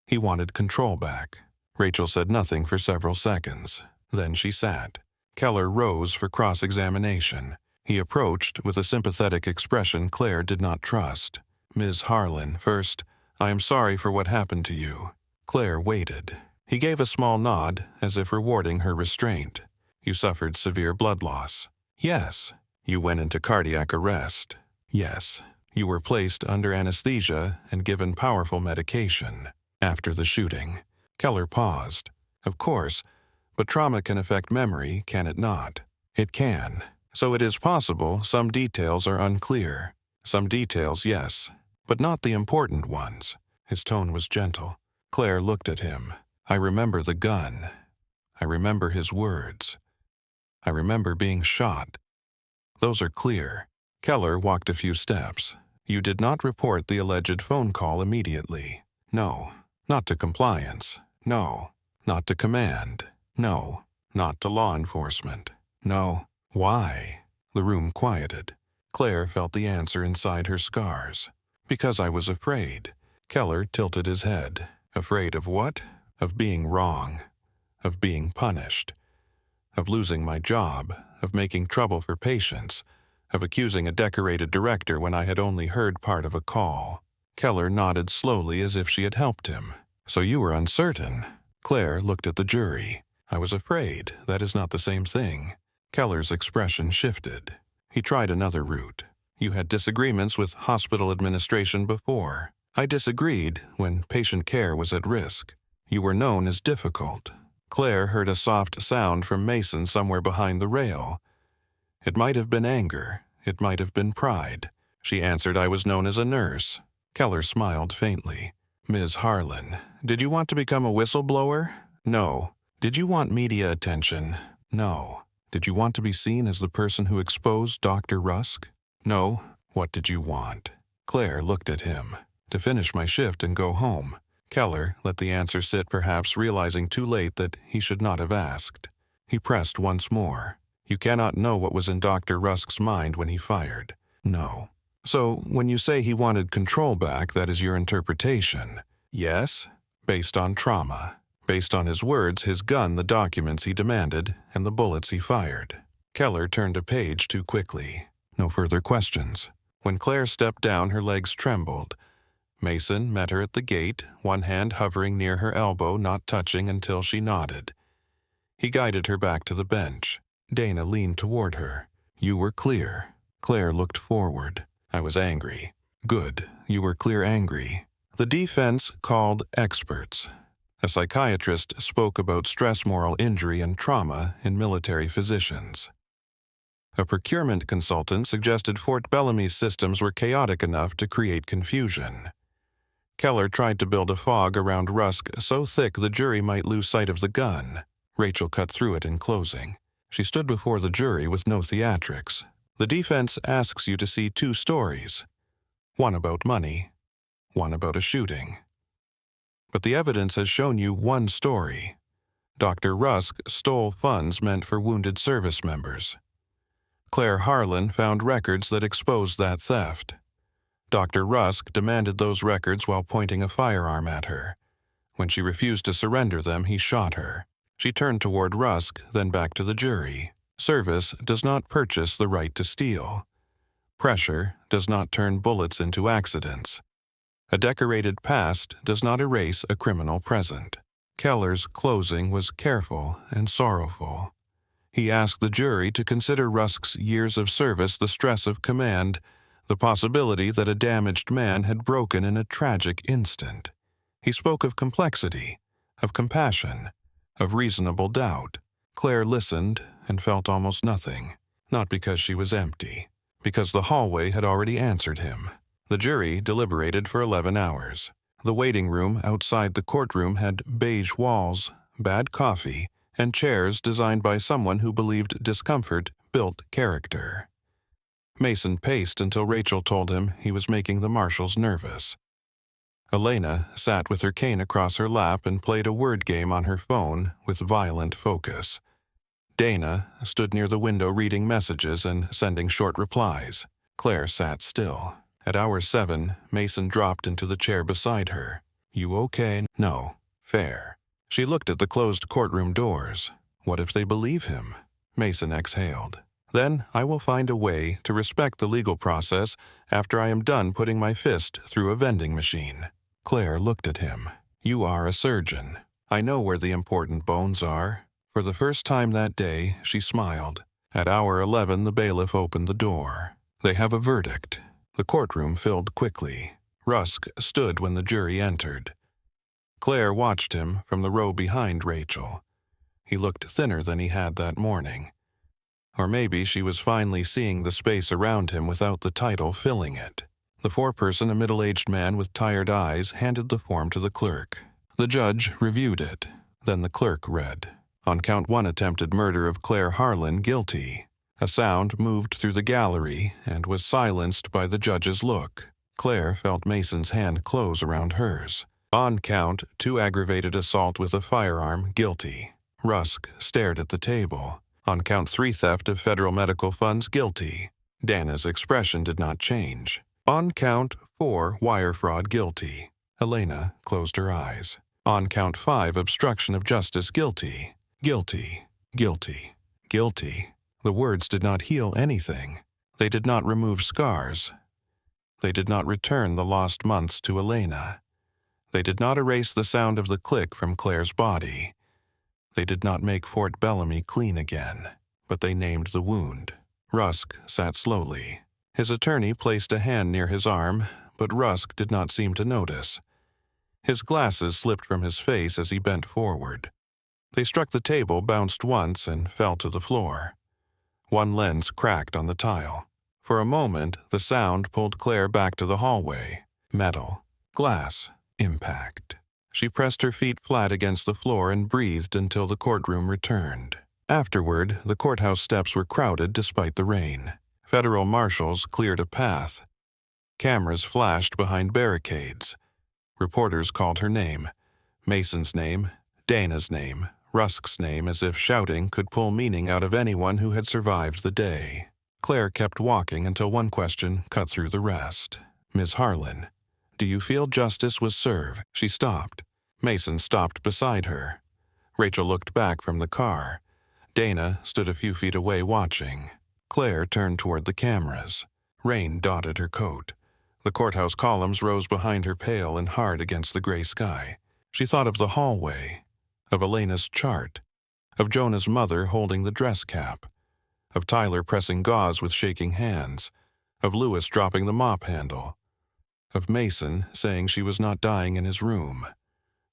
He wanted control back. Rachel said nothing for several seconds. Then she sat. Keller rose for cross-examination. He approached with a sympathetic expression Claire did not trust. Ms. Harlan, first, I am sorry for what happened to you. Claire waited. He gave a small nod, as if rewarding her restraint. You suffered severe blood loss. Yes. You went into cardiac arrest. Yes. You were placed under anesthesia and given powerful medication. After the shooting. Keller paused. Of course, but trauma can affect memory, can it not? It can. So it is possible some details are unclear. Some details, yes, but not the important ones. His tone was gentle. Claire looked at him. I remember the gun. I remember his words. I remember being shot. Those are clear. Keller walked a few steps. You did not report the alleged phone call immediately. No, not to compliance. No, not to command. No, not to law enforcement. No. Why? The room quieted. Claire felt the answer inside her scars. Because I was afraid. Keller tilted his head. Afraid of what? Of being wrong. Of being punished. Of losing my job. Of making trouble for patients. Of accusing a decorated director when I had only heard part of a call. Keller nodded slowly as if she had helped him. So you were uncertain. Claire looked at the jury. I was afraid. That is not the same thing. Keller's expression shifted. He tried another route. You had disagreements with hospital administration before. I disagreed when patient care was at risk. You were known as difficult. Claire heard a soft sound from Mason somewhere behind the rail. It might have been anger. It might have been pride. She answered I was known as a nurse. Keller smiled faintly. Ms. Harlan, did you want to become a whistleblower? No. Did you want media attention? No. Did you want to be seen as the person who exposed Dr. Rusk? No. What did you want? Claire looked at him. To finish my shift and go home. Keller let the answer sit, perhaps realizing too late that he should not have asked. He pressed once more. You cannot know what was in Dr. Rusk's mind when he fired. No. So, when you say he wanted control back, that is your interpretation. Yes? Based on trauma. Based on his words, his gun, the documents he demanded, and the bullets he fired. Keller turned a page too quickly. No further questions. When Claire stepped down, her legs trembled. Mason met her at the gate, one hand hovering near her elbow, not touching until she nodded. He guided her back to the bench. Dana leaned toward her. You were clear. Claire looked forward. I was angry. Good. You were clear angry. The defense called experts. A psychiatrist spoke about stress, moral injury, and trauma in military physicians. A procurement consultant suggested Fort Bellamy's systems were chaotic enough to create confusion. Keller tried to build a fog around Rusk so thick the jury might lose sight of the gun. Rachel cut through it in closing. She stood before the jury with no theatrics. The defense asks you to see two stories. One about money, one about a shooting. But the evidence has shown you one story. Dr. Rusk stole funds meant for wounded service members. Claire Harlan found records that exposed that theft. Dr. Rusk demanded those records while pointing a firearm at her. When she refused to surrender them, he shot her. She turned toward Rusk, then back to the jury. Service does not purchase the right to steal. Pressure does not turn bullets into accidents. A decorated past does not erase a criminal present. Keller's closing was careful and sorrowful. He asked the jury to consider Rusk's years of service, the stress of command, the possibility that a damaged man had broken in a tragic instant. He spoke of complexity, of compassion, of reasonable doubt. Claire listened and felt almost nothing, not because she was empty, because the hallway had already answered him. The jury deliberated for 11 hours. The waiting room outside the courtroom had beige walls, bad coffee, and chairs designed by someone who believed discomfort built character. Mason paced until Rachel told him he was making the marshals nervous. Elena sat with her cane across her lap and played a word game on her phone with violent focus. Dana stood near the window reading messages and sending short replies. Claire sat still. At hour 7, Mason dropped into the chair beside her. "You okay?" "No." "Fair." She looked at the closed courtroom doors. What if they believe him? Mason exhaled. "Then I will find a way to respect the legal process after I am done putting my fist through a vending machine." Claire looked at him. "You are a surgeon. I know where the important bones are." For the first time that day, she smiled. At hour 11, the bailiff opened the door. "They have a verdict." The courtroom filled quickly. Rusk stood when the jury entered. Claire watched him from the row behind Rachel. He looked thinner than he had that morning. Or maybe she was finally seeing the space around him without the title filling it. The foreperson, a middle-aged man with tired eyes, handed the form to the clerk. The judge reviewed it. Then the clerk read, "On count 1 attempted murder of Claire Harlan, guilty." A sound moved through the gallery and was silenced by the judge's look. Claire felt Mason's hand close around hers. On count 2 aggravated assault with a firearm, guilty. Rusk stared at the table. On count 3 theft of federal medical funds, guilty. Dana's expression did not change. On count 4 wire fraud, guilty. Elena closed her eyes. On count 5 obstruction of justice, guilty. Guilty. Guilty. Guilty. The words did not heal anything. They did not remove scars. They did not return the lost months to Elena. They did not erase the sound of the click from Claire's body. They did not make Fort Bellamy clean again, but they named the wound. Rusk sat slowly. His attorney placed a hand near his arm, but Rusk did not seem to notice. His glasses slipped from his face as he bent forward. They struck the table, bounced once, and fell to the floor. One lens cracked on the tile. For a moment, the sound pulled Claire back to the hallway. Metal. Glass. Impact. She pressed her feet flat against the floor and breathed until the courtroom returned. Afterward, the courthouse steps were crowded despite the rain. Federal marshals cleared a path. Cameras flashed behind barricades. Reporters called her name. Mason's name, Dana's name, Rusk's name, as if shouting could pull meaning out of anyone who had survived the day. Claire kept walking until one question cut through the rest. "Ms. Harlan, do you feel justice was served?" She stopped. Mason stopped beside her. Rachel looked back from the car. Dana stood a few feet away watching. Claire turned toward the cameras. Rain dotted her coat. The courthouse columns rose behind her, pale and hard against the gray sky. She thought of the hallway, of Elena's chart, of Jonah's mother holding the dress cap, of Tyler pressing gauze with shaking hands, of Lewis dropping the mop handle, of Mason saying she was not dying in his room,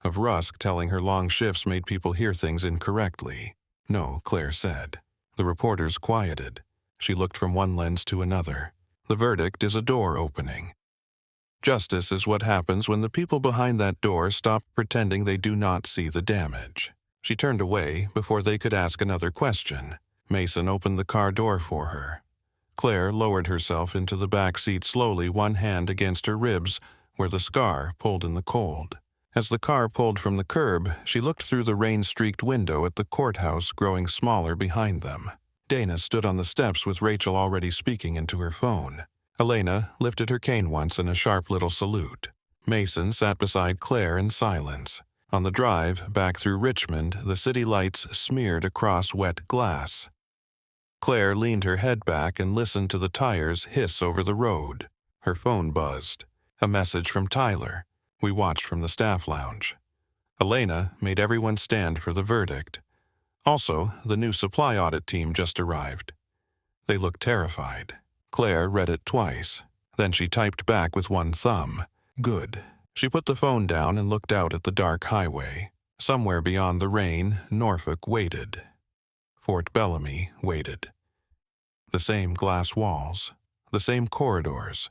of Rusk telling her long shifts made people hear things incorrectly. "No," Claire said. The reporters quieted. She looked from one lens to another. "The verdict is a door opening. Justice is what happens when the people behind that door stop pretending they do not see the damage." She turned away before they could ask another question. Mason opened the car door for her. Claire lowered herself into the back seat slowly, one hand against her ribs where the scar pulled in the cold. As the car pulled from the curb, she looked through the rain-streaked window at the courthouse growing smaller behind them. Dana stood on the steps with Rachel already speaking into her phone. Elena lifted her cane once in a sharp little salute. Mason sat beside Claire in silence. On the drive back through Richmond, the city lights smeared across wet glass. Claire leaned her head back and listened to the tires hiss over the road. Her phone buzzed. A message from Tyler. We watched from the staff lounge. Elena made everyone stand for the verdict. Also, the new supply audit team just arrived. They looked terrified. Claire read it twice. Then she typed back with one thumb. Good. She put the phone down and looked out at the dark highway. Somewhere beyond the rain, Norfolk waited. Fort Bellamy waited. The same glass walls, the same corridors,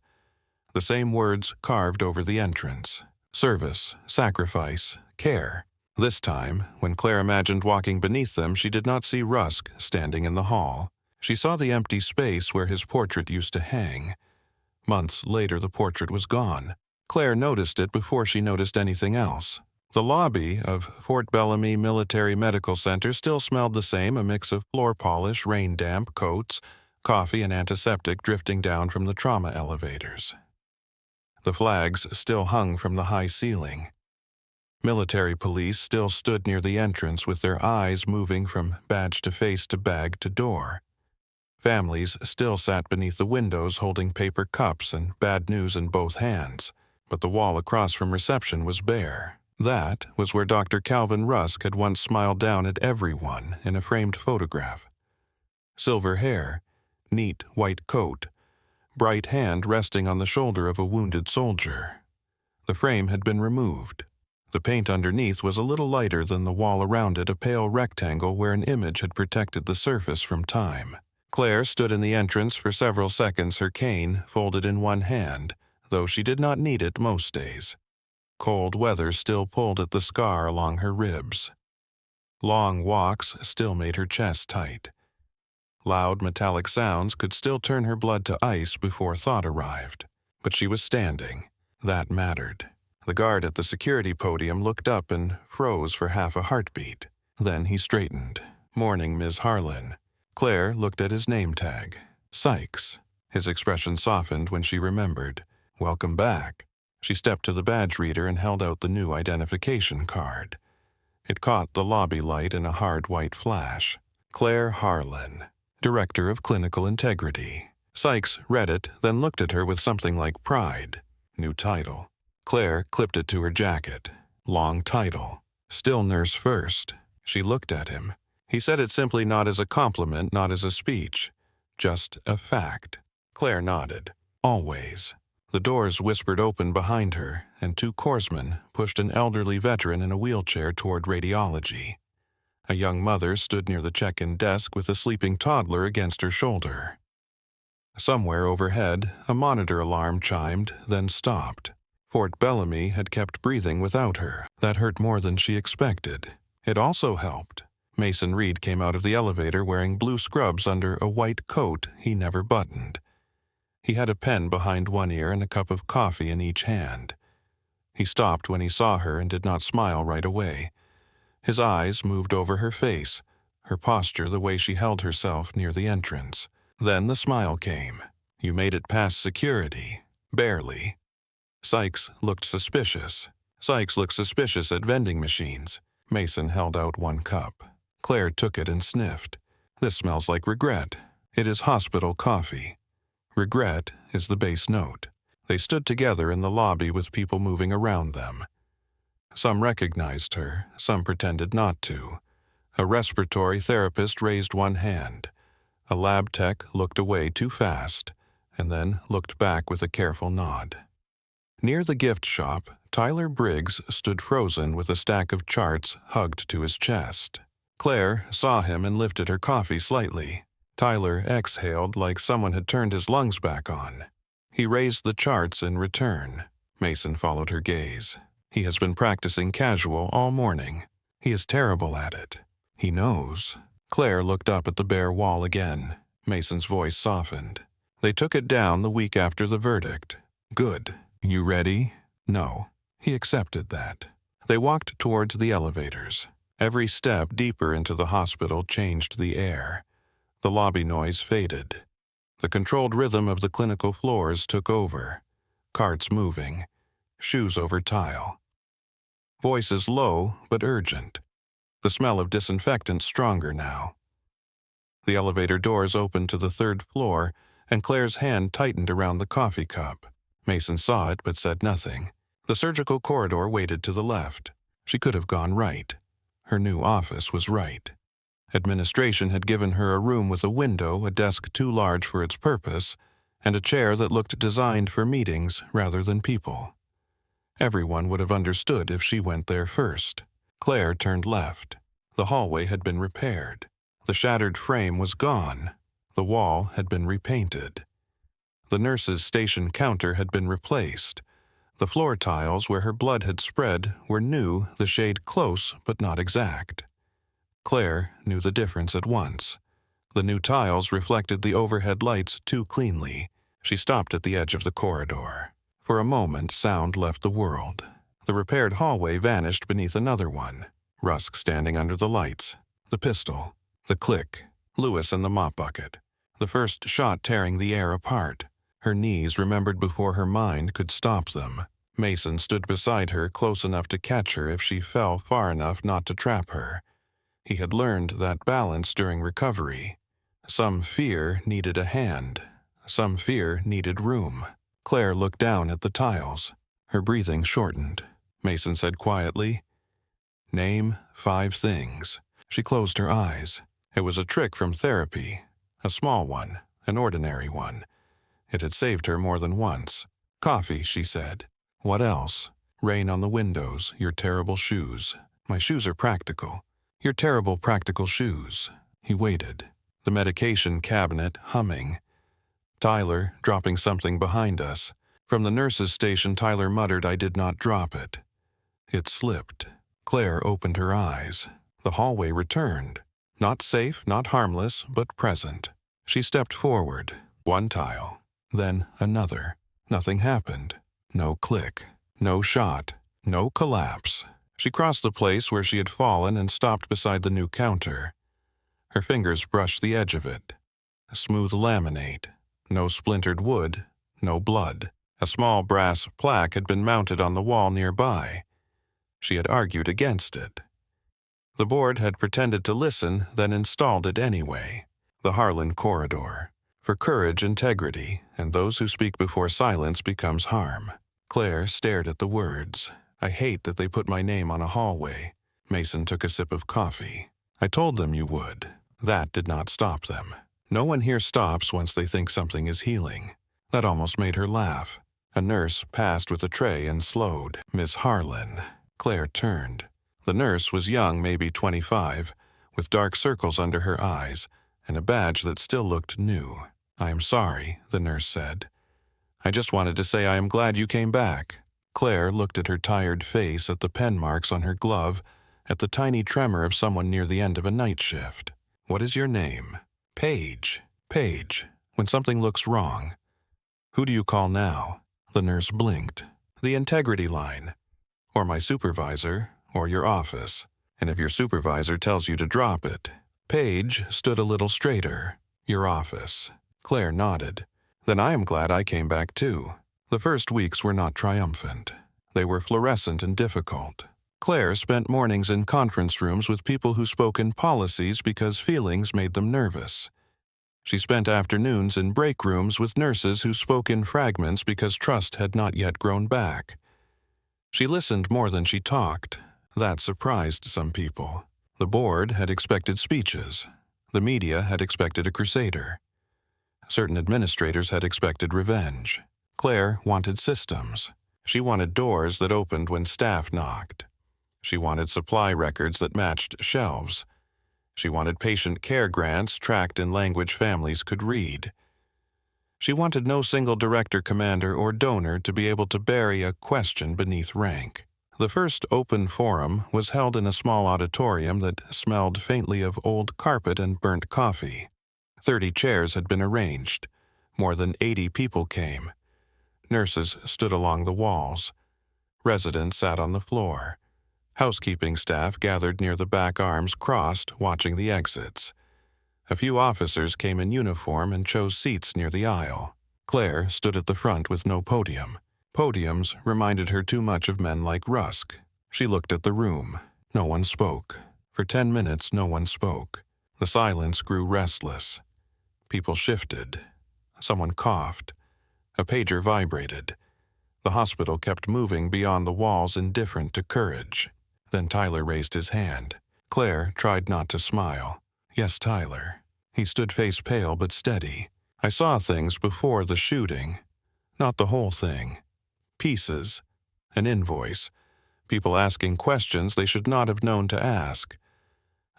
the same words carved over the entrance. Service, sacrifice, care. This time, when Claire imagined walking beneath them, she did not see Rusk standing in the hall. She saw the empty space where his portrait used to hang. Months later, the portrait was gone. Claire noticed it before she noticed anything else. The lobby of Fort Bellamy Military Medical Center still smelled the same, a mix of floor polish, rain damp, coats, coffee, and antiseptic drifting down from the trauma elevators. The flags still hung from the high ceiling. Military police still stood near the entrance with their eyes moving from badge to face to bag to door. Families still sat beneath the windows holding paper cups and bad news in both hands, but the wall across from reception was bare. That was where Dr. Calvin Rusk had once smiled down at everyone in a framed photograph. Silver hair, neat white coat, bright hand resting on the shoulder of a wounded soldier. The frame had been removed. The paint underneath was a little lighter than the wall around it, a pale rectangle where an image had protected the surface from time. Claire stood in the entrance for several seconds, her cane folded in one hand, though she did not need it most days. Cold weather still pulled at the scar along her ribs. Long walks still made her chest tight. Loud metallic sounds could still turn her blood to ice before thought arrived. But she was standing. That mattered. The guard at the security podium looked up and froze for half a heartbeat. Then he straightened. "Morning, Ms. Harlan." Claire looked at his name tag. Sykes. His expression softened when she remembered. "Welcome back." She stepped to the badge reader and held out the new identification card. It caught the lobby light in a hard white flash. Claire Harlan, Director of Clinical Integrity. Sykes read it, then looked at her with something like pride. New title. Claire clipped it to her jacket. Long title. Still nurse first. She looked at him. He said it simply, not as a compliment, not as a speech. Just a fact. Claire nodded. Always. The doors whispered open behind her, and two corpsmen pushed an elderly veteran in a wheelchair toward radiology. A young mother stood near the check-in desk with a sleeping toddler against her shoulder. Somewhere overhead, a monitor alarm chimed, then stopped. Fort Bellamy had kept breathing without her. That hurt more than she expected. It also helped. Mason Reed came out of the elevator wearing blue scrubs under a white coat he never buttoned. He had a pen behind one ear and a cup of coffee in each hand. He stopped when he saw her and did not smile right away. His eyes moved over her face, her posture, the way she held herself near the entrance. Then the smile came. "You made it past security." "Barely." Sykes looked suspicious. Sykes looked suspicious at vending machines. Mason held out one cup. Claire took it and sniffed. "This smells like regret. It is hospital coffee." Regret is the base note. They stood together in the lobby with people moving around them. Some recognized her, some pretended not to. A respiratory therapist raised one hand. A lab tech looked away too fast, and then looked back with a careful nod. Near the gift shop, Tyler Briggs stood frozen with a stack of charts hugged to his chest. Claire saw him and lifted her coffee slightly. Tyler exhaled like someone had turned his lungs back on. He raised the charts in return. Mason followed her gaze. "He has been practicing casual all morning. He is terrible at it. He knows." Claire looked up at the bare wall again. Mason's voice softened. "They took it down the week after the verdict." "Good. You ready?" "No." He accepted that. They walked towards the elevators. Every step deeper into the hospital changed the air. The lobby noise faded. The controlled rhythm of the clinical floors took over. Carts moving. Shoes over tile. Voices low but urgent. The smell of disinfectant stronger now. The elevator doors opened to the third floor, and Claire's hand tightened around the coffee cup. Mason saw it but said nothing. The surgical corridor waited to the left. She could have gone right. Her new office was right. Administration had given her a room with a window, a desk too large for its purpose, and a chair that looked designed for meetings rather than people. Everyone would have understood if she went there first. Claire turned left. The hallway had been repaired. The shattered frame was gone. The wall had been repainted. The nurse's station counter had been replaced. The floor tiles where her blood had spread were new, the shade close but not exact. Claire knew the difference at once. The new tiles reflected the overhead lights too cleanly. She stopped at the edge of the corridor. For a moment, sound left the world. The repaired hallway vanished beneath another one. Rusk standing under the lights. The pistol. The click. Lewis and the mop bucket. The first shot tearing the air apart. Her knees remembered before her mind could stop them. Mason stood beside her, close enough to catch her if she fell far enough not to trap her. He had learned that balance during recovery. Some fear needed a hand. Some fear needed room. Claire looked down at the tiles. Her breathing shortened. Mason said quietly, "Name 5 things." She closed her eyes. It was a trick from therapy. A small one, an ordinary one. It had saved her more than once. "Coffee," she said. "What else?" "Rain on the windows, your terrible shoes." "My shoes are practical." "Your terrible practical shoes." He waited. The medication cabinet humming. "Tyler, dropping something behind us." From the nurse's station, Tyler muttered, "I did not drop it." It slipped. Claire opened her eyes. The hallway returned. Not safe, not harmless, but present. She stepped forward. One tile. Then another. Nothing happened. No click. No shot. No collapse. She crossed the place where she had fallen and stopped beside the new counter. Her fingers brushed the edge of it. Smooth laminate. No splintered wood. No blood. A small brass plaque had been mounted on the wall nearby. She had argued against it. The board had pretended to listen, then installed it anyway. The Harlan corridor. For courage, integrity, and those who speak before silence becomes harm. Claire stared at the words. "I hate that they put my name on a hallway." Mason took a sip of coffee. "I told them you would." That did not stop them. No one here stops once they think something is healing. That almost made her laugh. A nurse passed with a tray and slowed. "Miss Harlan." Claire turned. The nurse was young, maybe 25, with dark circles under her eyes and a badge that still looked new. "I am sorry," the nurse said. "I just wanted to say I am glad you came back." Claire looked at her tired face, at the pen marks on her glove, at the tiny tremor of someone near the end of a night shift. "What is your name?" "Paige." "Paige. When something looks wrong." "Who do you call now?" The nurse blinked. "The integrity line. Or my supervisor, or your office. And if your supervisor tells you to drop it." Paige stood a little straighter. "Your office." Claire nodded. "Then I am glad I came back too." The first weeks were not triumphant. They were fluorescent and difficult. Claire spent mornings in conference rooms with people who spoke in policies because feelings made them nervous. She spent afternoons in break rooms with nurses who spoke in fragments because trust had not yet grown back. She listened more than she talked. That surprised some people. The board had expected speeches. The media had expected a crusader. Certain administrators had expected revenge. Claire wanted systems. She wanted doors that opened when staff knocked. She wanted supply records that matched shelves. She wanted patient care grants tracked in language families could read. She wanted no single director, commander, or donor to be able to bury a question beneath rank. The first open forum was held in a small auditorium that smelled faintly of old carpet and burnt coffee. 30 chairs had been arranged. More than 80 people came. Nurses stood along the walls. Residents sat on the floor. Housekeeping staff gathered near the back, arms crossed, watching the exits. A few officers came in uniform and chose seats near the aisle. Claire stood at the front with no podium. Podiums reminded her too much of men like Rusk. She looked at the room. No one spoke. For 10 minutes, no one spoke. The silence grew restless. People shifted. Someone coughed. A pager vibrated. The hospital kept moving beyond the walls, indifferent to courage. Then Tyler raised his hand. Claire tried not to smile. Yes, Tyler. He stood face pale but steady. I saw things before the shooting. Not the whole thing. Pieces. An invoice. People asking questions they should not have known to ask.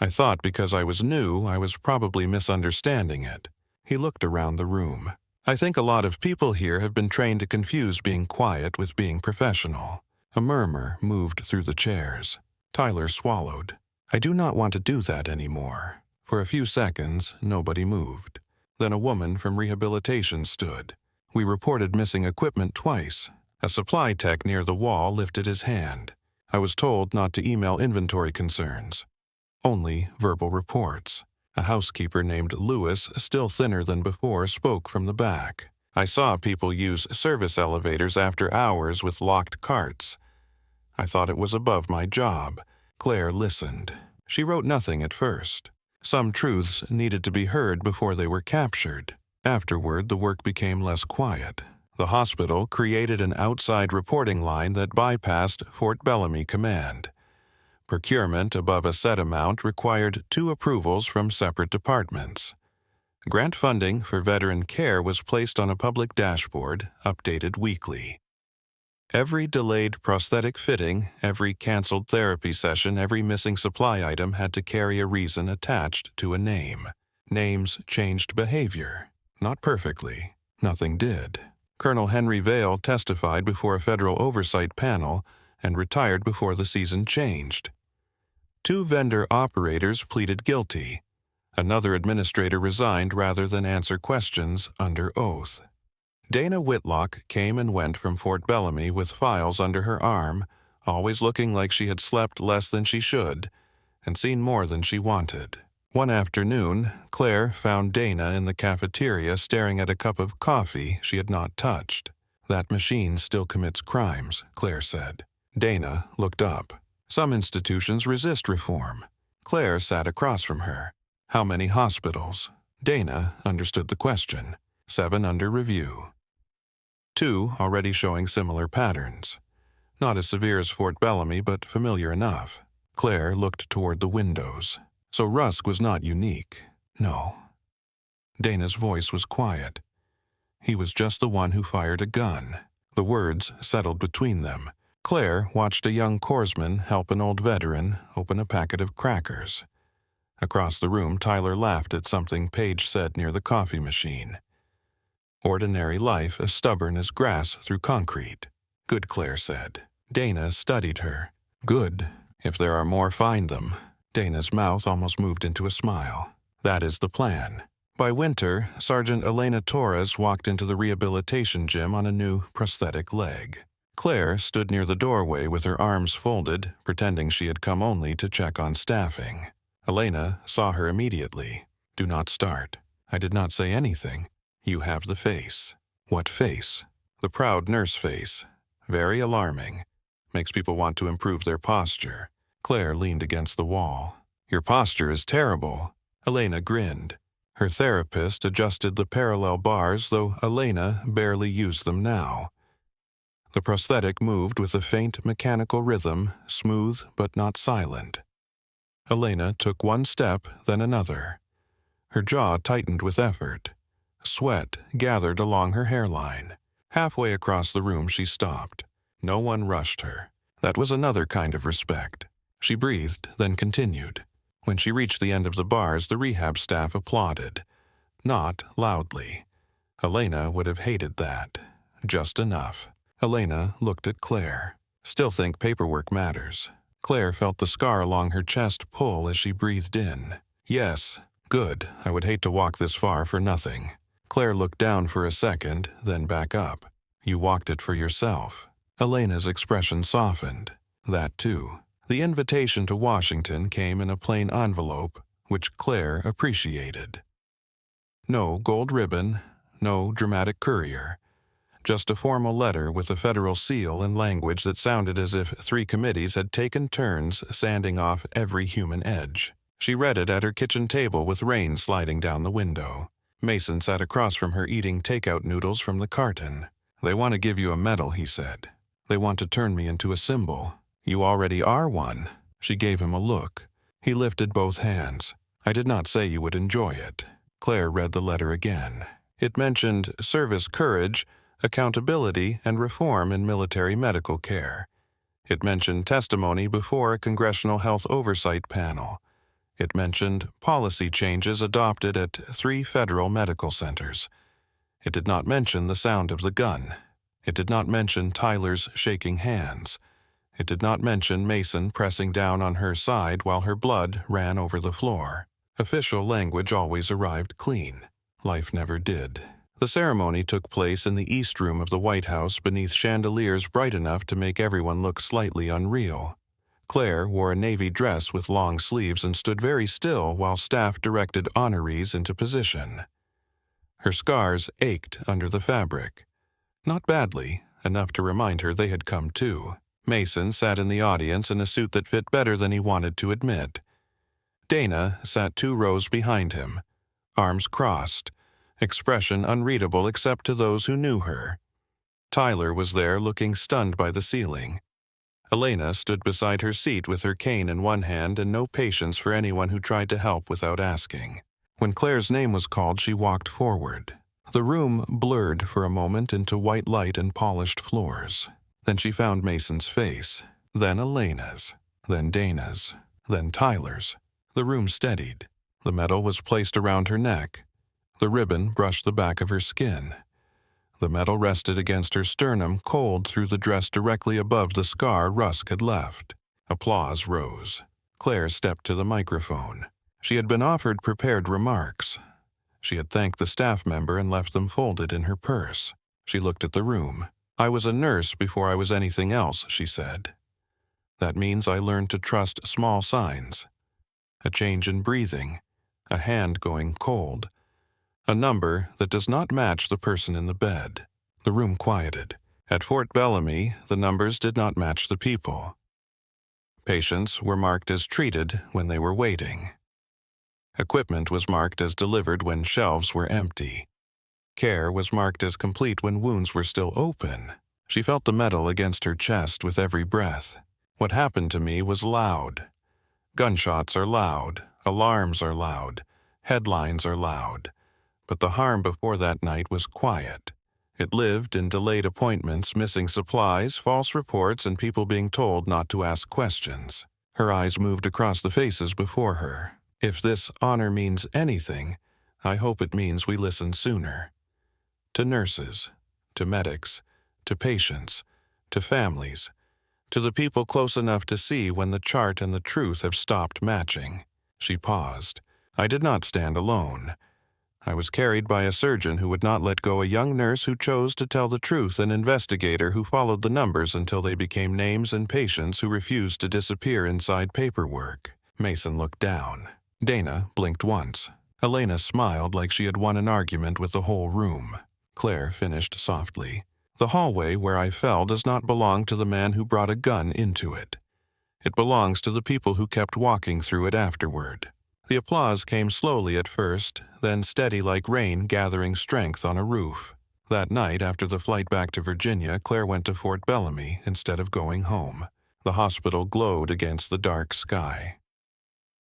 I thought because I was new, I was probably misunderstanding it. He looked around the room. I think a lot of people here have been trained to confuse being quiet with being professional. A murmur moved through the chairs. Tyler swallowed. I do not want to do that anymore. For a few seconds, nobody moved. Then a woman from rehabilitation stood. We reported missing equipment twice. A supply tech near the wall lifted his hand. I was told not to email inventory concerns. Only verbal reports. A housekeeper named Lewis, still thinner than before, spoke from the back. I saw people use service elevators after hours with locked carts. I thought it was above my job. Claire listened. She wrote nothing at first. Some truths needed to be heard before they were captured. Afterward, the work became less quiet. The hospital created an outside reporting line that bypassed Fort Bellamy command. Procurement above a set amount required 2 approvals from separate departments. Grant funding for veteran care was placed on a public dashboard, updated weekly. Every delayed prosthetic fitting, every canceled therapy session, every missing supply item had to carry a reason attached to a name. Names changed behavior. Not perfectly. Nothing did. Colonel Henry Vale testified before a federal oversight panel and retired before the season changed. 2 vendor operators pleaded guilty. Another administrator resigned rather than answer questions under oath. Dana Whitlock came and went from Fort Bellamy with files under her arm, always looking like she had slept less than she should and seen more than she wanted. One afternoon, Claire found Dana in the cafeteria staring at a cup of coffee she had not touched. That machine still commits crimes, Claire said. Dana looked up. Some institutions resist reform. Claire sat across from her. How many hospitals? Dana understood the question. 7 under review. 2 already showing similar patterns. Not as severe as Fort Bellamy, but familiar enough. Claire looked toward the windows. So Rusk was not unique. No. Dana's voice was quiet. He was just the one who fired a gun. The words settled between them. Claire watched a young corpsman help an old veteran open a packet of crackers. Across the room, Tyler laughed at something Paige said near the coffee machine. Ordinary life as stubborn as grass through concrete. Good, Claire said. Dana studied her. Good. If there are more, find them. Dana's mouth almost moved into a smile. That is the plan. By winter, Sergeant Elena Torres walked into the rehabilitation gym on a new prosthetic leg. Claire stood near the doorway with her arms folded, pretending she had come only to check on staffing. Elena saw her immediately. Do not start. I did not say anything. You have the face. What face? The proud nurse face. Very alarming. Makes people want to improve their posture. Claire leaned against the wall. Your posture is terrible. Elena grinned. Her therapist adjusted the parallel bars, though Elena barely used them now. The prosthetic moved with a faint mechanical rhythm, smooth but not silent. Elena took one step, then another. Her jaw tightened with effort. Sweat gathered along her hairline. Halfway across the room she stopped. No one rushed her. That was another kind of respect. She breathed, then continued. When she reached the end of the bars, the rehab staff applauded. Not loudly. Elena would have hated that. Just enough. Elena looked at Claire. Still think paperwork matters. Claire felt the scar along her chest pull as she breathed in. Yes, good. I would hate to walk this far for nothing. Claire looked down for a second, then back up. You walked it for yourself. Elena's expression softened. That too. The invitation to Washington came in a plain envelope, which Claire appreciated. No gold ribbon, no dramatic courier. Just a formal letter with a federal seal and language that sounded as if 3 committees had taken turns sanding off every human edge. She read it at her kitchen table with rain sliding down the window. Mason sat across from her eating takeout noodles from the carton. They want to give you a medal, he said. They want to turn me into a symbol. You already are one. She gave him a look. He lifted both hands. "I did not say you would enjoy it." Claire read the letter again. It mentioned service courage, accountability, and reform in military medical care. It mentioned testimony before a Congressional Health Oversight Panel. It mentioned policy changes adopted at 3 federal medical centers. It did not mention the sound of the gun. It did not mention Tyler's shaking hands. It did not mention Mason pressing down on her side while her blood ran over the floor. Official language always arrived clean. Life never did. The ceremony took place in the East Room of the White House beneath chandeliers bright enough to make everyone look slightly unreal. Claire wore a navy dress with long sleeves and stood very still while staff directed honorees into position. Her scars ached under the fabric. Not badly, enough to remind her they had come too. Mason sat in the audience in a suit that fit better than he wanted to admit. Dana sat 2 rows behind him, arms crossed, expression unreadable except to those who knew her. Tyler was there looking stunned by the ceiling. Elena stood beside her seat with her cane in one hand and no patience for anyone who tried to help without asking. When Claire's name was called, she walked forward. The room blurred for a moment into white light and polished floors. Then she found Mason's face, then Elena's, then Dana's, then Tyler's. The room steadied. The medal was placed around her neck. The ribbon brushed the back of her skin. The medal rested against her sternum, cold through the dress directly above the scar Rusk had left. Applause rose. Claire stepped to the microphone. She had been offered prepared remarks. She had thanked the staff member and left them folded in her purse. She looked at the room. "I was a nurse before I was anything else," she said. "That means I learned to trust small signs. A change in breathing, a hand going cold, a number that does not match the person in the bed." The room quieted. At Fort Bellamy, the numbers did not match the people. Patients were marked as treated when they were waiting. Equipment was marked as delivered when shelves were empty. Care was marked as complete when wounds were still open. She felt the metal against her chest with every breath. What happened to me was loud. Gunshots are loud, alarms are loud, headlines are loud. But the harm before that night was quiet. It lived in delayed appointments, missing supplies, false reports, and people being told not to ask questions. Her eyes moved across the faces before her. If this honor means anything, I hope it means we listen sooner. To nurses, to medics, to patients, to families, to the people close enough to see when the chart and the truth have stopped matching. She paused. I did not stand alone. I was carried by a surgeon who would not let go a young nurse who chose to tell the truth, an investigator who followed the numbers until they became names, and patients who refused to disappear inside paperwork. Mason looked down. Dana blinked once. Elena smiled like she had won an argument with the whole room. Claire finished softly. The hallway where I fell does not belong to the man who brought a gun into it. It belongs to the people who kept walking through it afterward. The applause came slowly at first, then steady like rain gathering strength on a roof. That night, after the flight back to Virginia, Claire went to Fort Bellamy instead of going home. The hospital glowed against the dark sky.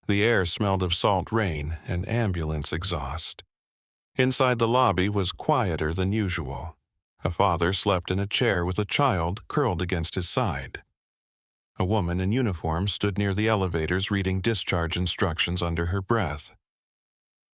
The air smelled of salt rain and ambulance exhaust. Inside the lobby was quieter than usual. A father slept in a chair with a child curled against his side. A woman in uniform stood near the elevators reading discharge instructions under her breath.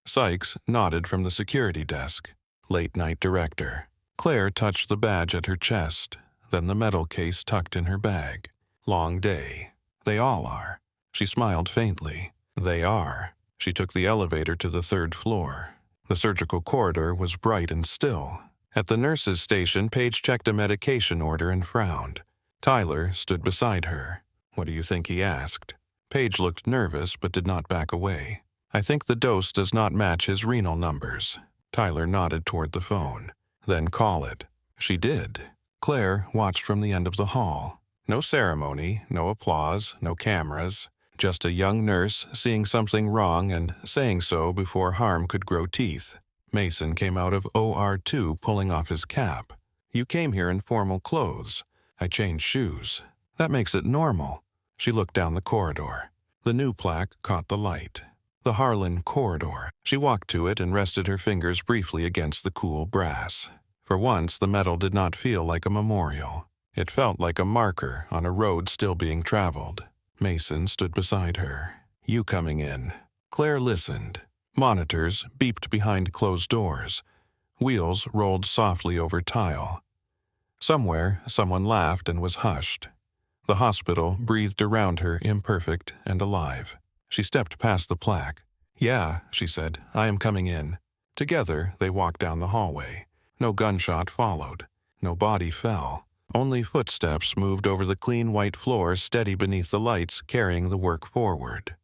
Sykes nodded from the security desk. Late night director. Claire touched the badge at her chest, then the metal case tucked in her bag. Long day. They all are. She smiled faintly. They are. She took the elevator to the 3rd floor. The surgical corridor was bright and still. At the nurse's station, Paige checked a medication order and frowned. Tyler stood beside her. What do you think he asked? Paige looked nervous but did not back away. I think the dose does not match his renal numbers. Tyler nodded toward the phone. Then call it. She did. Claire watched from the end of the hall. No ceremony, no applause, no cameras. Just a young nurse seeing something wrong and saying so before harm could grow teeth. Mason came out of OR2 pulling off his cap. You came here in formal clothes. I changed shoes. That makes it normal. She looked down the corridor. The new plaque caught the light. The Harlan corridor. She walked to it and rested her fingers briefly against the cool brass. For once, the metal did not feel like a memorial. It felt like a marker on a road still being traveled. Mason stood beside her. "You coming in?" Claire listened. Monitors beeped behind closed doors. Wheels rolled softly over tile. Somewhere, someone laughed and was hushed. The hospital breathed around her, imperfect and alive. She stepped past the plaque. "Yeah," she said, "I am coming in." Together, they walked down the hallway. No gunshot followed. No body fell. Only footsteps moved over the clean white floor steady beneath the lights carrying the work forward.